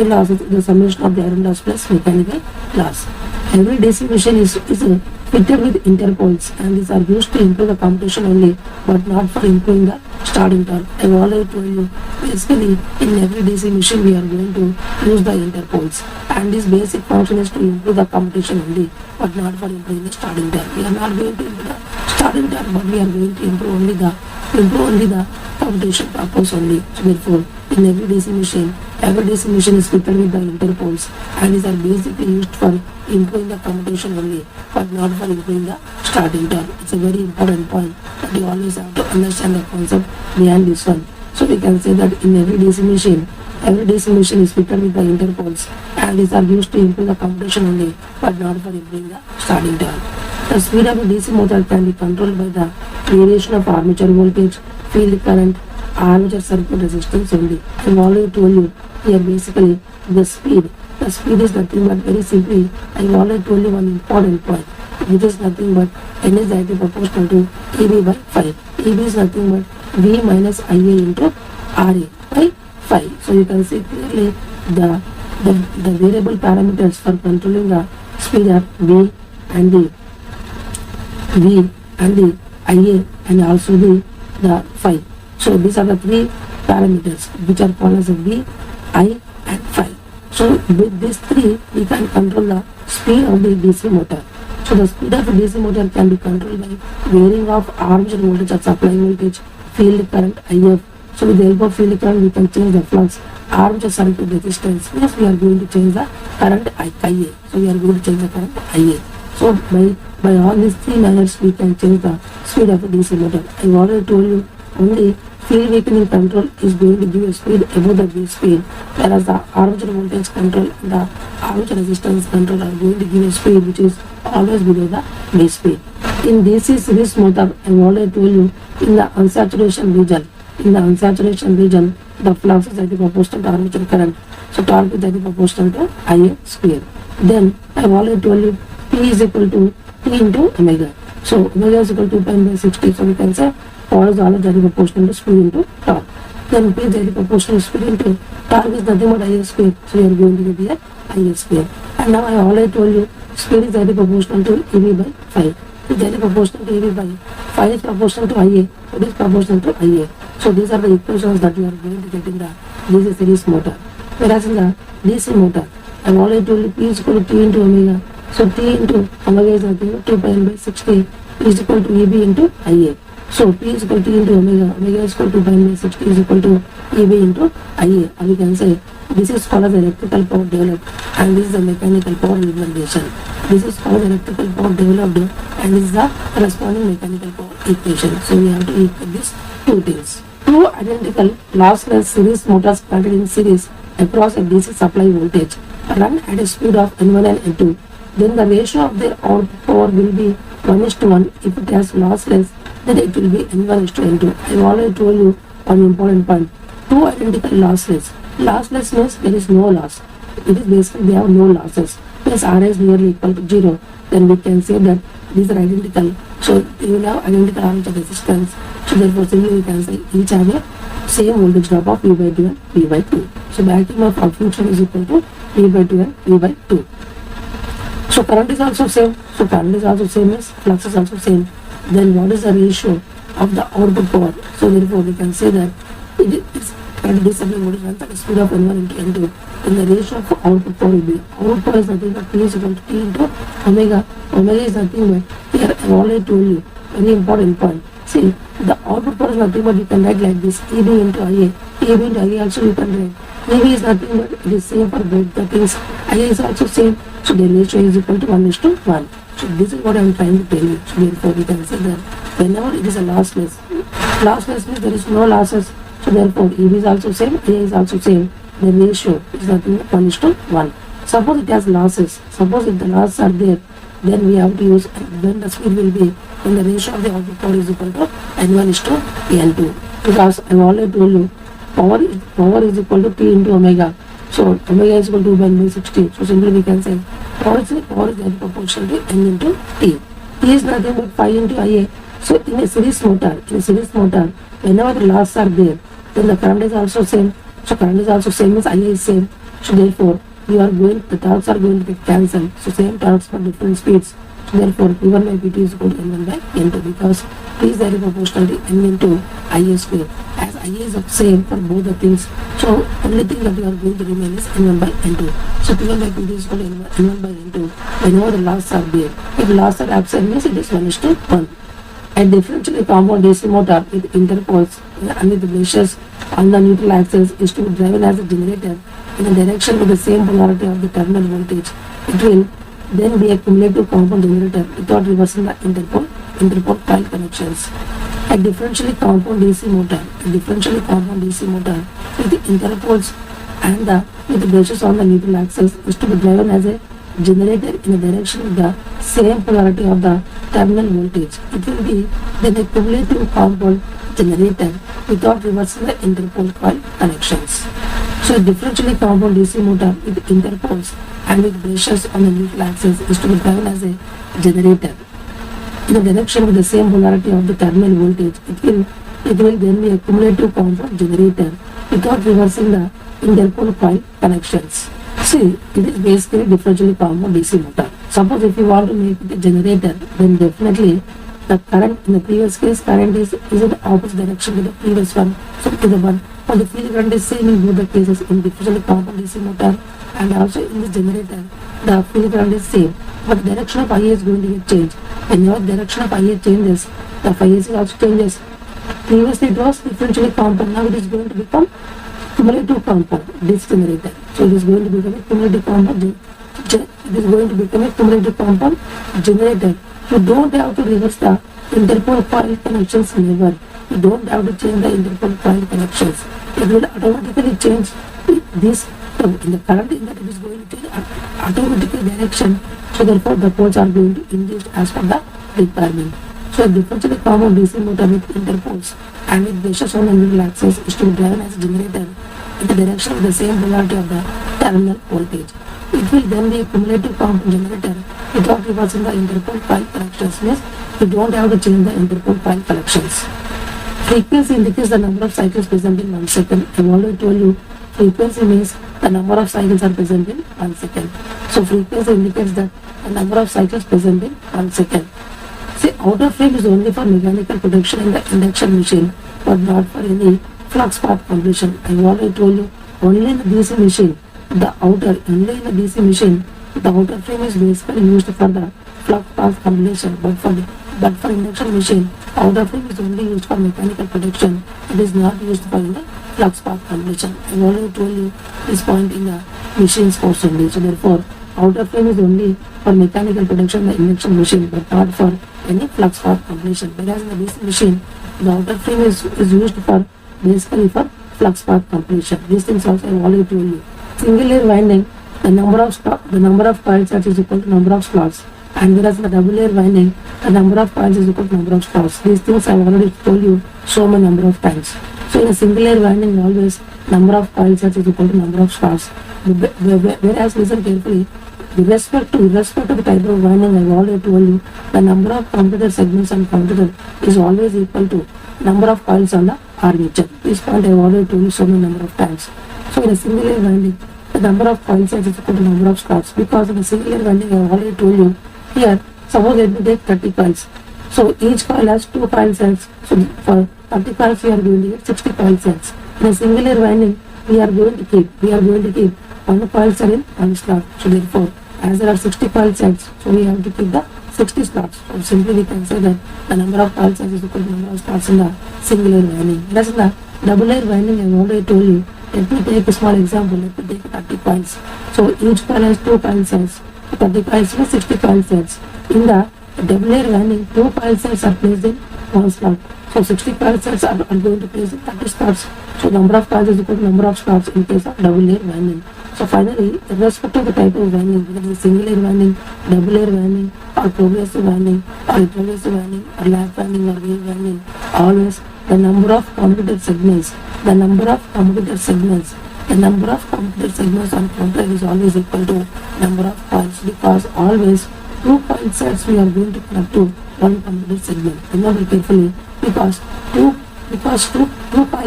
loss is the summation of the iron loss plus mechanical loss. Every DC machine is fitted with interpoles, and these are used to improve the computation only but not for improving the starting torque. I have already told you basically in every DC machine we are going to use the interpoles, and this basic function is to improve the computation only but not for improving the starting torque. We are not going to improve the starting torque, but we are going to improve only the computation purpose only. So therefore in every DC machine is fitted with the interpoles, and these are basically used for improving the computation only but not for improving the starting torque. It's a very important point that you always have to understand the concept behind this one. So we can say that in every DC machine is fitted with the interpoles, and these are used to improve the computation only but not for improving the starting torque. The speed of a DC motor can be controlled by the variation of armature voltage, field current, armature circuit resistance only. I have already told you here basically the speed is nothing but very simply I have already told you one important point, which is nothing but N is directly proportional to EB by phi. EB is nothing but V minus IA into RA by phi. So you can see clearly the variable parameters for controlling the speed are V and the IA and also the phi. So these are the three parameters which are called as V, I and phi. So with these three we can control the speed of the DC motor. So the speed of the DC motor can be controlled by varying of armature voltage or supply voltage, field current IF. So with the help of field current we can change the flux armature circuit resistance means we are going to change the current IA. So we are going to change the current IA. So by all these three manners we can change the speed of a DC motor. I already told you only field weakening control is going to give a speed above the base speed, whereas the armature voltage control and the armature resistance control are going to give a speed which is always below the base speed. In DC series motor, I already told you in the unsaturation region, the flux is directly proportional to armature current. So torque is directly proportional to Ia square. Then I already told you P is equal to T into omega. So omega is equal to 2 pi by 60. So we can say power is always directly proportional to speed into torque. Then P is directly proportional to speed into torque is nothing but Ia square. So you are going to get here Ia square. And now I already told you speed is directly proportional to EB by 5. Is directly proportional to EB by 5 is proportional to Ia. So it is proportional to Ia. So these are the equations that you are going to get in the DC series motor. Whereas in the DC motor, I have already told you P is equal to T into omega. So T into omega is nothing but 2 pi by 60 is equal to EB into Ia. So P is equal to T into omega is equal to 2 pi by 60 is equal to EB into Ia. Or we can say this is called as electrical power developed and this is the mechanical power representation. This is called electrical power developed and this is the corresponding mechanical power equation. So we have to equate these two things. Two identical lossless series motors connected in series across a DC supply voltage run at a speed of N1 and N2. Then the ratio of their output power will be 1:1. If it has lossless, then it will be N1:N2. I have already told you one important point. Two identical lossless. Lossless means there is no loss. It is basically they have no losses. Means R is nearly equal to 0. Then we can say that these are identical. So they will have identical armature resistance. So therefore simply we can say each have a same voltage drop of V by 2 and V by 2. So vacuum of function is equal to V by 2 and V by 2. So current is also same. So current is also same as flux is also same. Then what is the ratio of the output power? So therefore we can say that it is current DC supply voltage runs at the speed of N1 into N2. Then the ratio of output power will be output power is nothing but P is equal to T into omega. Omega is nothing but here I have already told you very important point. See the output power is nothing but you can write like this EB into Ia. EB into Ia also you can write. EB is nothing but it is same for both the things. Ia is also same. So the ratio is equal to 1:1. So this is what I am trying to tell you. So therefore we can say that whenever it is a lossless means there is no losses. So therefore EB is also same, A is also same. The ratio is nothing but 1:1. Suppose it has losses. Suppose if the losses are there, then we have to use when the speed will be when the ratio of the output power is equal to N1:N2. Because I have already told you power is equal to T into omega. So omega is equal to 2 by 60. So simply we can say power is proportional to N into T. T is nothing but 5 into Ia. So in a series motor, whenever the losses are there, then the current is also same. So current is also same means Ia is same. So therefore the torques are going to get cancelled. So same torques for different speeds. So therefore P1 by P2 is equal to N1 by N2 because P is directly proportional to N into Ia square. As Ia is the same for both the things. So only thing that you are going to remain is N1 by N2. So P1 by P2 is equal to N1 by N2. Whenever the losses are there, if losses are absent means it is 1:1. A differentially compound DC motor with interpoles and with brushes on the neutral axis is to be driven as a generator in a direction with the same polarity of the terminal voltage. It will then be a cumulative compound generator without reversing the interpole coil connections. A differentially compound DC motor with interpoles and with brushes on the neutral axis is to be driven as a generator in a direction with the same polarity of the terminal voltage. It will be then a cumulative compound generator without reversing the interpole coil connections. So a differentially compound DC motor with interpoles and with brushes on the neutral axis is to be driven as a generator in a direction with the same polarity of the terminal voltage. It will then be a cumulative compound generator without reversing the interpole coil connections. See, it is basically differentially compound DC motor. Suppose if you want to make it a generator, then definitely the current in the previous case current is in the opposite direction with the previous one. So to the one, but the field current is same in both the cases in differentially compound DC motor and also in this generator. The field current is same, but the direction of Ia is going to get changed. Whenever the direction of Ia changes, the phi AC also changes. Previously it was differentially compound, now it is going to become cumulative compound this generator. So it is going to become a cumulative compound. It is going to become a cumulative compound generator. You don't have to reverse the interpole coil connections never. You don't have to change the interpole coil connections. It will automatically change this in the current in that it is going to change automatically direction. So therefore the poles are going to induced as per the requirement. So a differentially common DC motor with interpoles and with brushes on the middle axis is to be driven as a generator in the direction of the same polarity of the terminal voltage. It will then be a cumulative compound generator without reversing the interpole coil connections. Means you don't have to change the interpole coil connections. Frequency indicates the number of cycles present in 1 second. I've already told you frequency means the number of cycles are present in 1 second. So frequency indicates that the number of cycles present in 1 second. See, outer frame is only for mechanical protection in the induction machine, but not for any flux path completion. I've already told you only in the DC machine, the outer frame is basically used for the flux path completion, but for induction machine, outer frame is only used for mechanical protection. It is not used for the flux path completion. I've already told you this point in the machine's course only. So therefore, outer frame is only for mechanical protection in the induction machine, but not for any flux path completion. Whereas in the DC machine, the outer frame is used for basically for flux path completion. These things also I have already told you. Single layer winding, the number of coil sets is equal to number of slots, and whereas in the double layer winding, the number of coils is equal to number of slots. These things I have already told you so many number of times. So in a single layer winding, always number of coil sets is equal to number of slots. Whereas listen carefully, irrespective of the type of winding, I have already told you the number of commutator segments on commutator is always equal to number of coils on the armature. This point I have already told you so many number of times. So in a single layer winding, the number of coil sets is equal to number of slots, because in a single layer winding I have already told you here, suppose let me take 30 coils. So each coil has 2 coil sets. So for 30 coils we are going to get 60 coil sets. In a single layer winding, we are going to keep one coil set in one slot. So therefore, as there are 60 coil sets, so we have to keep the 60 slots. So simply we can say that the number of coil sets is equal to number of slots in the single layer winding. Whereas in the double layer winding, I have already told you. Let me take a small example. Let me take 30 coils. So each coil has 2 coil sets. So 30 coils plus 60 coil sets. In the double layer winding, 2 coil sets are placed in one slot. So 60 coil sets are going to place in 30 slots. So number of coils is equal to number of slots in case of double layer winding. So finally, irrespective of the type of winding, whether it is single layer winding, double layer winding, or progressive winding, or retrogressive winding, or lap winding, or wave winding, always the number of commutator segments on commutator is always equal to number of coils, because always 2 coil sets we are going to connect to one commutator segment. Remember carefully, because two coil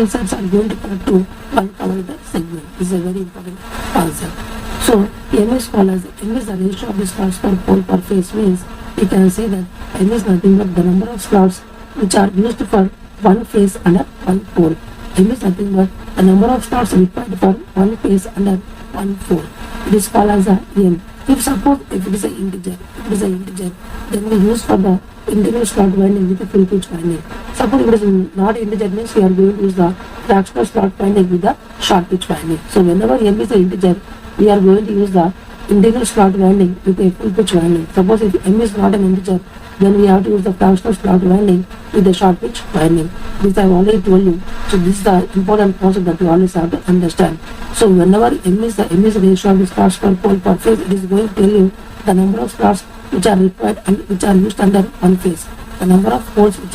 sets are going to connect to one commutator segment. This is a very important concept. So M is called as M is the ratio of the slots per pole per phase. Means we can say that M is nothing but the number of slots which are used for one phase under one pole. M is nothing but the number of slots required for one phase under one pole. It is called as a M. If it is an integer, then we use for the integral slot winding with the full pitch winding. Suppose if it is not integer, means we are going to use the fractional slot winding with the short pitch winding. So whenever M is an integer, we are going to use the integral slot winding with a full pitch winding. Suppose if M is not an integer, then we have to use the fractional slot winding with the short pitch winding. This I have already told you. So this is the important concept that you always have to understand. So whenever M is the ratio of the slots per pole per phase, it is going to tell you the number of slots which are required and which are used under one phase. The number of slots which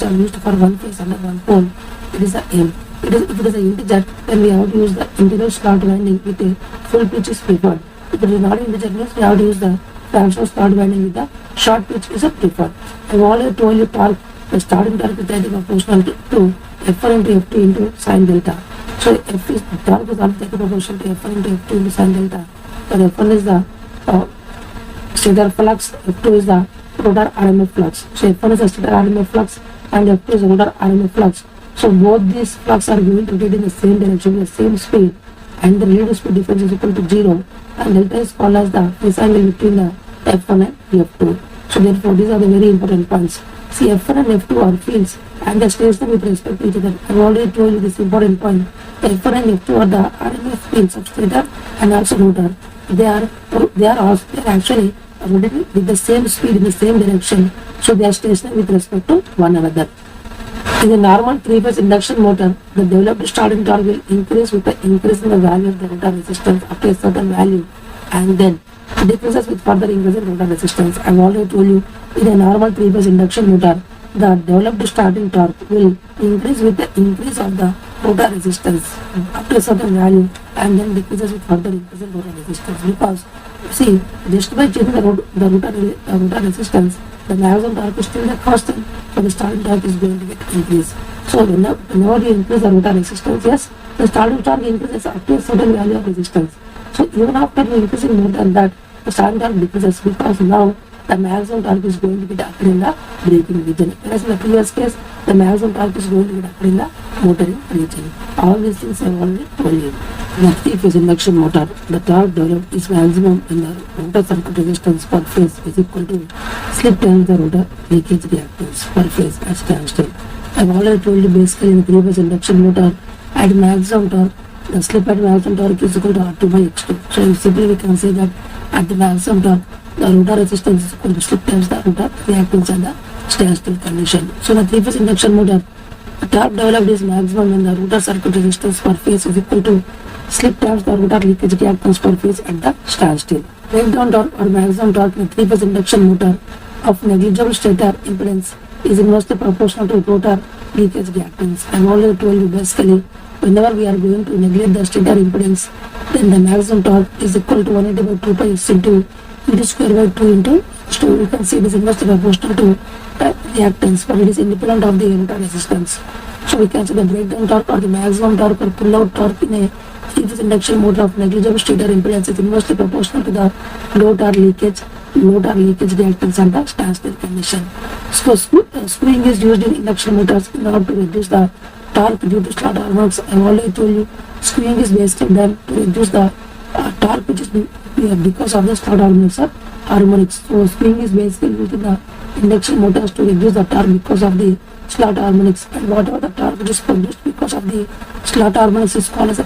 are used for one phase under one pole, it is the M. If it is an integer, then we have to use the integral slot winding with a full pitch is preferred. If it is not an integer, means we have to use the fractional slot winding with the short pitch is a preferred. I have already told you torque, the starting torque is directly proportional to F1 into F2 into sin delta. So torque is directly proportional to F1 into F2 into sin delta. So F1 is the stator flux, F2 is the rotor RMF flux. So F1 is the stator RMF flux and F2 is the rotor RMF flux. So both these flux are going to rotate in the same direction with the same speed, and the relative speed difference is equal to 0, and delta is called as the phase angle between the F1 and F2. So therefore, these are the very important points. See, F1 and F2 are fields and they station with respect to each other. I've already told you this important point. F1 and F2 are the RMS fields of stator and also rotor. They are actually rotating with the same speed in the same direction. So they are stationary with respect to one another. In a normal three-phase induction motor, the developed starting torque will increase with the increase in the value of the rotor resistance up to a certain value, and then decreases with further increase in rotor resistance. I've already told you, in a normal three-phase induction motor, the developed starting torque will increase with the increase of the rotor resistance up to a certain value, and then decreases with further increase in rotor resistance. Because see, just by changing the rotor resistance, the maximum torque is still the constant, but the starting torque is going to get increased. So whenever you increase the rotor resistance, yes, the starting torque increases up to a certain value of resistance. So even after increasing more than that, the starting torque decreases because now the maximum torque is going to be occur in the braking region. Whereas in the previous case, the maximum torque is going to be occur in the motoring region. All these things I have already told you. In a three-phase induction motor, the torque developed is maximum when the rotor circuit resistance per phase is equal to slip times the rotor leakage reactance per phase at standstill. I have already told you basically in the three-phase induction motor, at maximum torque, the slip at maximum torque is equal to R2 by X2. So simply we can say that at the maximum torque, the rotor resistance is equal to slip times the rotor reactance at the standstill condition. So in a three-phase induction motor, the torque developed is maximum when the rotor circuit resistance per phase is equal to slip times the rotor leakage reactance per phase at the standstill. Breakdown torque or maximum torque in a three-phase induction motor of negligible stator impedance is inversely proportional to rotor leakage reactance. I have already told you basically, whenever we are going to neglect the stator impedance, then the maximum torque is equal to 180 by 2 pi s into E square by 2 into. So you can see it is inversely proportional to reactance, but it is independent of the rotor resistance. So we can see the breakdown torque or the maximum torque or pull-out torque in a three-phase induction motor of negligible stator impedance is inversely proportional to the rotor leakage reactance and the standstill condition. So screwing is used in induction motors in order to reduce the torque due to slot harmonics. I have already told you, screwing is basically done to reduce the torque which is because of the slot harmonics. So screwing is basically used in the induction motors to reduce the torque because of the slot harmonics, and whatever the torque which is produced because of the slot harmonics is called as a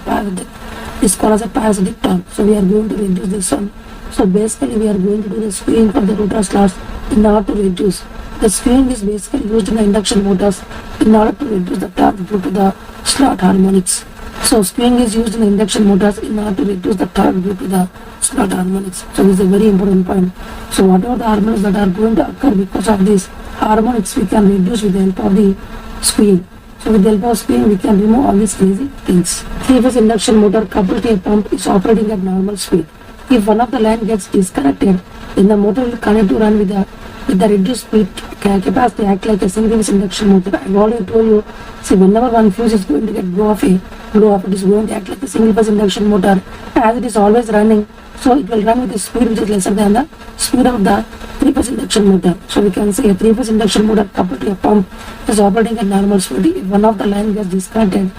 parasitic torque. So we are going to reduce this one. So basically we are going to do the screwing for the rotor slots in order to reduce. The screwing is basically used in the induction motors in order to reduce the torque due to the slot harmonics. So screwing is used in the induction motors in order to reduce the torque due to the slot harmonics. So this is a very important point. So whatever the harmonics that are going to occur because of this harmonics, we can reduce with the help of the screwing. So with the help of screwing, we can remove all these crazy things. Three-phase induction motor coupled to a pump is operating at normal speed. If one of the line gets disconnected, then the motor will continue to run with the reduced speed capacity act like a single-phase induction motor. I have already told you, see, whenever one fuse is going to get blow off, it is going to act like a single-phase induction motor. As it is always running, so it will run with a speed which is lesser than the speed of the three-phase induction motor. So we can say a three-phase induction motor coupled to a pump is operating at normal speed. If one of the line gets disconnected,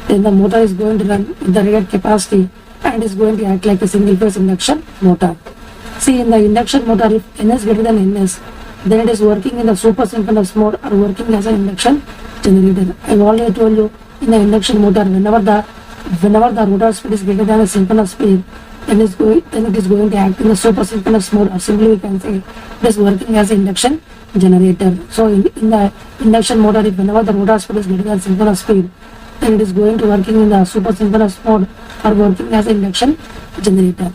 then the motor is going to run with the rated capacity and is going to act like a single-phase induction motor. See, in the induction motor, if N is greater than Ns, then it is working in the supersynchronous mode or working as an induction generator. I have already told you, in the induction motor, whenever the rotor speed is greater than the synchronous speed, then it is going to act in the supersynchronous mode, or simply we can say it is working as an induction generator. So in the induction motor, if whenever the rotor speed is greater than synchronous speed, then it is going to working in the supersynchronous mode or working as an induction generator.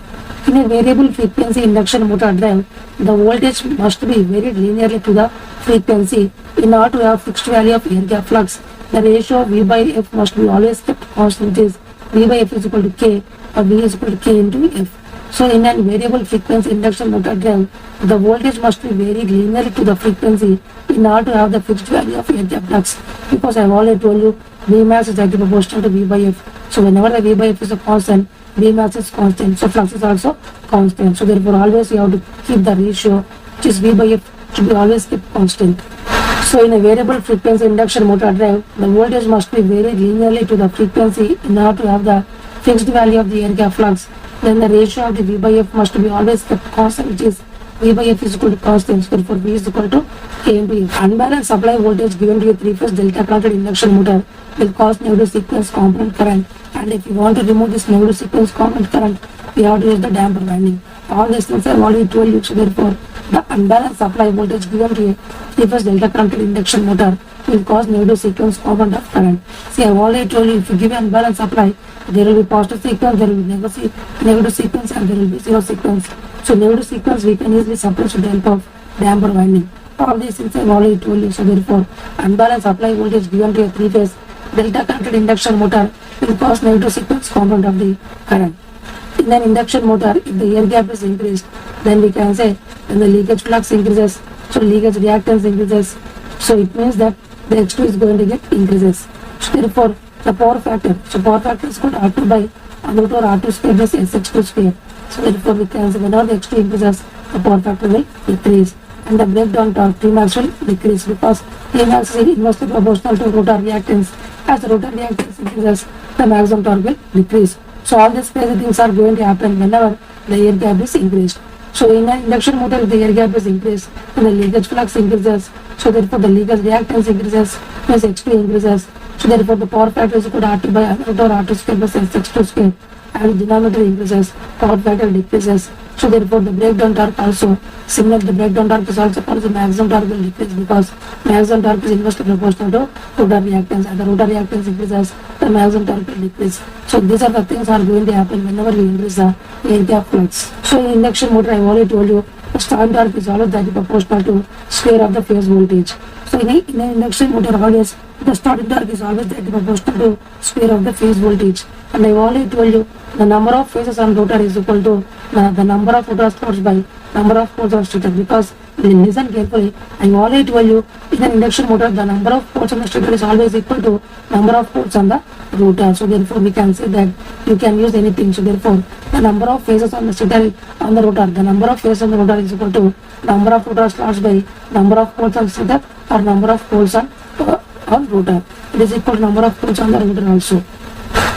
In a variable frequency induction motor drive, the voltage must be varied linearly to the frequency. In order to have fixed value of air gap flux, the ratio of V by F must be always kept constant, which is V by F is equal to K or V is equal to K into F. So in a variable frequency induction motor drive, the voltage must be varied linearly to the frequency in order to have the fixed value of air gap flux, because I have already told you Vmax is directly proportional to V by F. So whenever the V by F is a constant, Vmax is constant, so flux is also constant. So therefore always you have to keep the ratio which is V by F to be always kept constant. So in a variable frequency induction motor drive, the voltage must be varied linearly to the frequency in order to have the fixed value of the air gap flux. Then the ratio of the V by F must be always kept constant, which is V by F is equal to cos M square. For V is equal to K into F. Unbalanced supply voltage given to a three-phase delta connected induction motor will cause negative sequence component current. And if you want to remove this negative sequence component current, we have to use the damper winding. All these things I have already told you. So therefore, the unbalanced supply voltage given to a three-phase delta connected induction motor will cause negative sequence component of current. See, I have already told you, if you give an unbalanced supply, there will be positive sequence, there will be negative sequence, and there will be zero sequence. So negative sequence we can easily suppress with the help of damper winding. All these things I have already told you. So therefore, unbalanced supply voltage given to a three-phase delta connected induction motor will cause negative sequence component of the current. In an induction motor, if the air gap is increased, then we can say when the leakage flux increases, so leakage reactance increases. So it means that the X2 is going to get increases. So therefore, the power factor is called R2 by under root R2 square plus SX2 square. So therefore, we can say whenever the X2 increases, the power factor will decrease, and the breakdown torque Tmax will decrease, because Tmax is inversely proportional to rotor reactance. As the rotor reactance increases, the maximum torque will decrease. So all these crazy things are going to happen whenever the air gap is increased. So in an induction motor, if the air gap is increased, then the leakage flux increases. So therefore, the leakage reactance increases, plus X2 increases. So therefore, the power factor is equal to R2 by root R2 square plus X2 square. And the denominator increases, power factor decreases. So therefore, the breakdown torque also, similar to the breakdown torque is also called the maximum torque will decrease, because maximum torque is inversely proportional to rotor reactance. As the rotor reactance increases, the maximum torque will decrease. So these are the things are going to happen whenever we increase the air gap flux. So in induction motor, I have already told you, the starting torque is always directly proportional to square of the phase voltage. So in an induction motor, always the starting torque is always directly proportional to square of the phase voltage. And I have already told you, the number of phases on rotor is equal to the number of rotor slots by number of poles on stator. Because listen carefully, I have already told you, in an induction motor, the number of poles on the stator is always equal to number of poles on the rotor. So therefore, we can say that you can use anything. So therefore, the number of phases on the stator on the rotor, the number of phases on the rotor is equal to number of rotor slots by number of poles on stator, or number of poles on rotor. It is equal to number of poles on the rotor also.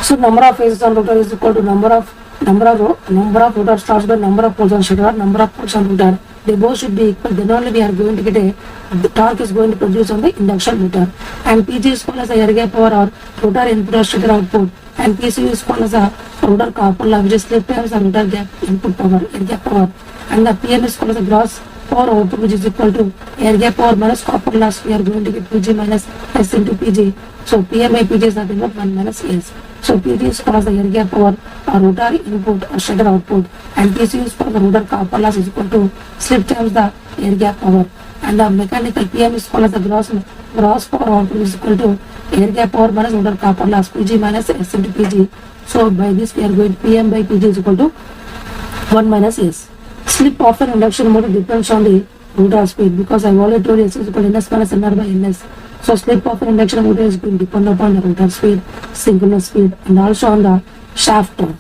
So number of phases on rotor is equal to number of rotor slots by number of poles on stator, number of poles on rotor. They both should be equal. Then only we are going to get the torque is going to produce on the induction motor. And PG is called as the air gap power, or rotor input or stator output. And PCU is called as a rotor copper loss, which is slip times the rotor gap input power, air gap power. And the PM is called as the gross power output, which is equal to air gap power minus copper loss. We are going to get PG minus S into PG. So PM by PG is nothing but 1 minus S. So PG is called as the air gap power, or rotor input or stator output, and PCU is called the rotor copper loss, is equal to slip times the air gap power. And the mechanical PM is called as the gross power output, is equal to air gap power minus rotor copper loss, PG minus S into PG. So by this we are going to PM by PG is equal to 1 minus S. Slip of an induction motor depends on the rotor speed, because I have already told you S is equal to NS minus NR by NS. So slip of an induction motor is going to depend upon the rotor speed, synchronous speed, and also on the shaft torque,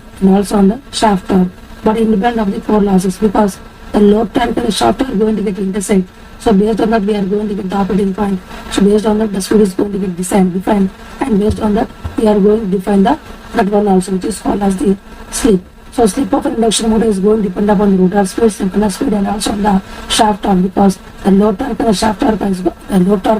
but independent of the core losses, because the load torque and the shaft are going to get intersect. So based on that, we are going to get the operating point. So based on that, the speed is going to get defined, and based on that, we are going to define that one also, which is called as the slip. So slip of an induction motor is going to depend upon the rotor speed, synchronous speed, and also on the shaft torque, because the load torque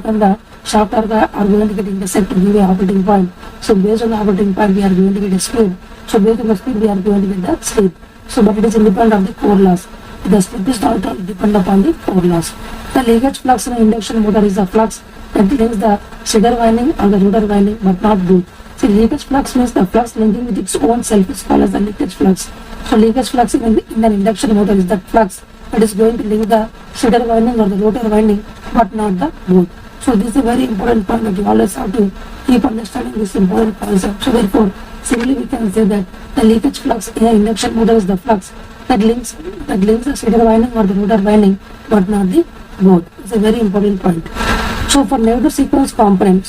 and the shaft torque are going to get intersect to give a operating point. So based on the operating point, we are going to get a speed. So based on the speed, we are going to get the slip. So but it is independent of the core loss. The slip is not dependent upon the core loss. The leakage flux in an induction motor is the flux that links the stator winding or the rotor winding, but not both. See, leakage flux means the flux linking with its own self is called as the leakage flux. So leakage flux in an induction motor is that flux that is going to link the stator winding or the rotor winding, but not the both. So this is a very important point that you always have to keep understanding this important concept. So therefore, simply we can say that the leakage flux in an induction motor is the flux that links the stator winding or the rotor winding, but not the both. It's a very important point. So for negative sequence component,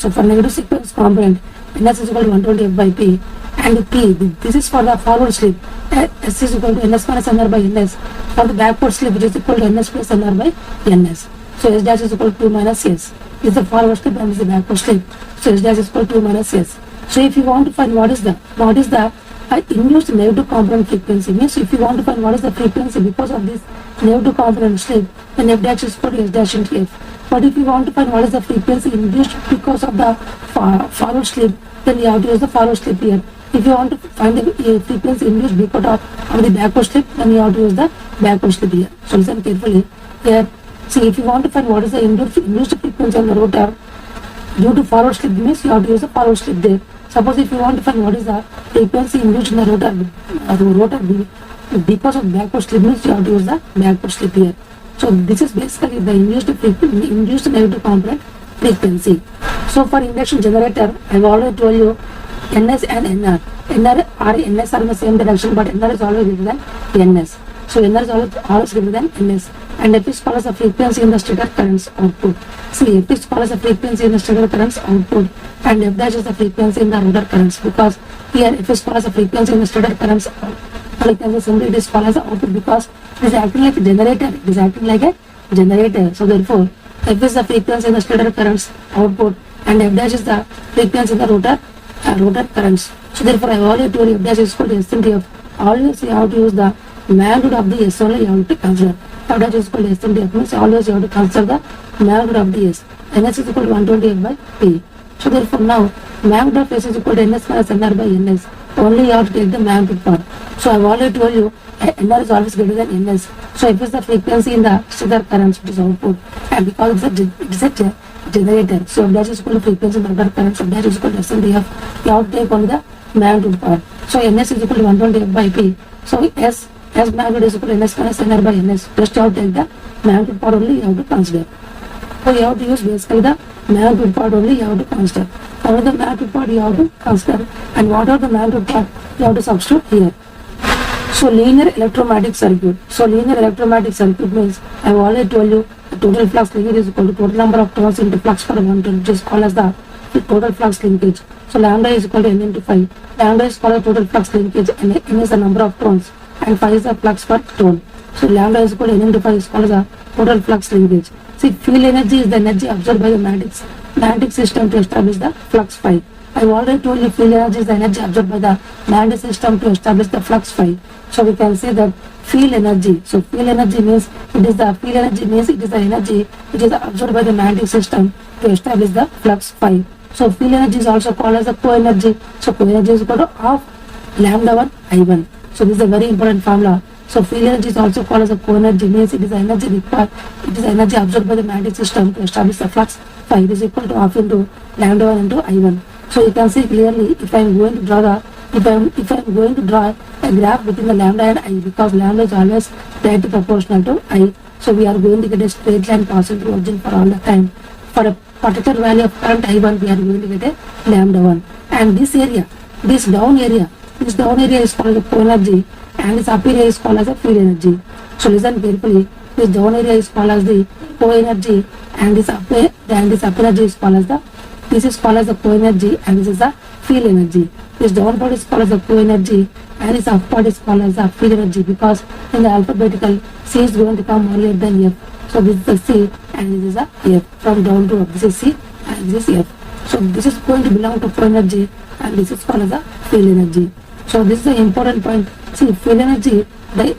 NS is equal to 120 F by P, and P, this is for the forward slip. S is equal to NS minus NR by NS. For the backward slip, which is equal to NS plus NR by NS. So S dash is equal to 2 minus S. This is the forward slip and this is the backward slip. So S dash is equal to 2 minus S. So if you want to find what is the induced negative component frequency means if you want to find what is the frequency because of this negative component slip, then f dash is equal to s dash into f. But if you want to find what is the frequency induced because of the forward slip, then you have to use the forward slip here. If you want to find the frequency induced because of the backward slip, then you have to use the backward slip here. So listen carefully here. See, if you want to find what is the induced frequency on the rotor due to forward slip, means you have to use the forward slip there. Suppose if you want to find what is the frequency induced in the rotor because of backward slip, means you have to use the backward slip here. So this is basically the induced negative component frequency. So for induction generator, I have already told you NS and NR. NR or NS are in the same direction, but NR is always greater than NS. So NR is always greater than NS. And F is called as the frequency in the stator currents output. See, F is called as the frequency in the stator currents output, and F dash is the frequency in the rotor currents, because here F is called as the frequency in the stator currents output. Like simply it is called as the output because it is acting like a generator. It is acting like a generator. So therefore, F is the frequency in the stator currents output, and F dash is the frequency in the rotor currents. So therefore, I have already told you F dash is equal to S into F. Always you have to use the magnitude of the S only you have to consider. F dash is equal to S into F means always you have to consider the magnitude of the S. NS is equal to 120F by P. So therefore now magnitude of S is equal to NS minus NR by NS. Only you have to take the magnitude part. So I have already told you NR is always greater than NS. So F is the frequency in the stator currents, which is output, and because it is a generator, so F dash is equal to frequency in the rotor currents, F dash is equal to S into F. You have to take only the magnitude part. So NS is equal to 120F by P. So S magnitude is equal to NS minus NR by NS. Just you have to take the magnitude part only you have to consider. So you have to use basically the magnitude part only you have to consider. Only the magnitude part you have to consider, and what are the magnitude part you have to substitute here. So linear electromagnetic circuit. So linear electromagnetic circuit means I have already told you the total flux linkage is equal to total number of turns into flux per 1 turn, which is called as the total flux linkage. So lambda is equal to n into phi. Lambda is called the total flux linkage, and n is the number of turns, and phi is the flux per turn. So lambda is equal to n into phi is called as the total flux linkage. See, field energy is the energy absorbed by the magnetic system to establish the flux phi. I have already told you field energy is the energy absorbed by the magnetic system to establish the flux phi. So we can say that field energy. So field energy means it is the energy which is absorbed by the magnetic system to establish the flux phi. So field energy is also called as the co-energy. So co-energy is equal to half lambda 1 I1. So this is a very important formula. So field energy is also called as a co-energy, means it is the energy required, it is the energy absorbed by the magnetic system to establish the flux phi. It is equal to half into lambda 1 into I1. So you can see clearly if I am going to draw a graph between the lambda and I, because lambda is always directly proportional to I. So we are going to get a straight line passing through origin for all the time. For a particular value of current I1, we are going to get a lambda 1. And this down area is called the co-energy, and this up area is called as the field energy. So listen carefully. This down area is called as the co-energy, and this up energy is called as the co-energy, and this is the field energy. This down part is called as the co-energy, and this up part is called as the field energy, because in the alphabetical C is going to come earlier than F. So this is the C, and this is the F. From down to up, this is C and this is F. So this is going to belong to co-energy, and this is called as the field energy. So this is the important point. See, field energy, this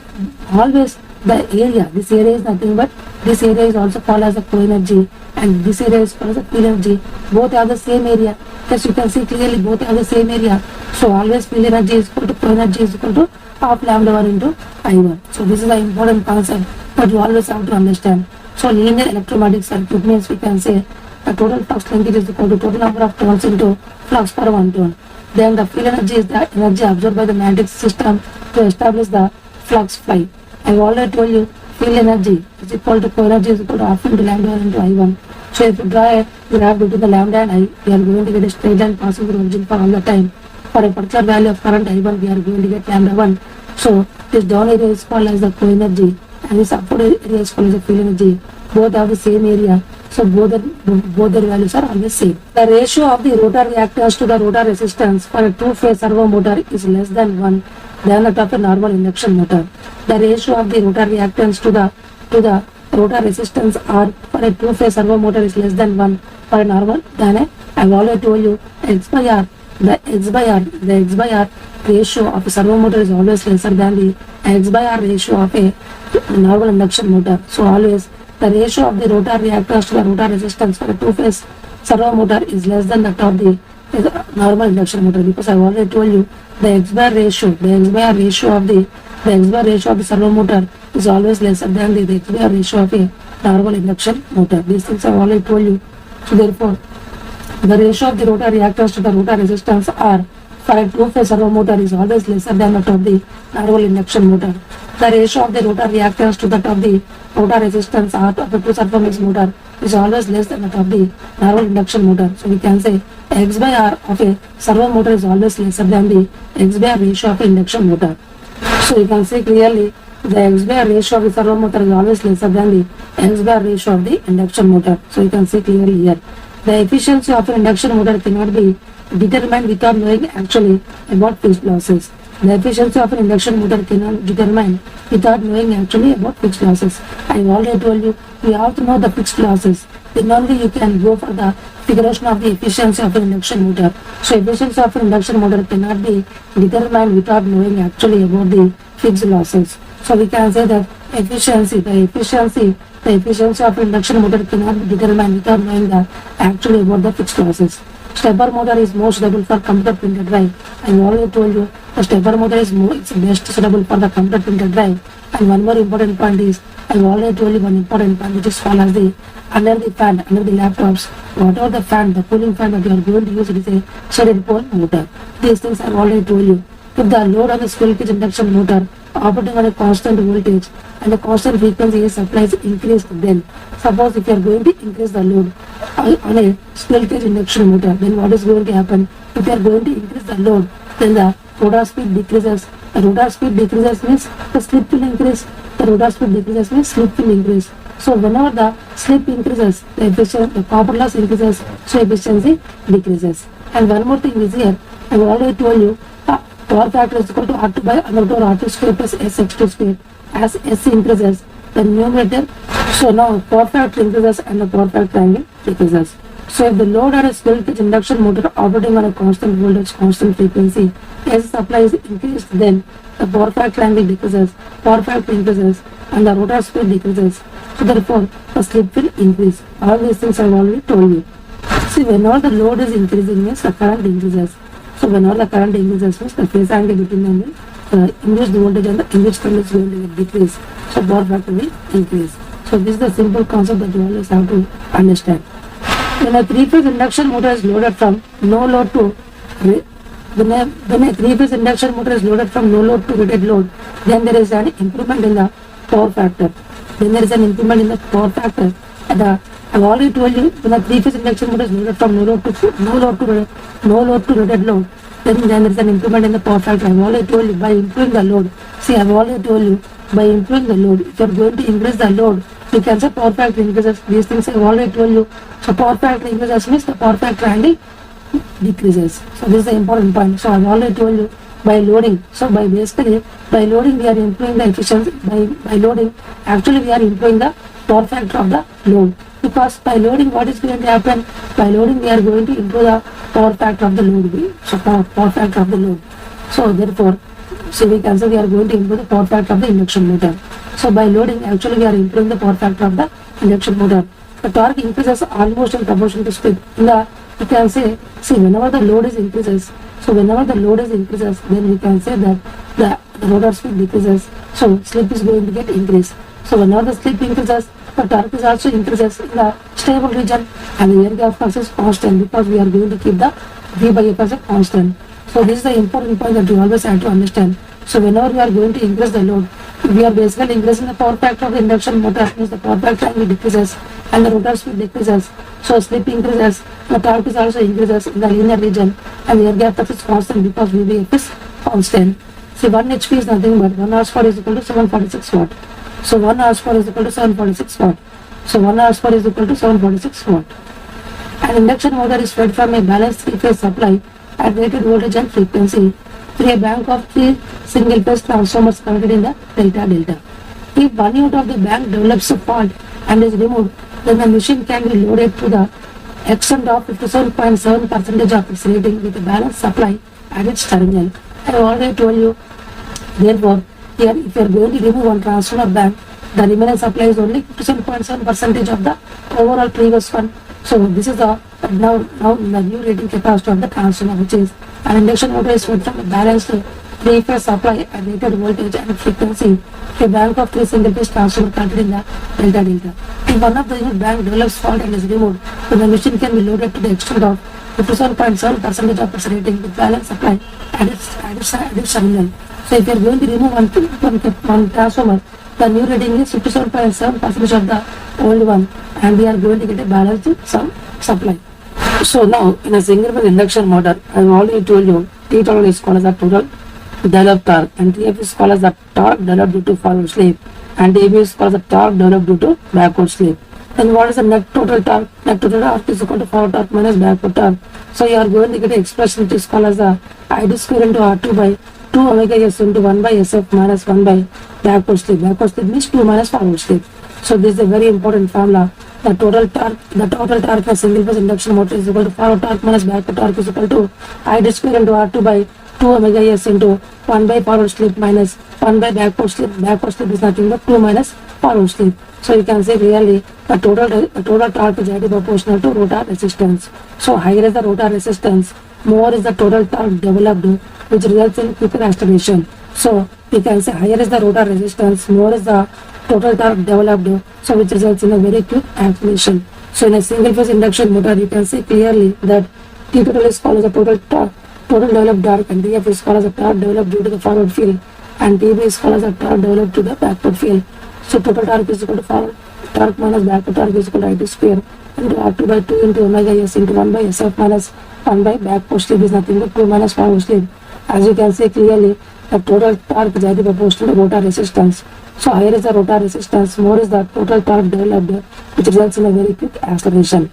area is nothing but this area is also called as the co-energy, and this area is called as the field energy. Both have the same area. Yes, you can see clearly both have the same area. So always field energy is equal to co-energy is equal to half lambda 1 into I1. So this is the important concept that you always have to understand. So linear electromagnetic circuit means we can say the total flux linkage is equal to total number of turns into flux per 1 turn. Then the field energy is the energy absorbed by the magnetic system to establish the flux phi. I have already told you field energy is equal to co-energy is equal to half into lambda 1 into I1. So if you draw a graph between the lambda and I, we are going to get a straight line passing through origin for all the time. For a particular value of current I1, we are going to get lambda 1. So this down area is called as the co-energy, and this upward area is called as the field energy. Both have the same area. So both their values are always same. The ratio of the rotor reactance to the rotor resistance for a two-phase servo motor is less than 1 than that of a normal induction motor. The ratio of the rotor reactance to the rotor resistance R for a two-phase servo motor is less than 1 for a normal than a, I have already told you, X by R the X by R ratio of a servo motor is always lesser than the X by R ratio of a normal induction motor. So always the ratio of the rotor reactance to the rotor resistance for a two-phase servo motor is less than that of the normal induction motor, because I already told you the X by R ratio, the X by R ratio of the servo motor is always lesser than the X by R ratio of a normal induction motor. These things I already told you. So therefore, the ratio of the rotor reactance to the rotor resistance R for a two-phase servo motor is always lesser than that of the normal induction motor. The ratio of the rotor reactance to that of the rotor resistance R of a two-servo mix motor is always less than that of the normal induction motor. So we can say X by R of a servo motor is always lesser than the X by R ratio of an induction motor. So you can see clearly the X by R ratio of the servo motor is always lesser than the X by R ratio of the induction motor. So you can see clearly here. The efficiency of an induction motor cannot be determined without knowing actually about fixed losses. The efficiency of an induction motor cannot be determined without knowing actually about fixed losses. I already told you, you have to know the fixed losses. Then only you can go for the figuration of the efficiency of an induction motor. So efficiency of an induction motor cannot be determined without knowing actually about the fixed losses. So we can say that the efficiency of induction motor cannot be determined without knowing the actually about the fixed losses. Stepper motor is most suitable for computer printed drive. I already told you the stepper motor is best suitable for the computer printed drive. And one more important point is, I already told you one important point, which is follows the under the laptops, whatever the fan, the cooling fan that you are going to use, it is a shaded pole motor. These things I have already told you. If the load of the squirrel cage induction motor operating on a constant voltage and a constant frequency is supplies increased, then suppose if you are going to increase the load on a squirrel cage induction motor, then what is going to happen? If you are going to increase the load, then the rotor speed decreases. The rotor speed decreases means the slip will increase. The rotor speed decreases means slip will increase. So whenever the slip increases, the copper loss increases, so efficiency decreases. And one more thing is here, I have already told you, power factor is equal to R2 by under R2 square plus SX2 square. As S increases, the numerator, so now power factor increases and the power factor angle decreases. So if the load on a squirrel cage induction motor operating on a constant voltage, constant frequency, S supply is increased, then the power factor angle decreases, power factor increases, and the rotor speed decreases. So therefore, the slip will increase. All these things I have already told you. See, whenever the load is increasing means the current increases. So whenever the current increases means the phase angle between them will induced voltage and the induced current is going to decrease. So power factor will increase. So this is the simple concept that you always have to understand. When a three-phase induction motor is loaded from no load to when a three-phase induction motor is loaded from no load to rated load, then there is an improvement in the power factor. And I've already told you, when a three-phase induction motor is loaded from no load to rated load, then there is an improvement in the power factor. I've already told you, by improving the load. See, I've already told you, by improving the load, if you are going to increase the load, you can say power factor increases. These things I've already told you. So power factor increases means the power factor angle decreases. So this is the important point. So I've already told you, by loading. So by loading we are improving the efficiency. By loading, actually we are improving the power factor of the load. Because by loading, what is going to happen? By loading, we are going to improve the power factor of the load. So power factor of the load. So therefore, see, we can say we are going to improve the power factor of the induction motor. So by loading, actually we are improving the power factor of the induction motor. The torque increases almost in proportion to speed. You can say, see, whenever the load is increases, then we can say that the rotor speed decreases. So slip is going to get increased. So whenever the slip increases, the torque is also increases in the stable region, and the air gap flux is constant, because we are going to keep the V by F as a constant. So this is the important point that you always have to understand. So whenever we are going to increase the load, we are basically increasing the power factor of the induction motor, means the power factor angle decreases and the rotor speed decreases. So slip increases, the torque is also increases in the linear region, and the air gap flux is constant because V by F is constant. See, 1 HP is nothing but 1 horsepower is equal to 746 watt. So 1 horsepower is equal to 746 watt. So 1 horsepower is equal to 746 watt. An induction motor is fed from a balanced three-phase supply at rated voltage and frequency through a bank of 3 single-phase transformers connected in the delta. If one unit of the bank develops a fault and is removed, then the machine can be loaded to the extent of 57.7 percentage of its rating with a balanced supply at its terminal. I already told you, therefore, here if you are going to remove one transformer bank, the remaining supply is only 57.7 percentage of the overall previous one. So this is the now the new rating capacity of the transformer, which is an induction motor is fed from a balanced three-phase supply at rated voltage and frequency. A bank of three single-phase transformer connected in the delta. If one of the unit bank develops fault and is removed, then the machine can be loaded to the extent of 57.7 percentage of its rating with balanced supply at its terminal. So if you are going to remove one transformer, the new rating is 57.7 percentage of the old one, and we are going to get a balanced supply. So now in a single phase induction motor, I have already told you T total is called as the total developed torque, and TF is called as the torque developed due to forward slip, and TB is called as the torque developed due to backward slip. Then what is the net total torque? Net total torque is equal to forward torque minus backward torque. So you are going to get an expression which is called as the ID square into R2 by 2 omega s into 1 by SF minus 1 by backward slip. Backward slip means 2 minus forward slip. So this is a very important formula. The total torque for single phase induction motor is equal to forward torque minus backward torque is equal to ID square into R2 by 2 omega s into 1 by forward slip minus 1 by backward slip. Backward slip is nothing but 2 minus forward slip. So you can say clearly the total torque is directly proportional to rotor resistance. So higher is the rotor resistance, more is the total torque developed, which results in quicker acceleration. So we can say higher is the rotor resistance, more is the total torque developed, so which results in a very quick acceleration. So in a single phase induction motor, you can say clearly that T total is called as the total developed torque, and TF is called as the torque developed due to the forward field, and TB is called as the torque developed to the backward field. So total torque is equal to forward torque minus backward torque is equal to ID square into R2 by 2 into omega s into 1 by SF minus 1 by backward slip is nothing but 2 minus forward slip. As you can see clearly, the total torque is directly proportional to rotor resistance. So higher is the rotor resistance, more is the total torque developed, which results in a very quick acceleration.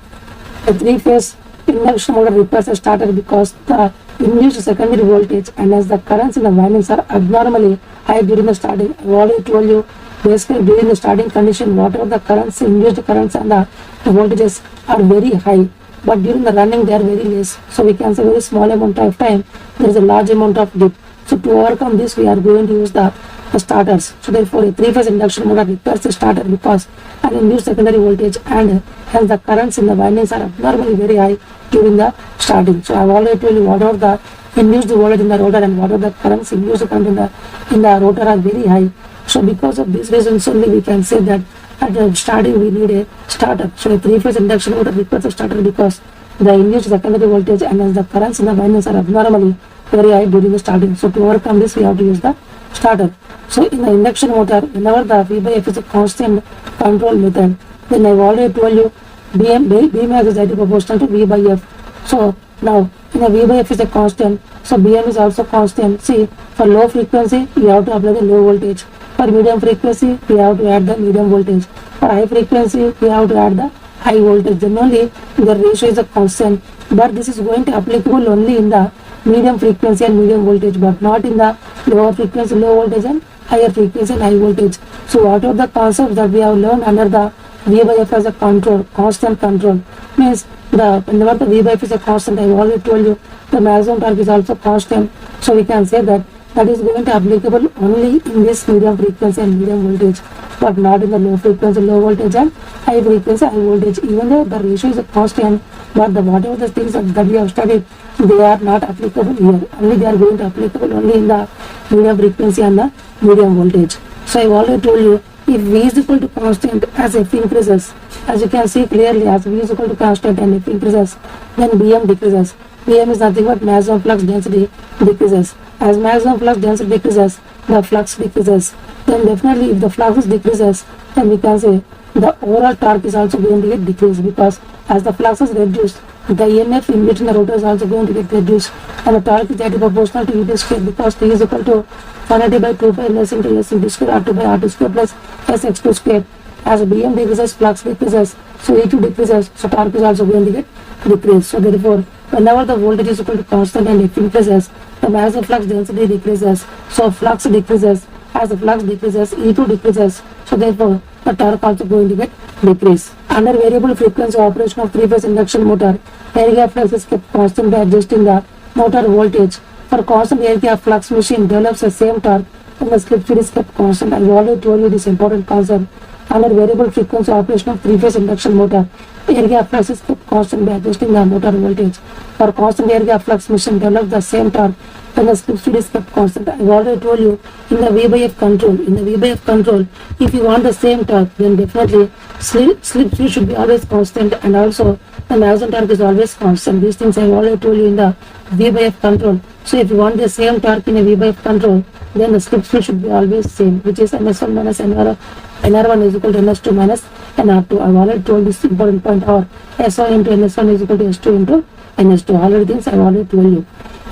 A three-phase induction motor requires a starter because the induced secondary voltage and as the currents in the windings are abnormally high during the starting. I already told you, basically during the starting condition, whatever the currents, induced currents and the voltages are very high, but during the running they are very less. So we can say very small amount of time there is a large amount of dip. So to overcome this, we are going to use the starters. So therefore a three-phase induction motor requires a starter because an induced secondary voltage and hence the currents in the windings are abnormally very high during the starting. So I have already told you whatever the induced voltage in the rotor and whatever the currents induced current in the rotor are very high. So because of these reasons only we can say that at the starting we need a starter. So a three-phase induction motor requires a starter because the induced secondary voltage and hence the currents in the windings are abnormally very high during the starting. So to overcome this we have to use the starter. So in the induction motor, whenever the V by F is a constant control method, then I have already told you Bmax is directly proportional to V by F. So now in a V by F is a constant, so Bm is also constant. See, for low frequency we have to apply the low voltage. For medium frequency we have to add the medium voltage. For high frequency we have to add the high voltage. Generally the ratio is a constant, but this is going to applicable only in the medium frequency and medium voltage, but not in the lower frequency, low voltage and higher frequency and high voltage. So whatever the concepts that we have learned under the V by F as a control, constant control, means whenever the V by F is a constant, I have already told you the maximum torque is also constant. So we can say that is going to applicable only in this medium frequency and medium voltage, but not in the low frequency, low voltage and high frequency, high voltage. Even though the ratio is a constant, but whatever the things that we have studied, they are not applicable here. Only they are going to applicable only in the medium frequency and the medium voltage. So I have already told you, if V is equal to constant as F increases, as you can see clearly, as V is equal to constant and F increases, then Bm decreases. Bm is nothing but maximum flux density decreases. As maximum flux density decreases, the flux decreases. Then definitely if the flux decreases, then we can say the overall torque is also going to get decreased, because as the flux is reduced, the EMF in between the rotor is also going to get reduced, and the torque is directly proportional to E square, because T is equal to 180 by 2 pi less into S into square R2 by R2 square plus S x2 square. As Bm decreases, flux decreases, so E2 decreases, so torque is also going to get decreased. So therefore, whenever the voltage is equal to constant and F increases, the maximum flux density decreases, so flux decreases. As the flux decreases, E2 decreases, so therefore the torque also going to get decreased. Under variable frequency operation of three-phase induction motor, air gap flux is kept constant by adjusting the motor voltage. For constant air gap flux, machine develops the same torque when the slip speed is kept constant. I already told you this important concept. Under variable frequency operation of three-phase induction motor, air gap flux is kept constant by adjusting the motor voltage. For constant air gap flux, machine develops the same torque when the slip speed is kept constant. I already told you in the V by F control. In the V by F control, if you want the same torque, then definitely slip speed should be always constant, and also the maximum torque is always constant. These things I already told you in the V by F control. So if you want the same torque in a V by F control, then the slip speed should be always same, which is ns1 minus nr1 is equal to ns2 minus nr2. I've already told this important point, or S1 into ns1 is equal to s2 into ns2. Already things I've already told you.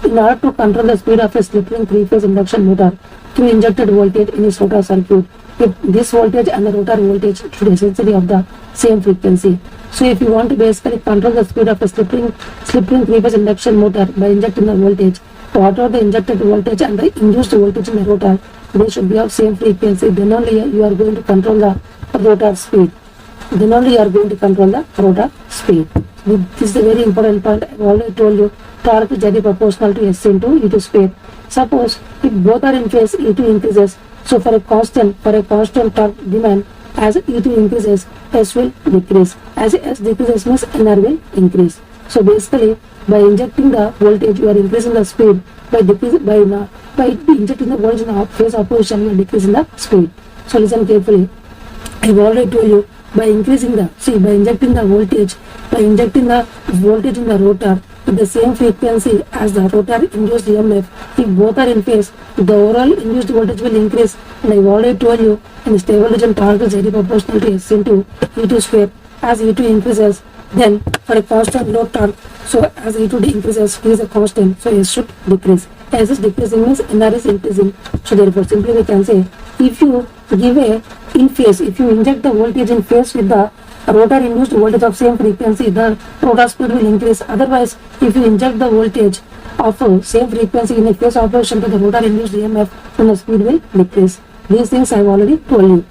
In order to control the speed of a slip ring three-phase induction motor through injected voltage in its rotor circuit, if this voltage and the rotor voltage should essentially of the same frequency. So if you want to basically control the speed of a slip ring three-phase induction motor by injecting the voltage, whatever the injected voltage and the induced voltage in the rotor, they should be of same frequency. Then only you are going to control the rotor speed. Then only you are going to control the rotor speed. This is a very important point. I have already told you torque is directly proportional to S into E2 square. Suppose if both are in phase, E2 increases. So for a constant torque demand, as E2 increases, S will decrease. As S decreases means NR will increase. So basically, by injecting the voltage, you are increasing the speed. By injecting the voltage in the phase opposition, you are decreasing the speed. So listen carefully. I have already told you by injecting the voltage in the rotor with the same frequency as the rotor induced EMF, if both are in phase, the overall induced voltage will increase. And I have already told you in the stable region torque is very proportional to S into E2 square. As E2 increases, then for a constant load torque, so as E2 increases, T is a constant, so S should decrease. S is decreasing means NR is increasing. So therefore simply we can say, if you give a in phase, if you inject the voltage in phase with the rotor induced voltage of same frequency, the rotor speed will increase. Otherwise, if you inject the voltage of same frequency in a phase operation to the rotor induced EMF, then the speed will decrease. These things I have already told you.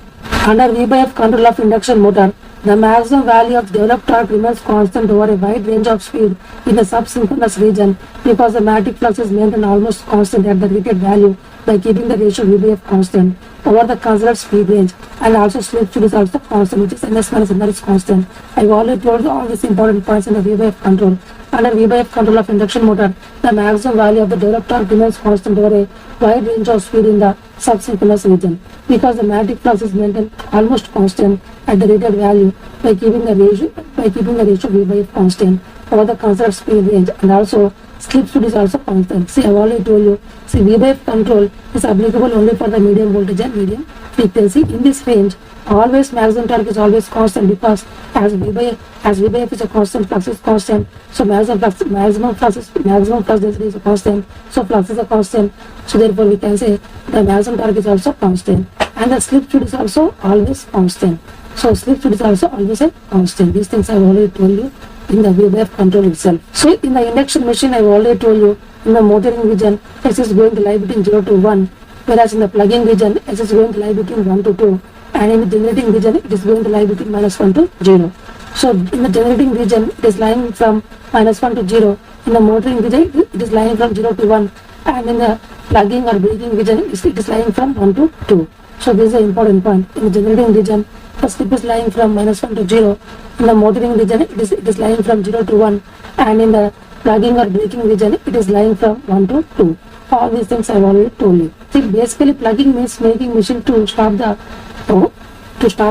Under V by F control of induction motor, the maximum value of developed torque remains constant over a wide range of speed in the subsynchronous region because the magnetic flux is maintained almost constant at the rated value by keeping the ratio V by F constant over the considered speed range, and also slip speed is also constant, which is ns minus nr is constant. I have already told all these important points in the V by F control. Under V by F control of induction motor, the maximum value of the developed torque remains constant over a wide range of speed in the subsynchronous region because the magnetic flux is maintained almost constant at the rated value by keeping the ratio V by F constant over the considered speed range, and also slip speed is also constant. See, I have already told you. See, V by F control is applicable only for the medium voltage and medium frequency. In this range, always maximum torque is always constant because as V by F is a constant, flux is constant. So maximum flux density is a constant. So flux is a constant. So therefore we can say the maximum torque is also constant, and the slip speed is also always constant. So slip speed is also always a constant. These things I have already told you in the V by F control itself. So in the induction machine, I have already told you in the motoring region, S is going to lie between 0 to 1, whereas in the plugging region, S is going to lie between 1 to 2, and in the generating region, it is going to lie between -1 to 0. So in the generating region, it is lying from -1 to 0. In the motoring region, it is lying from 0 to 1, and in the plugging or braking region, it is lying from 1 to 2. So this is an important point. In the generating region, the slip is lying from -1 to 0. In the motoring region, it is lying from 0 to 1, and in the plugging or braking region, it is lying from 1 to 2. All these things I have already told you. See, basically plugging means making machine to stop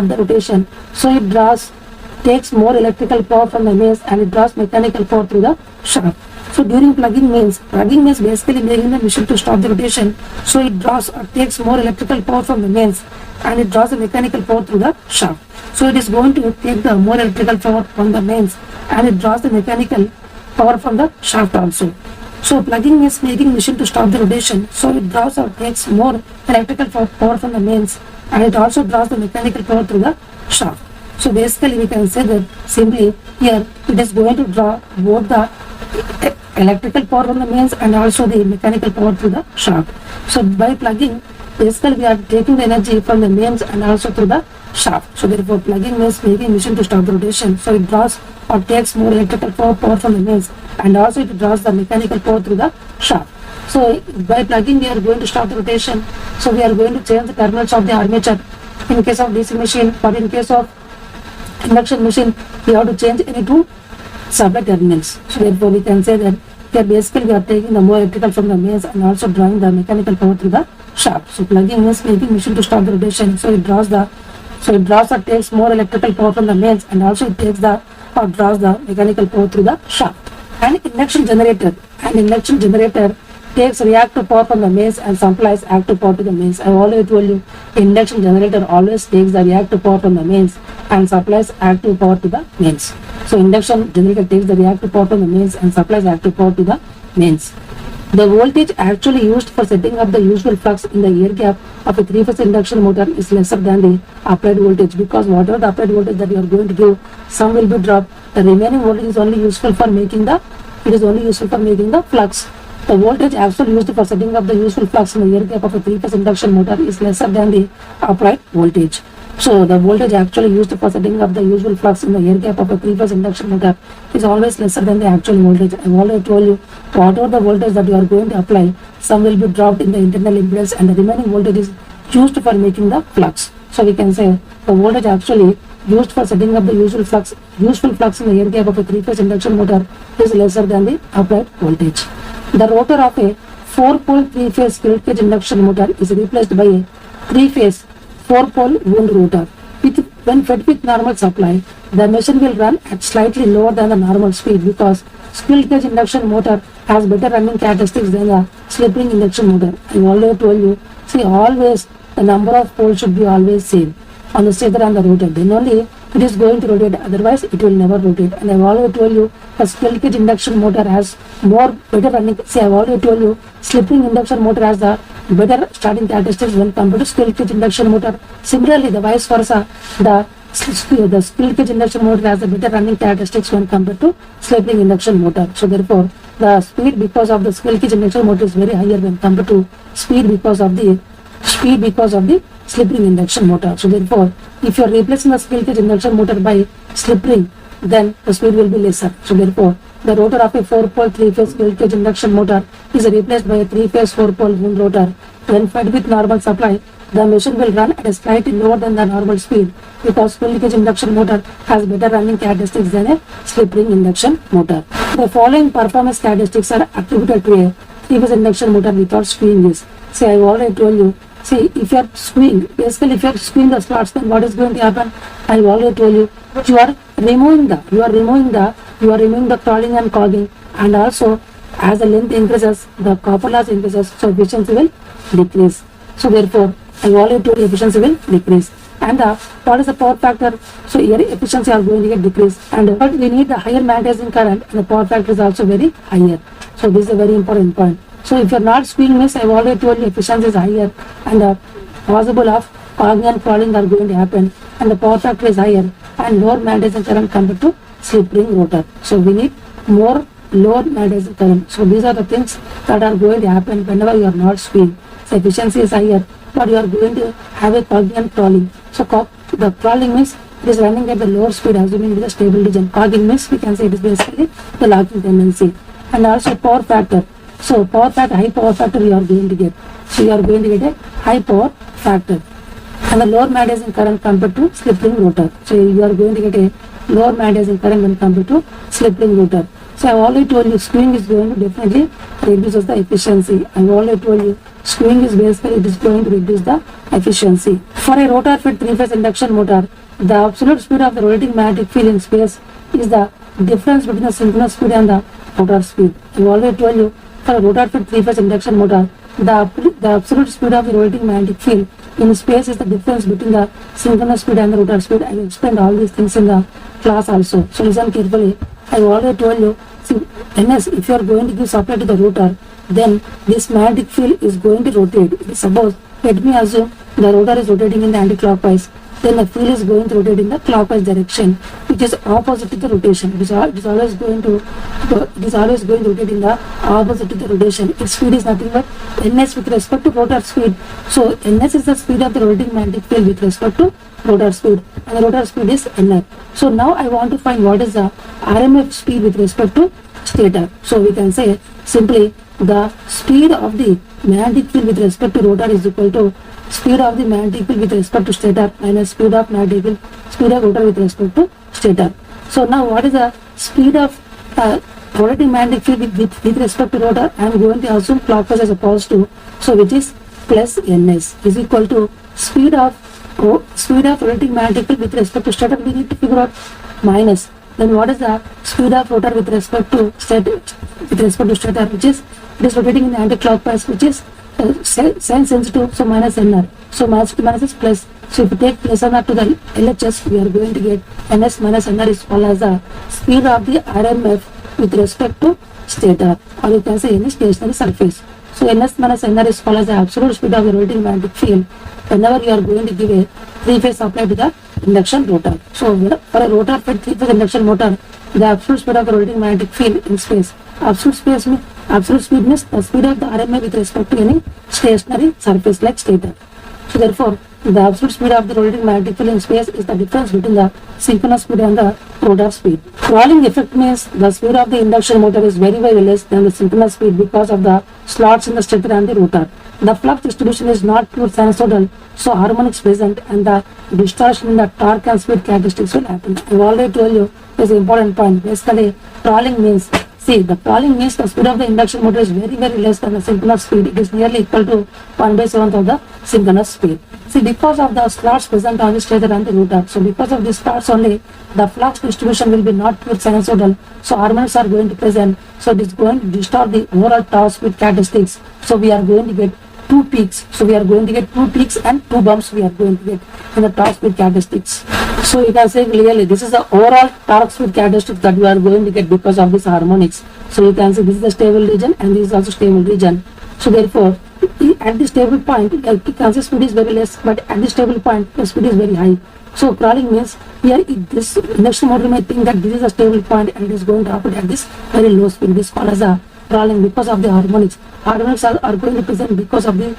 the rotation. So it takes more electrical power from the mains, and it draws mechanical power through the shaft. So during plugging means basically making the machine to stop the rotation. So it takes more electrical power from the mains, and it draws the mechanical power through the shaft. So it is going to take the more electrical power from the mains, and it draws the mechanical power from the shaft also. So plugging means making machine to stop the rotation. So it draws or takes more electrical power from the mains, and it also draws the mechanical power through the shaft. So basically we can say that simply here it is going to draw both the electrical power from the mains and also the mechanical power through the shaft. So by plugging, basically we are taking the energy from the mains and also through the shaft. So therefore plugging means making machine to stop the rotation. So it draws or takes more electrical power from the mains, and also it draws the mechanical power through the shaft. So by plugging we are going to stop the rotation. So we are going to change the terminals of the armature in case of DC machine, but in case of induction machine we have to change any two supply terminals. So therefore we can say that here basically we are taking the more electrical from the mains and also drawing the mechanical power through the shaft. So plugging means making machine to stop the rotation. So it draws or takes more electrical power from the mains, and also it takes the or draws the mechanical power through the shaft. An induction generator takes reactive power from the mains and supplies active power to the mains. I already told you, induction generator always takes the reactive power from the mains and supplies active power to the mains. So induction generator takes the reactive power from the mains and supplies active power to the mains. The voltage actually used for setting up the usual flux in the air gap of a three-phase induction motor is lesser than the applied voltage, because whatever the applied voltage that you are going to give, some will be dropped. The remaining voltage is only useful for making the flux. The voltage actually used for setting up the useful flux in the air gap of a three-phase induction motor is lesser than the applied voltage. So the voltage actually used for setting up the usual flux in the air gap of a three-phase induction motor is always lesser than the actual voltage. I have already told you, whatever the voltage that you are going to apply, some will be dropped in the internal impedance and the remaining voltage is used for making the flux. So we can say the voltage actually used for setting up the useful flux in the air gap of a three-phase induction motor is lesser than the applied voltage. The rotor of a 4-pole 3-phase squirrel cage induction motor is replaced by a 3-phase 4-pole wound rotor. When fed with normal supply, the machine will run at slightly lower than the normal speed, because squirrel cage induction motor has better running characteristics than the slip ring induction motor. I already told you, see, always the number of poles should be always same on the stator and the rotor. Then only it is going to rotate, otherwise it will never rotate. And I have already told you, the squirrel cage induction motor has better running. See, I have already told you, slip ring induction motor has the better starting characteristics when compared to squirrel cage induction motor. Similarly, the vice versa, the squirrel cage induction motor has the better running characteristics when compared to slip ring induction motor. So therefore, the speed because of the squirrel cage induction motor is very higher when compared to speed because of the slip ring induction motor. So therefore, if you are replacing the squirrel cage induction motor by slip ring, then the speed will be lesser. So therefore, the rotor of a 4-pole 3-phase squirrel cage induction motor is replaced by a 3-phase 4-pole wound rotor. When fed with normal supply, the machine will run at a slightly lower than the normal speed, because squirrel cage induction motor has better running characteristics than a slip ring induction motor. The following performance characteristics are attributed to a 3-phase induction motor without screwing this. See, I already told you. See, if you are screwing the slots, then what is going to happen? I already told you, you are removing the crawling and cogging, and also as the length increases, the copper loss increases, so efficiency will decrease. So therefore, I already told you efficiency will decrease. And what is the power factor? So here efficiency are going to get decreased, but we need the higher magnetizing current, and the power factor is also very higher. So this is a very important point. So if you are not screwing this, I have already told you efficiency is higher, and the possible of cogging and crawling are going to happen, and the power factor is higher and lower magnetizing current compared to slip ring rotor. So we need more lower magnetizing current. So these are the things that are going to happen whenever you are not screwing. So efficiency is higher, but you are going to have a cogging and crawling. So the crawling means it is running at the lower speed, assuming it is a stable region. Cogging means we can say it is basically the locking tendency. And also power factor. So high power factor you are going to get. So you are going to get a high power factor. And the lower magnetizing current compared to slip ring rotor. So you are going to get a lower magnetizing current when compared to slip ring rotor. So I have already told you, screwing is going to definitely reduces the efficiency. I have already told you, screwing is basically it is going to reduce the efficiency. For a rotor fed 3-phase induction motor, the absolute speed of the rotating magnetic field in space is the difference between the synchronous speed and the rotor speed. I have already told you, for a rotor fed 3-phase induction motor, the absolute speed of the rotating magnetic field in space is the difference between the synchronous speed and the rotor speed. I will explain all these things in the class also. So listen carefully. I have already told you, see, NS, if you are going to give supply to the rotor, then this magnetic field is going to rotate. Suppose, let me assume the rotor is rotating in the anti-clockwise, then the field is going to rotate in the clockwise direction, which is opposite to the rotation. It is always going to rotate in the opposite to the rotation. Its speed is nothing but Ns with respect to rotor speed. So Ns is the speed of the rotating magnetic field with respect to rotor speed, and the rotor speed is nr. So now I want to find what is the RMF speed with respect to stator. So we can say simply the speed of the magnetic field with respect to rotor is equal to speed of the magnetic field with respect to stator minus speed of magnetic field, speed of rotor with respect to stator. So now what is the speed of rotating magnetic field with respect to rotor? I am going to assume clockwise as a positive, so which is plus ns is equal to speed of rotating magnetic field with respect to stator. We need to figure out minus. Then what is the speed of rotor with respect to stator, which is it is rotating in the anti-clockwise, which is sign sensitive, so minus nr. So minus to minus is plus. So if you take plus nr to the LHS, we are going to get ns minus nr is called as the speed of the RMF with respect to stator, or you can say any stationary surface. So ns minus nr is called as the absolute speed of the rotating magnetic field whenever you are going to give a three-phase supply to the induction rotor. So for a rotor fed three-phase induction motor, the absolute speed of the rotating magnetic field in space. Absolute speed means the speed of the RMA with respect to any stationary surface like stator. So therefore, the absolute speed of the rotating magnetic field in space is the difference between the synchronous speed and the rotor speed. Crawling effect means the speed of the induction motor is very less than the synchronous speed because of the slots in the stator and the rotor. The flux distribution is not pure sinusoidal, so harmonics present and the distortion in the torque and speed characteristics will happen. I have already told you this is an important point. Basically, crawling means the speed of the induction motor is very less than the synchronous speed. It is nearly equal to 1/7 of the synchronous speed. See, because of the slots present on the stator and the rotor, so because of these slots only, the flux distribution will be not pure sinusoidal, so harmonics are going to present, so it is going to distort the overall torque speed characteristics. So we are going to get two peaks. So we are going to get two peaks and two bumps we are going to get in the torque speed characteristics. So you can say clearly this is the overall torque speed characteristics that we are going to get because of this harmonics. So you can say this is the stable region and this is also stable region. So therefore, at the stable point, the constant speed is very less, but at the stable point, the speed is very high. So crawling means here this induction motor may think that this is a stable point and it is going to operate at this very low speed. This is called as a crawling because of the harmonics. Harmonics are going to present because of the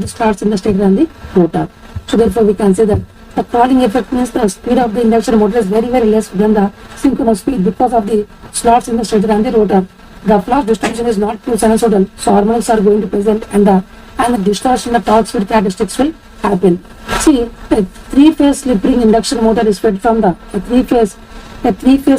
slots in the stator and the rotor. So therefore, we can say that the crawling effect means the speed of the induction motor is very less than the synchronous speed because of the slots in the stator and the rotor. The flux distribution is not pure sinusoidal, so harmonics are going to present and the distortion in the torque speed characteristics will happen. See, a three-phase slip ring induction motor is fed from the three-phase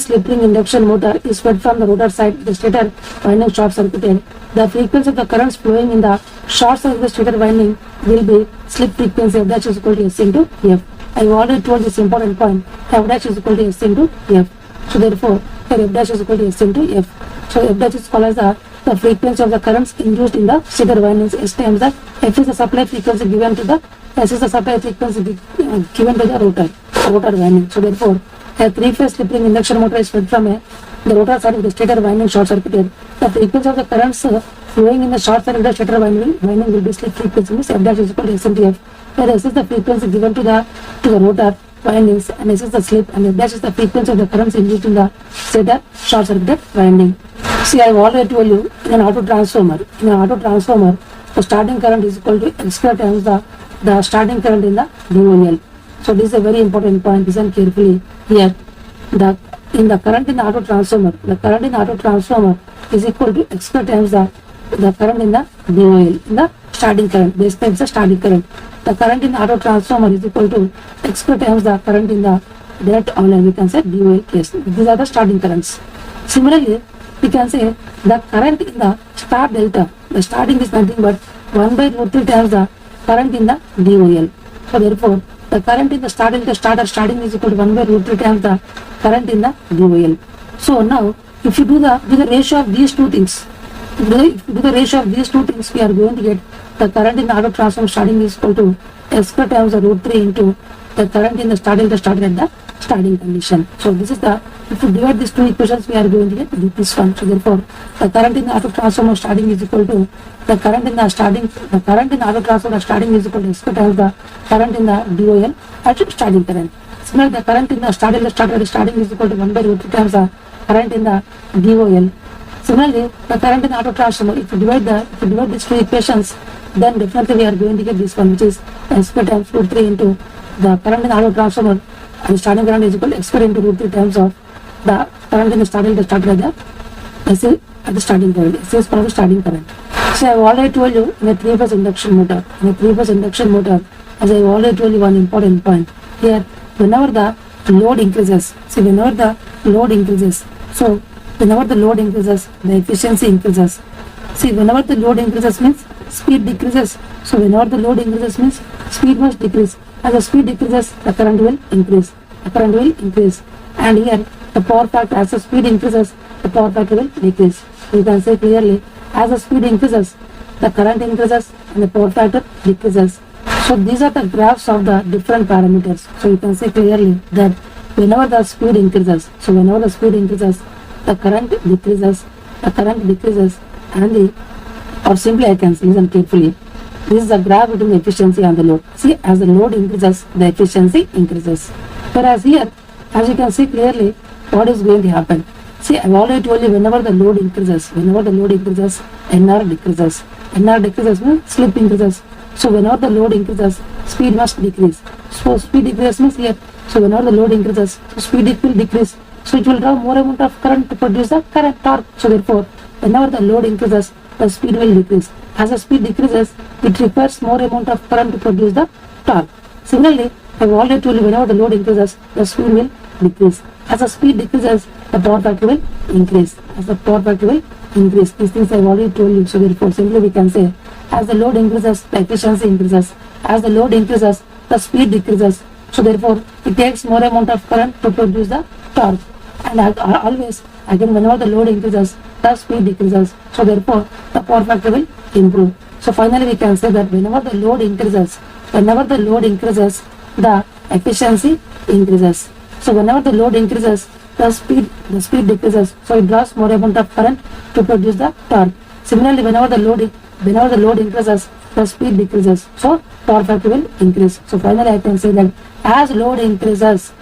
slip ring induction motor is fed from the rotor side. The stator winding short circuited. The frequency of the currents flowing in the short circuit stator winding will be slip frequency F dash is equal to S into F. I have already told this important point. F dash is equal to S into F. So therefore, F dash is equal to S into F. So F dash is called as the frequency of the currents induced in the stator windings. S times the F is the supply frequency given to the S is the supply frequency given to the rotor winding. So therefore, a three-phase slip ring induction motor is fed from the rotor side with the stator winding short circuited. The frequency of the currents flowing in the short circuited stator winding will be slip frequency. Means F dash is equal to S into F, where S is the frequency given to the rotor windings and S is the slip, and F dash is the frequency of the currents induced in the stator short circuited winding. See, I have already told you in an auto transformer, the starting current is equal to X square times the starting current in the DOL. So this is a very important point. Listen carefully here. The current in the auto transformer, is equal to X square times the current in the DOL, in the starting current. Base times the starting current. The current in the auto transformer is equal to X square times the current in the direct online. We can say DOL case. These are the starting currents. Similarly, we can say the current in the star delta. The starting is nothing but 1/√3 times the current in the DOL. So therefore, the current in the star delta starting is equal to 1/√3 times the current in the DOL. So now, if you do the ratio of these two things, we are going to get the current in the auto transformer starting is equal to S square times the √3 into the current in the star delta started at the starting condition. So this is if you divide these two equations, we are going to get this one. So therefore, the current in the auto transformer starting is equal to the current in the auto transformer starting is equal to S square times the current in the DOL at starting current. Similarly, the current in the star delta starting is equal to 1/√3 times the current in the DOL. Similarly, the current in the auto transformer, if you divide these two equations, then definitely we are going to get this one, which is S square times √3 into the current in the auto transformer and starting current is equal to x square into root 3 times of the current in the starting at the starting current. S is for the starting current. So I have already told you in a 3-phase induction motor. In a 3-phase induction motor, as I have already told you one important point here, whenever the load increases, so whenever the load increases, the efficiency increases. See, whenever the load increases means speed decreases. So whenever the load increases means speed must decrease. As the speed decreases, the current will increase. The current will increase. And here the power factor, as the speed increases, the power factor will decrease. So you can say clearly, as the speed increases, the current increases and the power factor decreases. So these are the graphs of the different parameters. So you can say clearly that whenever the speed increases, the current decreases, and or simply I can listen carefully. This is the graph between the efficiency and the load. See, as the load increases, the efficiency increases. Whereas here, as you can see clearly, what is going to happen? See, I've already told you whenever the load increases, NR decreases. NR decreases means slip increases. So whenever the load increases, speed must decrease. So speed decreases means here. So whenever the load increases, so speed will decrease. So it will draw more amount of current to produce the current torque. So therefore, whenever the load increases, the speed will decrease. As the speed decreases, it requires more amount of current to produce the torque. Similarly, I have already told you whenever the load increases, the speed will decrease. As the speed decreases, the power factor will increase. These things I have already told you. So therefore, simply we can say, as the load increases, the efficiency increases. As the load increases, the speed decreases. So therefore, it takes more amount of current to produce the torque. And always, again, whenever the load increases, the speed decreases. So therefore, the power factor will improve. So finally, we can say that whenever the load increases, the efficiency increases. So whenever the load increases, the speed decreases. So it draws more amount of current to produce the torque. Similarly, whenever the load increases, the speed decreases. So power factor will increase. So finally, I can say that as load increases,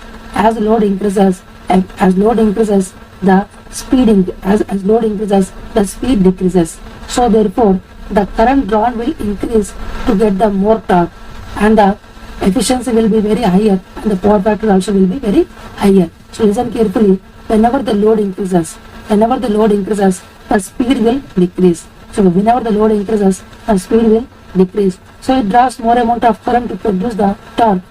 the speed decreases. So therefore, the current drawn will increase to get the more torque, and the efficiency will be very higher, and the power factor also will be very higher. So listen carefully. Whenever the load increases, the speed will decrease. So whenever the load increases, the speed will decrease. So it draws more amount of current to produce the torque.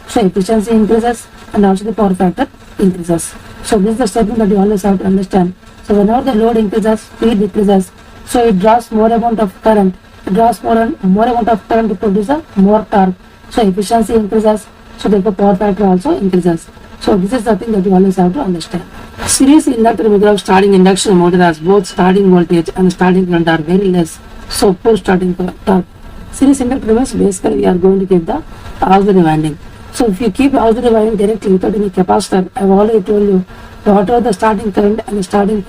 So efficiency increases and also the power factor increases. So this is the statement that you always have to understand. So whenever the load increases, speed decreases. So it draws more amount of current. To produce a more torque. So efficiency increases. So therefore power factor also increases. So this is the thing that you always have to understand. Series inductor method of starting induction motor has both starting voltage and starting current are very less. So poor starting torque. Series inductor means basically we are going to keep the auxiliary winding. So if you keep auxiliary winding directly without any capacitor, I have already told you whatever the starting current and the starting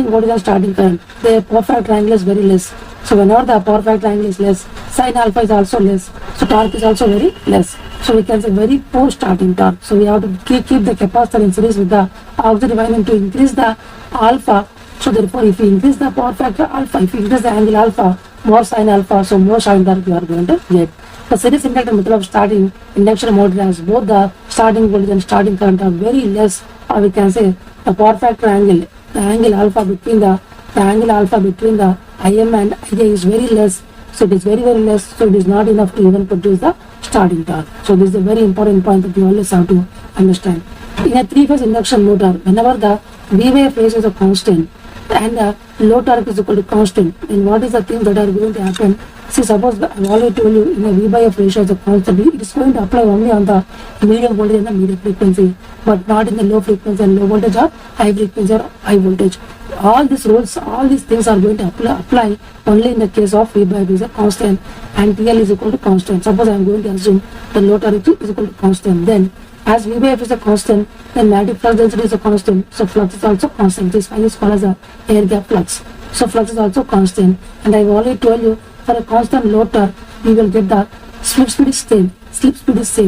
voltage and starting current, their power factor angle is very less. So whenever the power factor angle is less, sin alpha is also less. So torque is also very less. So we can say very poor starting torque. So we have to keep the capacitor in series with the auxiliary winding to increase the alpha. So therefore, if you increase the power factor alpha, if you increase the angle alpha, more sin alpha, so more sin torque you are going to get. The series inductor method of starting induction motor has both the starting voltage and starting current are very less, or we can say the power factor angle, the angle alpha between the IM and IA is very less. So it is very less. So it is not enough to even produce the starting torque. So this is a very important point that you always have to understand. In a 3-phase induction motor, whenever the V/F ratio is a constant and the load torque is equal to constant, then what is the thing that are going to happen? See, suppose I have already told you in a V/F ratio is a constant, it is going to apply only on the medium voltage and the medium frequency, but not in the low frequency and low voltage or high frequency or high voltage. All these rules, all these things are going to apply only in the case of V/F is a constant and TL is equal to constant. Suppose I am going to assume the load torque is equal to constant. Then as V/F is a constant, then magnetic flux density is a constant. So flux is also constant. This is called as a air gap flux. So flux is also constant. And I have already told you for a constant load torque, we will get the slip speed is same.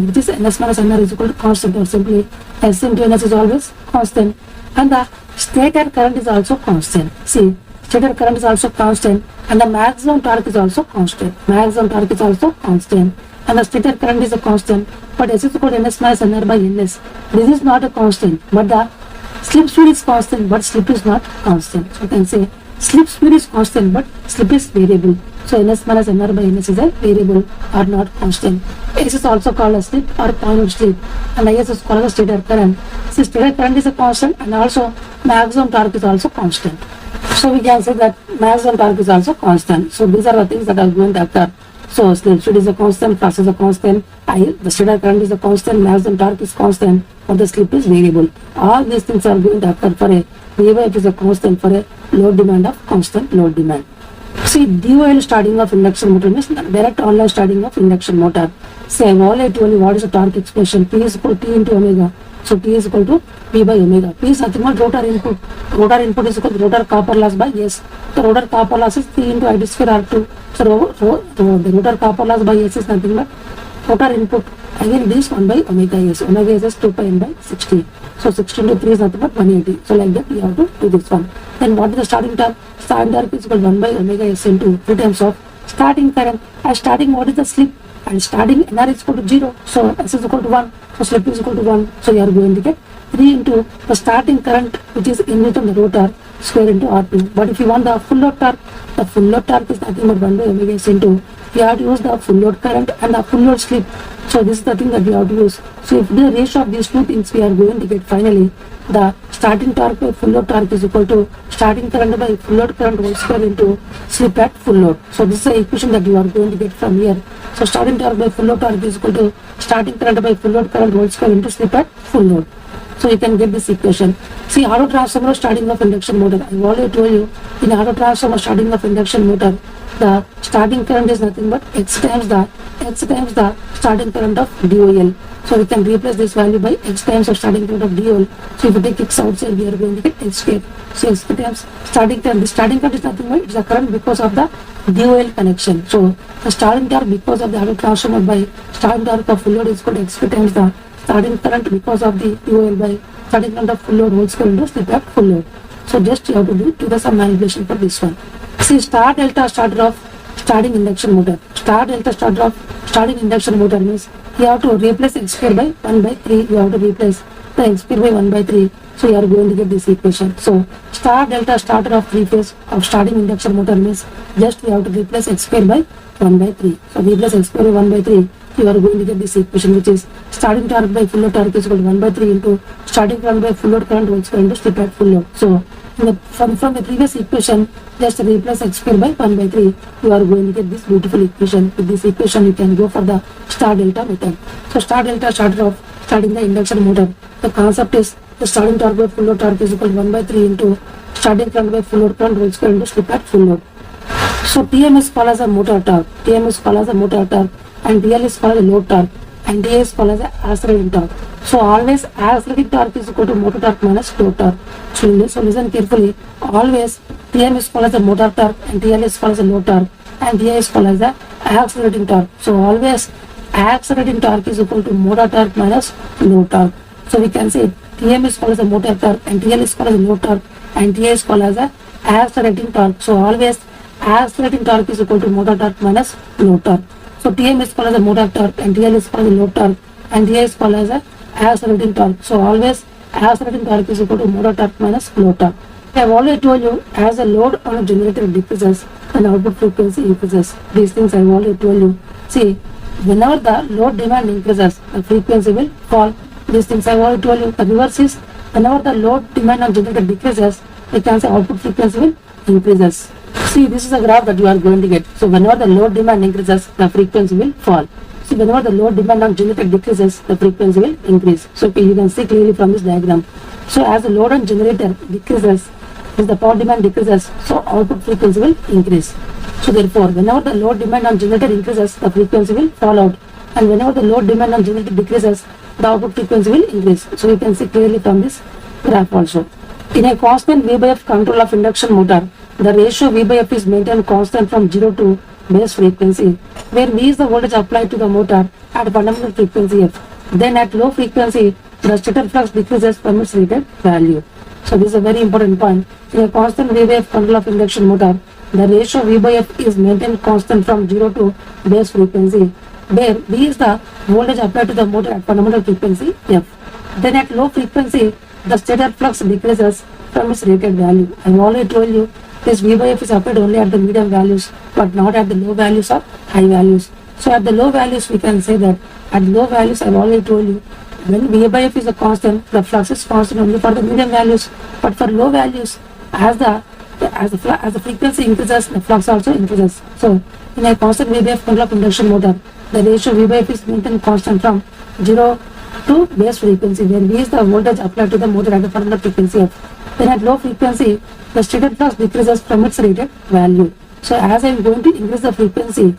Which is Ns minus Nr is equal to constant, or simply S into Ns is always constant. And the stator current is also constant. See, stator current is also constant, and the maximum torque is also constant. Maximum torque is also constant, and the stator current is a constant, but S is equal to ns minus nr by ns. This is not a constant, but the slip speed is constant, but slip is not constant. So you can say slip speed is constant, but slip is variable. So ns minus nr by ns is a variable or not constant. S is also called a slip or point of slip, and Is is called a stator current. So stator current is a constant, and also maximum torque is also constant. So we can say that maximum torque is also constant. So these are the things that are going to occur. So slip speed is a constant, flux is a constant, the stator current is a constant, maximum torque is constant, but the slip is variable. All these things are going to occur for a V by F is a constant for a load demand of constant load demand. See, DOL starting of induction motor means direct online starting of induction motor. See, I have already told you what is the torque expression. P is equal to T into omega. So T is equal to P by omega. P is nothing but rotor input. Rotor input is equal to rotor copper loss by S. The rotor copper loss is P into I square R2. So the rotor copper loss by S is nothing but rotor input. Again, this 1 by omega S. Omega S is 2 pi n by 60. So 60 into 3 is nothing but 180. So like that, you have to do this one. Then what is the starting torque? Starting torque is equal to 1 by omega S into 3 times of starting current. And starting, what is the slip? And starting NR is equal to 0. So S is equal to 1. So slip is equal to 1. So you are going to get 3 into the starting current, which is induced on the rotor, square into R2. But if you want the full load torque, the full load torque is nothing but 1 by omega S into, you have to use the full load current and the full load slip. So this is the thing that we have to use. So if the ratio of these two things, we are going to get finally the starting torque by full load torque is equal to starting current by full load current whole square into slip at full load. So this is the equation that you are going to get from here. So starting torque by full load torque is equal to starting current by full load current whole square into slip at full load. So you can get this equation. See, auto transformer starting of induction motor. I already told you, in auto transformer starting of induction motor, the starting current is nothing but x times the starting current of DOL. So we can replace this value by x times of starting current of DOL. So if we take x outside, we are going to get x square. So x times starting current. The starting current is nothing but it's the current because of the DOL connection. So the starting torque because of the auto transformer by starting torque of full load is equal to x square times the starting current because of the DOL by starting current of full load whole square into slip at full load. So just you have to do the some manipulation for this one. See, star delta starter of starting induction motor. Star delta starter of starting induction motor means you have to replace x square by 1 by 3. You have to replace the x square by 1 by 3. So you are going to get this equation. So star delta starter of 3 phase of starting induction motor means just we have to replace x square by 1 by 3. So replace x square by 1 by 3. You are going to get this equation, which is starting torque by full load torque is equal to 1 by 3 into starting current by full load current whole square into slip at full load. So from the previous equation, just replace x square by 1 by 3. You are going to get this beautiful equation. With this equation, you can go for the star delta method. So star delta starter of starting the induction motor. The concept is the starting torque by full load torque is equal to 1 by 3 into starting current by full load current whole square into slip at full load. So TM is called as a motor torque. TM is called as a motor torque, and DL is called as a load torque, and DA is called as a accelerating torque. So always accelerating torque is equal to motor torque minus load torque. So listen carefully. Always TM is called as a motor torque, and TL is called as a load torque, and DA is called as a accelerating torque. So always accelerating torque is equal to motor torque minus load torque. So we can say TM is called as a motor torque, and TL is called as a load torque, and DA is called as a accelerating torque. So always accelerating torque is equal to motor torque minus load torque. So TM is called as a motor torque, and TL is called as a load torque, and DA is called as a accelerating torque. So always accelerating torque is equal to motor torque minus load torque. I have already told you, as the load on a generator decreases and output frequency increases. These things I have already told you. See, whenever the load demand increases, the frequency will fall. These things I have already told you. The reverse is, whenever the load demand on generator decreases, we can say output frequency will increases. See, this is a graph that you are going to get. So whenever the load demand increases, the frequency will fall. See, whenever the load demand on generator decreases, the frequency will increase. So you can see clearly from this diagram. So as the load on generator decreases, as the power demand decreases, so output frequency will increase. So therefore, whenever the load demand on generator increases, the frequency will fall out. And whenever the load demand on generator decreases, the output frequency will increase. So you can see clearly from this graph also. In a constant V by F control of induction motor, the ratio V by F is maintained constant from 0 to base frequency, where V is the voltage applied to the motor at fundamental frequency F. Then at low frequency, the stator flux decreases from its rated value. So this is a very important point. In a constant V by F control of induction motor, the ratio V by F is maintained constant from 0 to base frequency, where V is the voltage applied to the motor at fundamental frequency F. Then at low frequency, the stator flux decreases from its rated value. I have already told you this V by F is applied only at the medium values, but not at the low values or high values. So at the low values, we can say that at low values, I have already told you, when V by F is a constant, the flux is constant only for the medium values, but for low values, as the frequency increases, the flux also increases. So in a constant V by F control of induction motor, the ratio V by F is maintained constant from 0 to base frequency, where V is the voltage applied to the motor at the fundamental frequency F. Then at low frequency, the stated flux decreases from its rated value. So as I am going to increase the frequency,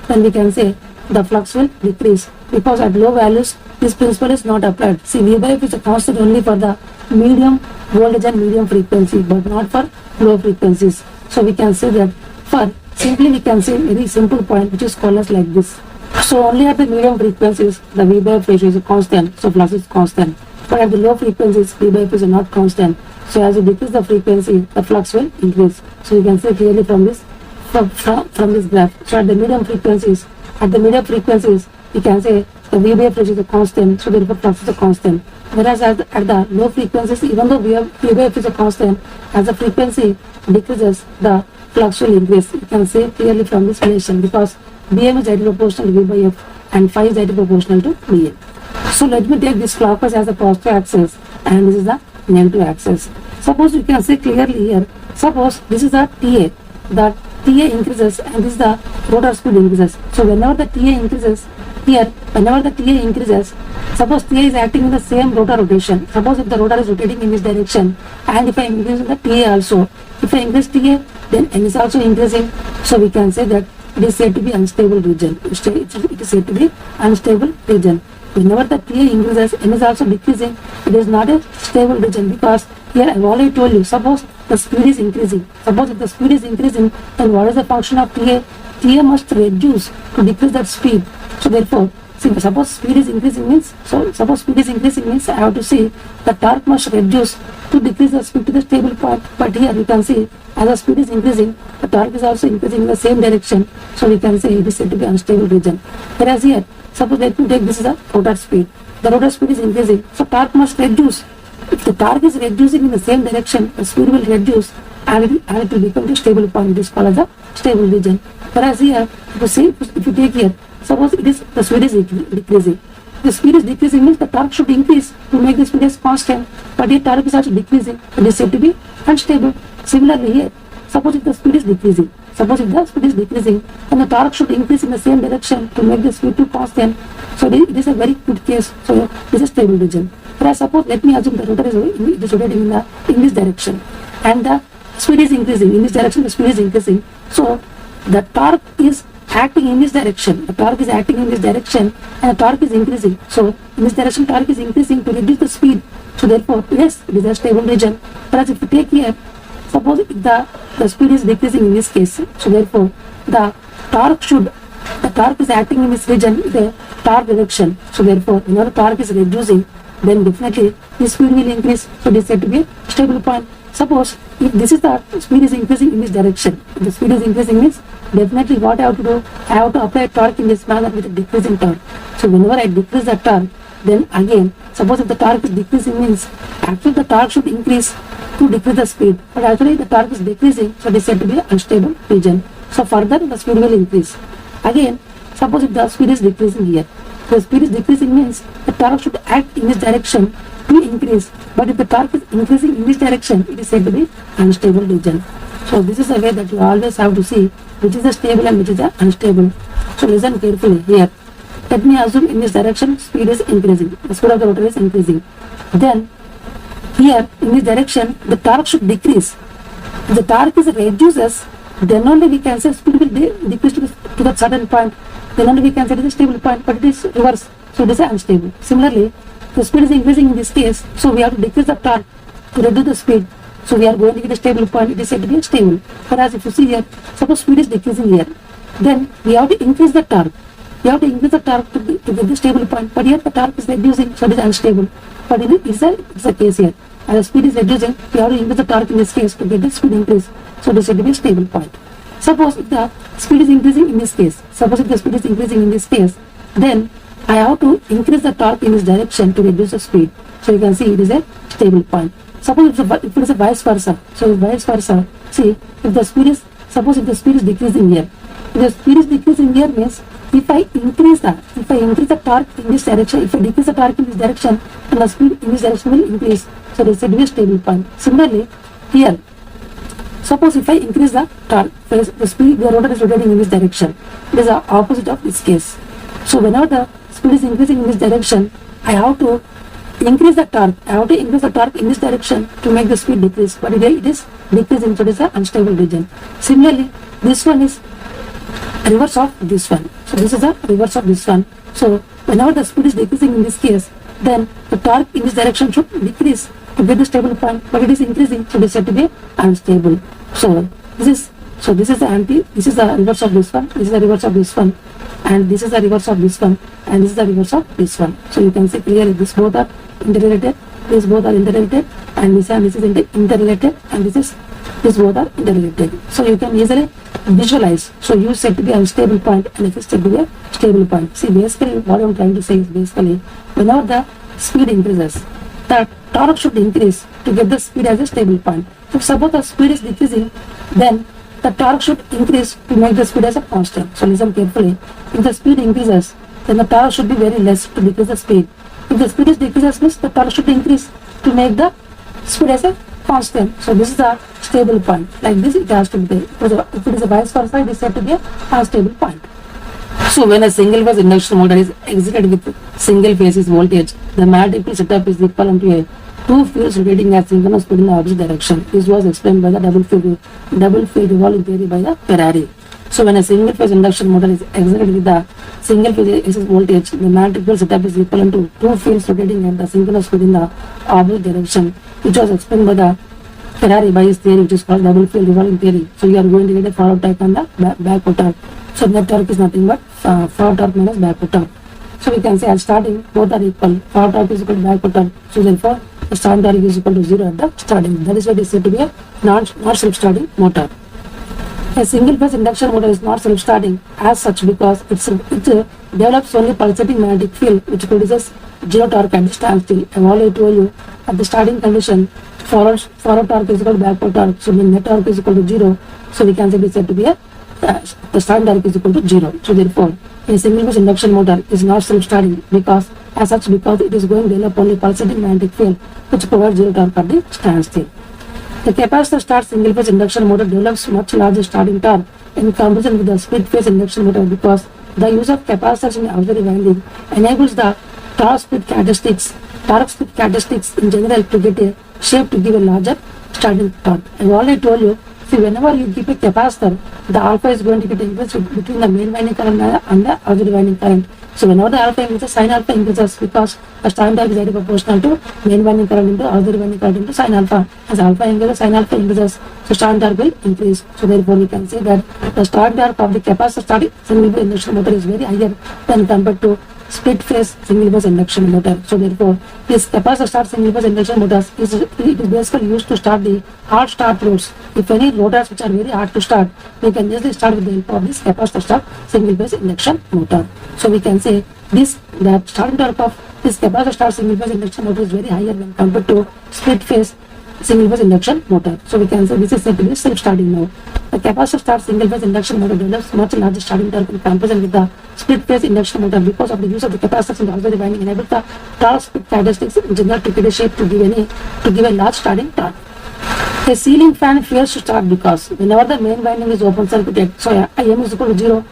then we can say the flux will decrease, because at low values this principle is not applied. See, V by F is a constant only for the medium voltage and medium frequency, but not for low frequencies. So we can say that we can say very simple point which is called as like this. So only at the medium frequencies the V by F ratio is a constant, so flux is constant. But at the low frequencies V by F is not constant. So as you decrease the frequency, the flux will increase. So you can see clearly from this graph. So at the medium frequencies, we can say the V by F ratio is a constant, so therefore flux is a constant. Whereas at the low frequencies, even though V by F is a constant, as the frequency decreases, the flux will increase. You can see clearly from this relation, because Bm is directly proportional to V by F and phi is directly proportional to Bn. So let me take this clockwise as the positive axis and this is the negative axis. Suppose you can see clearly here, suppose this is the TA, that TA increases and this is the rotor speed increases. So whenever the TA increases, suppose TA is acting in the same rotor rotation. Suppose if the rotor is rotating in this direction, and if I increase the TA also, if I increase TA, then N is also increasing. So we can say that it is said to be unstable region. It is said to be unstable region. Whenever the TA increases, N is also decreasing. It is not a stable region, because here I have already told you, suppose the speed is increasing. Suppose if the speed is increasing, then what is the function of TA? TA must reduce to decrease that speed. So therefore, suppose speed is increasing means, I have to see the torque must reduce to decrease the speed to the stable point. But here we can see, as the speed is increasing, the torque is also increasing in the same direction. So we can say it is said to be unstable region. Whereas here, suppose let me take this is the rotor speed. The rotor speed is increasing, so torque must reduce. If the torque is reducing in the same direction, the speed will reduce and it will become the stable point. It is called as a stable region. Whereas here, if you take here, suppose the speed is decreasing. The speed is decreasing means the torque should increase to make the speed as constant, but here torque is also decreasing. It is said to be unstable. Similarly here, suppose if the speed is decreasing, then the torque should increase in the same direction to make the speed to constant. So it is a very good case. So this is stable region. Whereas suppose let me assume the rotor is rotating in this direction, and the speed is increasing in this direction. The speed is increasing. So the torque is acting in this direction. And the torque is increasing. So in this direction, torque is increasing to reduce the speed. So therefore, yes, it is a stable region. Whereas if you take here, suppose if the speed is decreasing in this case, so therefore the torque is acting in this region, the torque direction. So therefore, whenever torque is reducing, then definitely the speed will increase. So it is said to be a stable point. Suppose if this is the speed is increasing in this direction, if the speed is increasing means definitely what I have to do, I have to apply torque in this manner with a decreasing torque. So whenever I decrease the torque, then again, suppose if the torque is decreasing means actually the torque should increase to decrease the speed, but actually the torque is decreasing, so it is said to be an unstable region. So further the speed will increase. Again, suppose if the speed is decreasing here, the speed is decreasing means the torque should act in this direction to increase, but if the torque is increasing in this direction, it is said to be unstable region. So this is a way that you always have to see which is the stable and which is the unstable. So listen carefully here. Let me assume in this direction speed is increasing, the speed of the rotor is increasing. Then here in this direction the torque should decrease. If the torque is reduces, then only we can say speed will decrease to that certain point. Then only we can say it is a stable point, but it is reverse, so it is unstable. Similarly, the speed is increasing in this case, so we have to decrease the torque to reduce the speed. So we are going to get a stable point, it is said to be stable. Whereas if you see here, suppose speed is decreasing here, then we have to increase the torque. You have to increase the torque to get the stable point. But here the torque is reducing, so it is unstable. But it's a case here. As the speed is reducing, we have to increase the torque in this case to get the speed increase. So this will be a stable point. Suppose if the speed is increasing in this case, then I have to increase the torque in this direction to reduce the speed. So you can see it is a stable point. Suppose if it is a vice versa, so vice versa, see if the speed is decreasing here. If the speed is decreasing here means if I increase the torque in this direction, if I decrease the torque in this direction, then the speed in this direction will increase. So this will be a stable point. Similarly, here, suppose if I increase the torque, the rotor is rotating in this direction. It is the opposite of this case. So whenever the speed is increasing in this direction, I have to increase the torque. In this direction to make the speed decrease. But here it is decreasing, so it is an unstable region. Similarly, this one is reverse of this one. So this is the reverse of this one. So whenever the speed is decreasing in this case, then the torque in this direction should decrease to get the stable point, but it is increasing, so it is said to be unstable. So this is the reverse of this one, this is the reverse of this one, and this is the reverse of this one, and this is the reverse of this one. So you can see clearly these both are interrelated, and this is interrelated, and this both are interrelated. So you can easily visualize. So U said to be unstable point and F is said to be a stable point. See, basically what I am trying to say is basically whenever the speed increases, the torque should increase to get the speed as a stable point. If suppose the speed is decreasing, then the torque should increase to make the speed as a constant. So listen carefully. If the speed increases, then the torque should be very less to decrease the speed. If the speed is decreases, means the torque should increase to make the speed as a constant. So this is a stable point. Like this it has to be there. If it is a vice versa, it is said to be a unstable point. So when a single phase induction motor is excited with single phase voltage, the magnetic setup is equivalent to a two fields rotating at synchronous speed in the opposite direction. This was explained by the double field revolving theory by the Ferrari. So when a single phase induction motor is excited with the single phase AC voltage, the magnetic field setup is equivalent to two fields rotating at the synchronous speed in the opposite direction, which was explained by the Ferrari by his theory, which is called double field revolving theory. So you are going to get a forward torque and the backward torque. So net torque is nothing but forward torque minus backward torque. So we can say at starting both are equal. Forward torque is equal to backward torque. So therefore the starting torque is equal to 0 at the starting. That is why it is said to be a not self-starting motor. A single phase induction motor is not self-starting as such because it develops only pulsating magnetic field which produces 0 torque at the standstill. I have already told you at the starting condition forward torque is equal to backward torque. So the net torque is equal to 0. So we can say it is said to be a the starting torque is equal to 0. So therefore a single phase induction motor is not self-starting because it is going to develop only pulsating magnetic field which provides 0 torque at the standstill. The capacitor start single phase induction motor develops much larger starting torque in comparison with the split phase induction motor because the use of capacitors in auxiliary winding enables the torque split characteristics in general to get a shape to give a larger starting torque. I have already told you, see, whenever you keep a capacitor, the alpha is going to get increased between the main winding current and the auxiliary winding current. So whenever the alpha increases, sin alpha increases because the starting torque is directly proportional to main winding current into auxiliary winding current into sin alpha. As alpha increases, sin alpha increases, so starting torque will increase. So therefore we can say that the starting torque of the capacitor starting single phase induction motor is very higher when compared to split phase single phase induction motor. So therefore this capacitor start single phase induction motors is basically used to start the hard start roads. If any rotors which are very hard to start, we can easily start with the help of this capacitor start single phase induction motor. So we can say that starting torque of this capacitor start single phase induction motor is very higher when compared to split phase single phase induction motor. So we can say this is said to be self-starting now. The capacitor start single phase induction motor develops much larger starting torque in comparison with the split phase induction motor because of the use of the capacitors in the auxiliary winding enables the torque split characteristics in general to get a shape to give a large starting torque. A ceiling fan fails to start because whenever the main winding is open circuited, so IM is equal to 0,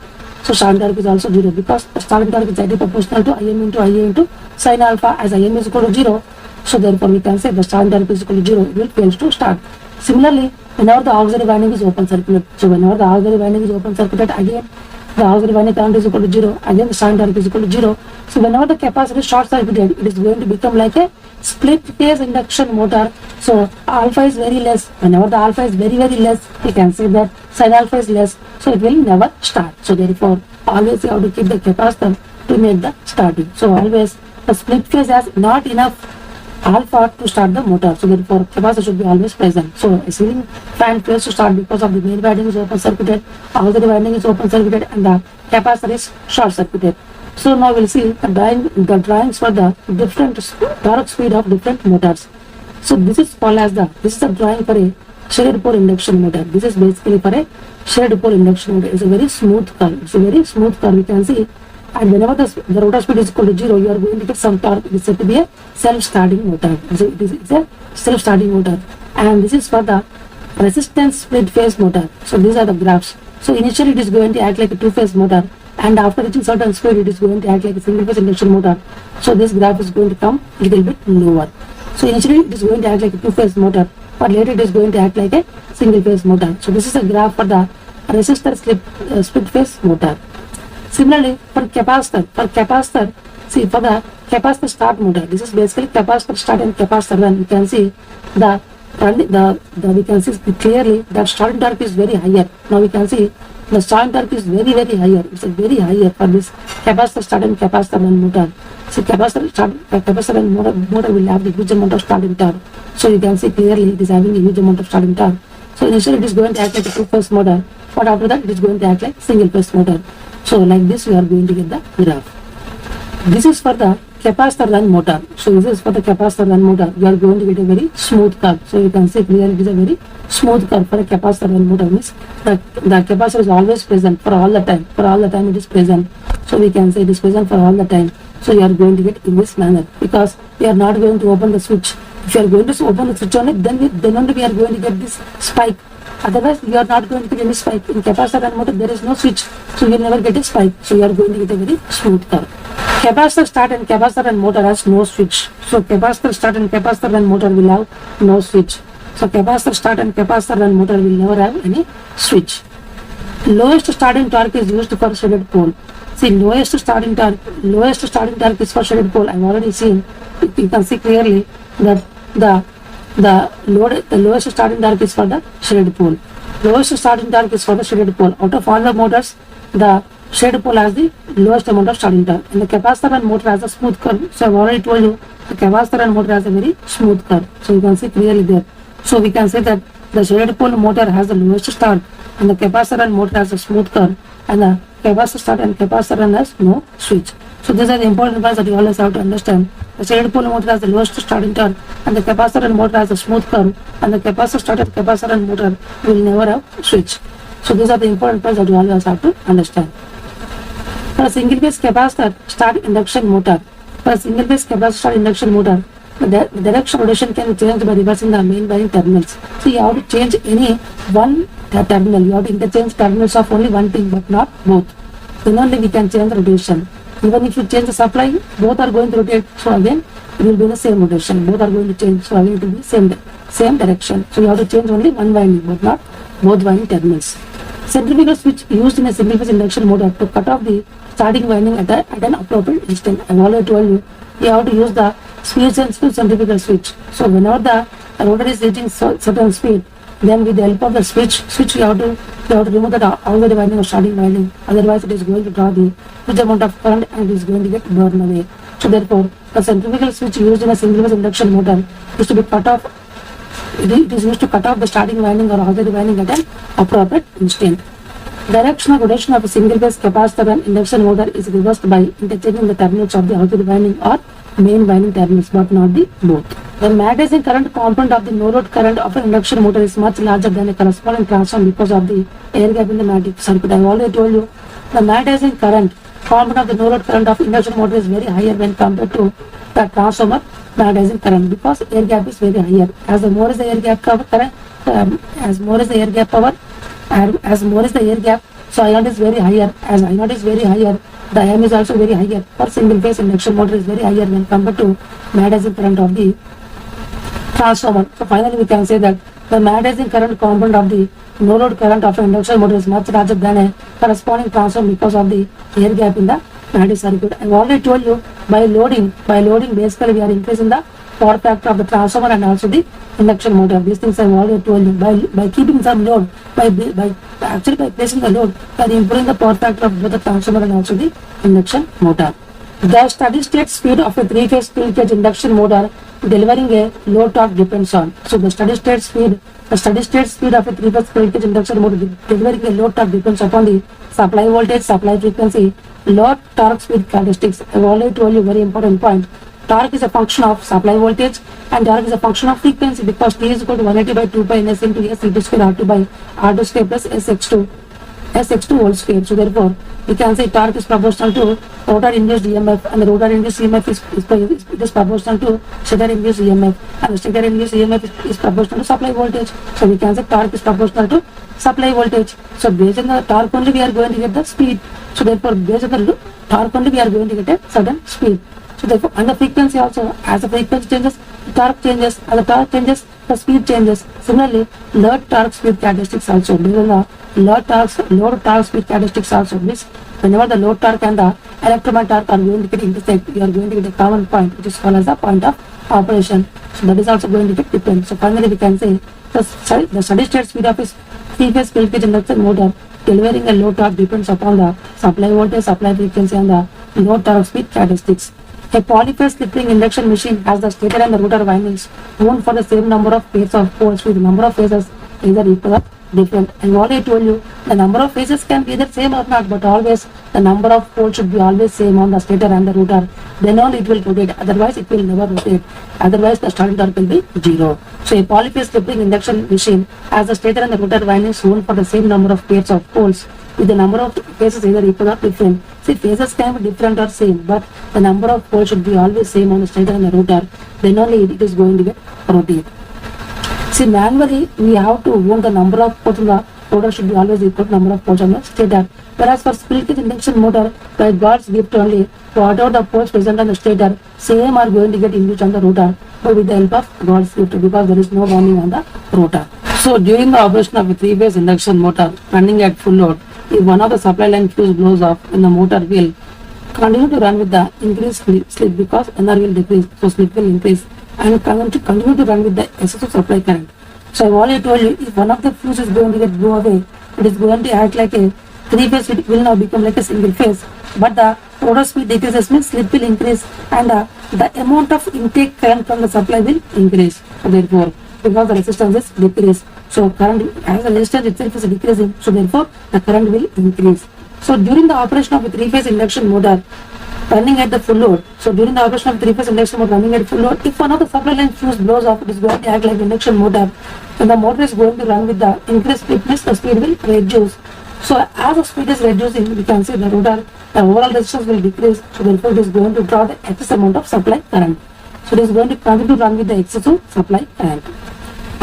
so starting torque is also 0 because the starting torque is directly proportional to IM into IA into sin alpha. As IM is equal to 0, so therefore we can say the starting torque is equal to 0, it will fail to start. Similarly, whenever the auxiliary winding is open circuited, so whenever the auxiliary winding is open circuited, again the auxiliary winding current is equal to 0, again the starting torque is equal to 0. So whenever the capacitor is short circuited, it is going to become like a split phase induction motor. So alpha is very less. Whenever the alpha is very less, we can say that sin alpha is less. So so it will never start. So therefore, always you have to keep the capacitor to make the starting. So always the split phase has not enough alpha to start the motor. So therefore, capacitor should be always present. So a ceiling fan fails to start because of the main winding is open circuited, auxiliary winding is open circuited, and the capacitor is short circuited. So now we'll see the drawings for the different torque speed of different motors. So this is called as this is a drawing for a shaded pole induction motor. This is basically for a shaded pole induction motor. It's a very smooth curve. It's a very smooth curve. You can see, and whenever the rotor speed is equal to 0, you are going to get some torque. It is said to be a self-starting motor. It's a self-starting motor, and this is for the resistance split phase motor. So these are the graphs. So initially it is going to act like a two-phase motor, and after reaching certain speed it is going to act like a single phase induction motor. So this graph is going to come a little bit lower. So initially it is going to act like a two-phase motor, but later it is going to act like a single phase motor. So this is a graph for the resistor split phase motor. Similarly for capacitor, see for the capacitor start motor, this is basically capacitor start and capacitor run. You can see we can see clearly that starting torque is very higher. Now we can see the starting torque is very higher. It's a very higher for this capacitor start and capacitor run motor. See, capacitor run motor will have the huge amount of starting torque. So you can see clearly it is having a huge amount of starting torque. So initially it is going to act like a two-phase motor, but after that it is going to act like single phase motor. So like this we are going to get the graph. This is for the capacitor run motor. So this is for the capacitor run motor. You are going to get a very smooth curve. So you can see clearly it is a very smooth curve for a capacitor run motor. Means the capacitor is always present for all the time. For all the time it is present. So we can say it is present for all the time. So you are going to get in this manner, because we are not going to open the switch. If you are going to open the switch on it, then only we are going to get this spike. Otherwise, you are not going to get any spike. In capacitor and motor, there is no switch, so you will never get a spike. So you are going to get a very smooth curve. Capacitor start and capacitor and motor has no switch. So capacitor start and capacitor and motor will have no switch. So capacitor start and capacitor and motor will never have any switch. Lowest starting torque is used for shaded pole. See, lowest starting torque is for shaded pole. I have already seen. You can see clearly that the lowest starting torque is for the shaded pole. Lowest starting torque is for the shaded pole. Out of all the motors, the shaded pole has the lowest amount of starting torque, and the capacitor and motor has a smooth curve. So I have already told you the capacitor and motor has a very smooth curve. So you can see clearly there. So we can say that the shaded pole motor has the lowest torque, and the capacitor and motor has a smooth curve, and the capacitor start and capacitor run has no switch. So these are the important points that you always have to understand. The shaded pole motor has the lowest starting torque, and the capacitor and motor has a smooth curve, and the capacitor start and capacitor and motor will never have switch. So these are the important points that you always have to understand. For a single phase capacitor start induction motor, the direction rotation can be changed by reversing the main winding terminals. So you have to change any one terminal. You have to interchange terminals of only one thing, but not both. Then only we can change the rotation. Even if you change the supply, both are going to rotate. So again, it will be in the same rotation. Both are going to change. So again, it will be same direction. So you have to change only one winding, but not both winding terminals. Centrifugal switch used in a single phase induction motor to cut off the starting winding at an appropriate instant. I have already told you, you have to use the speed sensitive centrifugal switch. So whenever the rotor is reaching certain speed, then with the help of the switch you have to remove the auxiliary winding or starting winding. Otherwise, it is going to draw the huge amount of current and it is going to get burned away. So therefore, the centrifugal switch used in a single phase induction motor is to be cut off. It is used to cut off the starting winding or auxiliary winding at an appropriate instant. Direction of rotation of a single phase capacitor and induction motor is reversed by interchanging the terminals of the auxiliary winding or main winding terminals, but not the both. The magnetizing current component of the no load current of an induction motor is much larger than a corresponding transformer because of the air gap in the magnetic circuit. I have already told you the magnetizing current component of the no load current of induction motor is very higher when compared to the transformer magnetizing current, because air gap is very higher. As the more is the air gap current, as more is the air gap power, as more is the air gap, so I0 is very higher. As I0 is very higher, the IM is also very higher. For single phase induction motor is very higher when compared to magnetizing current of the transformer. So finally we can say that the magnetizing current component of the no load current of an induction motor is much larger than a corresponding transformer because of the air gap in the magnetic circuit. I have already told you by loading basically we are increasing the power factor of the transformer and also the induction motor. These things I have already told you. By keeping some load, by placing the load, by improving the power factor of both the transformer and also the induction motor. The steady state speed of a three-phase squirrel cage induction motor delivering a low torque depends on. So the steady state speed of a three-phase squirrel cage induction motor delivering a low torque depends upon the supply voltage, supply frequency, low torque speed characteristics. I have already told you very important point. Torque is a function of supply voltage and torque is a function of frequency because T is equal to 180 by 2 pi ns into S e2 square R2 by R2 square plus Sx2 whole square. So therefore, we can say torque is proportional to rotor induced EMF and the rotor induced EMF is proportional to stator induced EMF and the stator induced EMF is proportional to supply voltage. So we can say torque is proportional to supply voltage. So based on the torque only we are going to get the speed. So therefore, based on the torque only we are going to get a certain speed. So therefore, and the frequency also, as the frequency changes, the torque changes, as the torque changes, the speed changes. Similarly, low torque speed characteristics also, based on the low torque speed characteristics also, means whenever the low torque and the electromagnetic torque are going to get intersect, we are going to get a common point, which is called as the point of operation. So that is also going to get different. So finally, we can say the steady state speed of a three-phase squirrel cage induction motor delivering a low torque depends upon the supply voltage, supply frequency, and the low torque speed characteristics. A polyphase slip ring induction machine has the stator and the rotor windings wound for the same number of pairs of poles with the number of phases either equal or different. And what I told you, the number of phases can be either same or not, but always the number of poles should be always same on the stator and the rotor. Then only it will rotate, otherwise it will never rotate. Otherwise the starting torque will be 0. So a polyphase slip ring induction machine has the stator and the rotor windings wound for the same number of pairs of poles with the number of phases either equal or different. See, phases can be different or same, but the number of poles should be always same on the stator and the rotor. Then only it is going to get rotate. See, manually we have to wound the number of poles on the rotor should be always equal to number of poles on the stator. Whereas for squirrel cage induction motor, by God's gift only, whatever the poles present on the stator, same are going to get induced on the rotor, but with the help of God's gift, because there is no wounding on the rotor. So during the operation of a three-phase induction motor running at full load, if one of the supply line fuse blows off, then the motor will continue to run with the increased slip because NR will decrease, so slip will increase, and continue to run with the excessive supply current. So I've already told you, if one of the fuses is going to get blow away, it is going to act like a three-phase, it will now become like a single phase. But the rotor speed decreases means slip will increase and the amount of intake current from the supply will increase. So therefore, because the resistance is decreased, so current as the resistance itself is decreasing, so therefore the current will increase. So during the operation of a three-phase induction motor running at the full load, so during the operation of three-phase induction motor running at full load, if one of the supply line fuse blows off, it is going to act like induction motor, and the motor is going to run with the increased speed, means the speed will reduce. So as the speed is reducing, we can see the rotor, the overall resistance will decrease, so therefore it is going to draw the excess amount of supply current. So it is going to continue to run with the excessive supply current.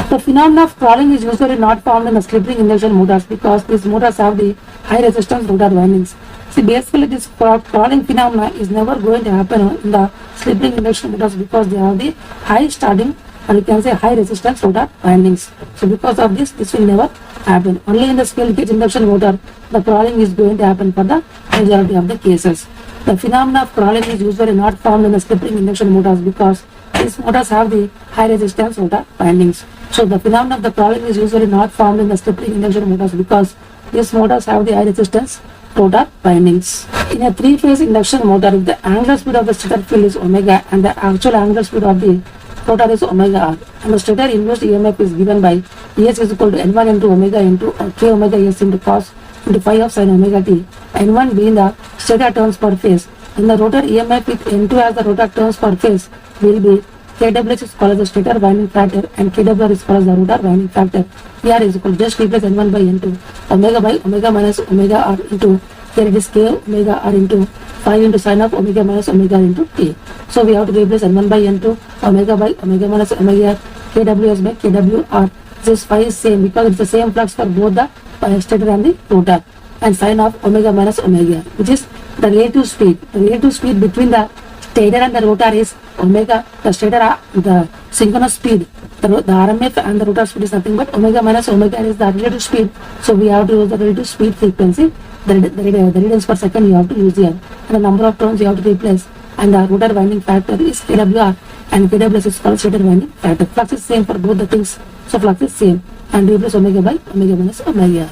The phenomenon of crawling is usually not found in the slip ring induction motors because these motors have the high resistance rotor windings. See, basically this crawling phenomena is never going to happen in the slip ring induction motors because they have the high starting, or you can say high resistance rotor windings. So because of this will never happen. Only in the squirrel cage induction motor, the crawling is going to happen for the majority of the cases. The phenomena of crawling is usually not found in the slip ring induction motors because these motors have the high resistance rotor windings. So the phenomenon of the crawling is usually not found in the slip ring induction motors because these motors have the high resistance rotor windings. In a three-phase induction motor, if the angular speed of the stator field is omega and the actual angular speed of the rotor is omega r, and the stator induced EMF is given by Es is equal to N1 into omega into K omega S into cos into phi of sin omega t, N1 being the stator turns per phase, and the rotor EMF with N2 as the rotor turns per phase will be KWH is called as the stator winding factor and KWR is called as the rotor winding factor. Here is equal to just replace N1 by N2, omega by omega minus omega r into, here it is K omega r into 5 into sin of omega minus omega into T. So we have to replace N1 by N2, omega by omega minus omega r, KWS by KWR. This phi is same because it's the same flux for both the stator and the rotor, and sin of omega minus omega, which is the relative speed. The relative speed between the stator and the rotor is omega. The stator, the synchronous speed, the RMF and the rotor speed is nothing but omega minus omega is the relative speed. So we have to use the relative speed frequency, the radians per second you have to use here, and the number of turns you have to replace, and the rotor winding factor is KWR, and KWS is called stator winding factor. Flux is same for both the things, so flux is same, and replace omega by omega minus omega.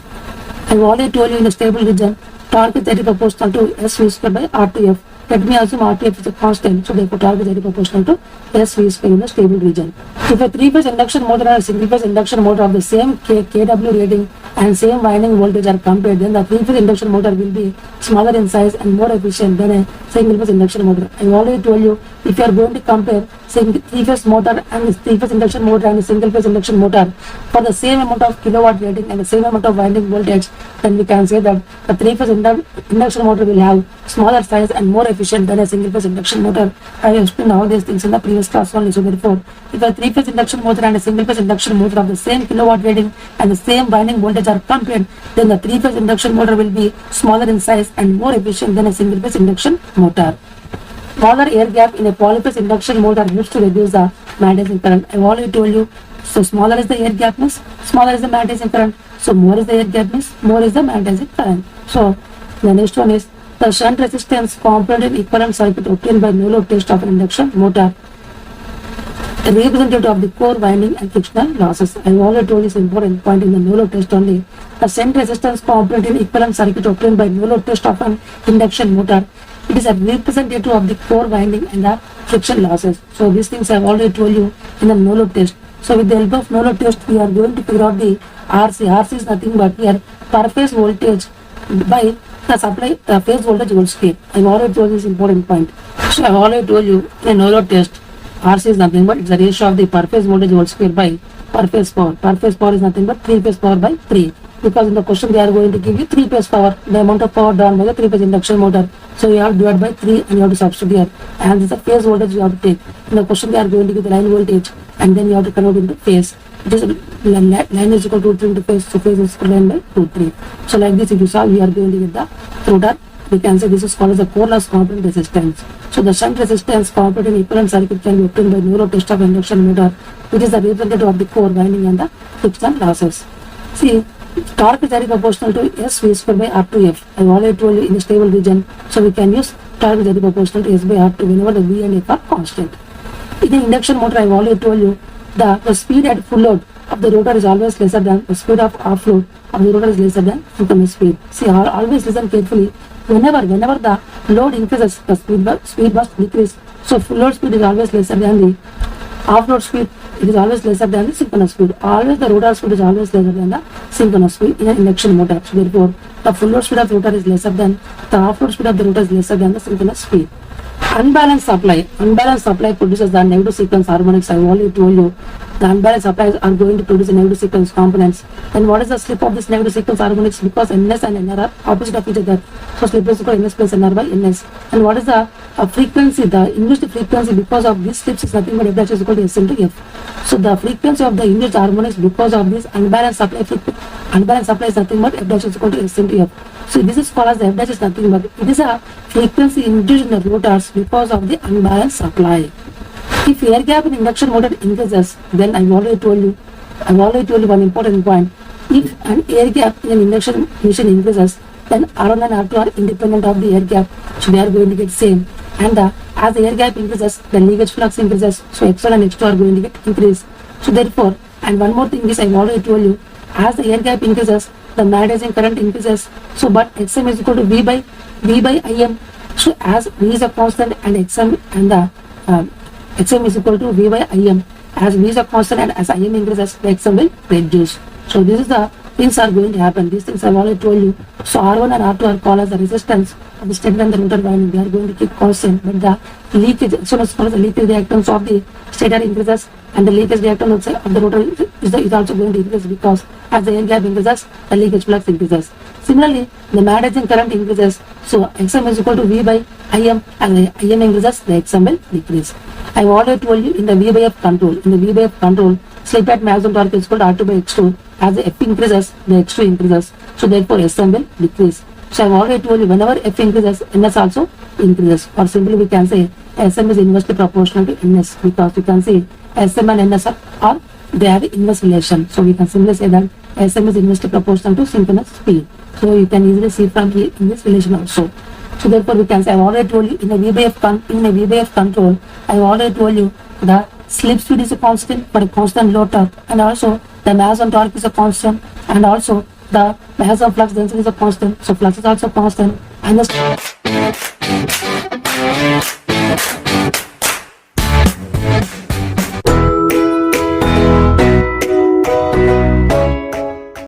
I already told you in the stable region, torque is directly proportional to S V square by R to F. Let me assume R to F is a constant, so therefore torque is directly proportional to S V square in the stable region. If a three-phase induction motor and a single-phase induction motor of the same kW rating and same winding voltage are compared, then the three-phase induction motor will be smaller in size and more efficient than a single-phase induction motor. I already told you, if you are going to compare three-phase motor and three-phase induction motor and a single-phase induction motor for the same amount of kilowatt rating and the same amount of winding voltage, then we can say that the three-phase induction motor will have smaller size and more efficient than a single-phase induction motor. I have explained all these things in the previous class only. So therefore, if a three-phase induction motor and a single-phase induction motor of the same kilowatt rating and the same winding voltage are compared, then the three-phase induction motor will be smaller in size and more efficient than a single-phase induction motor. Smaller air gap in a polyphase induction motor helps to reduce the magnetizing current. I have already told you, so smaller is the air gap means smaller is the magnetizing current. So more is the air gap means more is the magnetizing current. So the next one is the shunt resistance component in equivalent circuit obtained by no load test of an induction motor. A representative of the core winding and frictional losses. I have already told this important point in the no load test only. The shunt resistance component in equivalent circuit obtained by no load test of an induction motor. It is a representative of the core winding and the friction losses. So these things I have already told you in the no load test. So with the help of no load test, we are going to figure out the RC. RC is nothing but here per phase voltage by the supply phase voltage whole square. I have already told this important point. So I have already told you in a no load test, RC is nothing but it's the ratio of the per phase voltage whole square by per phase power. Per phase power is nothing but 3 phase power by 3. Because in the question they are going to give you 3 phase power, the amount of power drawn by the 3 phase induction motor. So you have to divide by 3 and you have to substitute here. And this is the phase voltage you have to take. In the question they are going to give the line voltage and then you have to convert into phase. It is line is equal to 3 into phase, so phase is equal to line by 2, 3. So like this if you solve, we are going to get the rotor. We can say this is called as the core loss component resistance. So the shunt resistance component in equivalent circuit can be obtained by no load test of induction motor, which is the representative of the core winding and the friction losses. See, torque is very proportional to S V square by R to F. I have already told you in the stable region, so we can use torque is very proportional to S by R to whenever the V and F are constant. In the induction motor, I have already told you the speed at full load of the rotor is always lesser than the speed of off load of the rotor is lesser than synchronous speed. See, always listen carefully. Whenever the load increases, the speed must decrease. So full load speed is always lesser than the off load speed. It is always lesser than the synchronous speed. Always the rotor speed is always lesser than the synchronous speed in an induction motor. So therefore, the full load speed of the rotor is lesser than the off load speed of the rotor is lesser than the synchronous speed. Unbalanced supply produces the negative sequence harmonics. I have already told you the unbalanced supplies are going to produce a negative sequence components. And what is the slip of this negative sequence harmonics? Because Ns and Nr are opposite of each other. So slip is equal to Ns plus Nr by Ns. And what is the frequency? The induced frequency because of these slips is nothing but F dash is equal to S into F. So the frequency of the induced harmonics because of this unbalanced supply is nothing but F dash is equal to S into F. So this is called as the F dash is nothing but it is a frequency induced in the rotors because of the unbalanced supply. If air gap in induction motor increases, then I've already told you one important point. If an air gap in an induction machine increases, then R1 and R2 are independent of the air gap, so they are going to get same. And as the air gap increases, the leakage flux increases, so X1 and X2 are going to get increased. So therefore, and one more thing is I've already told you, as the air gap increases, the magnetizing current increases. So but Xm is equal to V by Im. So as V is a constant and Xm and the Xm is equal to V by Im. As V is a constant and as Im increases, the Xm will reduce. So this is the things are going to happen. These things I've already told you. So R1 and R2 are called as the resistance of the stator and the rotor winding. They are going to keep constant, but the leakage, so as far as the leakage reactance of the stator increases and the leakage reactance of the rotor is also going to increase because as the air gap increases, the leakage flux increases. Similarly, the magnetizing current increases, so Xm is equal to V by Im. As the Im increases, the Xm will decrease. I have already told you in the V by F control. In the V by F control, slip at maximum torque is equal to R2 by X2. As the F increases, the X2 increases. So therefore, Sm will decrease. So I have already told you whenever F increases, Ns also increases. Or simply we can say Sm is inversely proportional to Ns because you can see Sm and Ns are they have inverse relation. So we can simply say that Sm is inversely proportional to synchronous speed. So you can easily see from here in this relation also. So therefore we can say I have already told you in a V by F control, I have already told you the slip speed is a constant but a constant low torque, and also the mass and torque is a constant, and also the mass and flux density is a constant, so flux is also constant, and the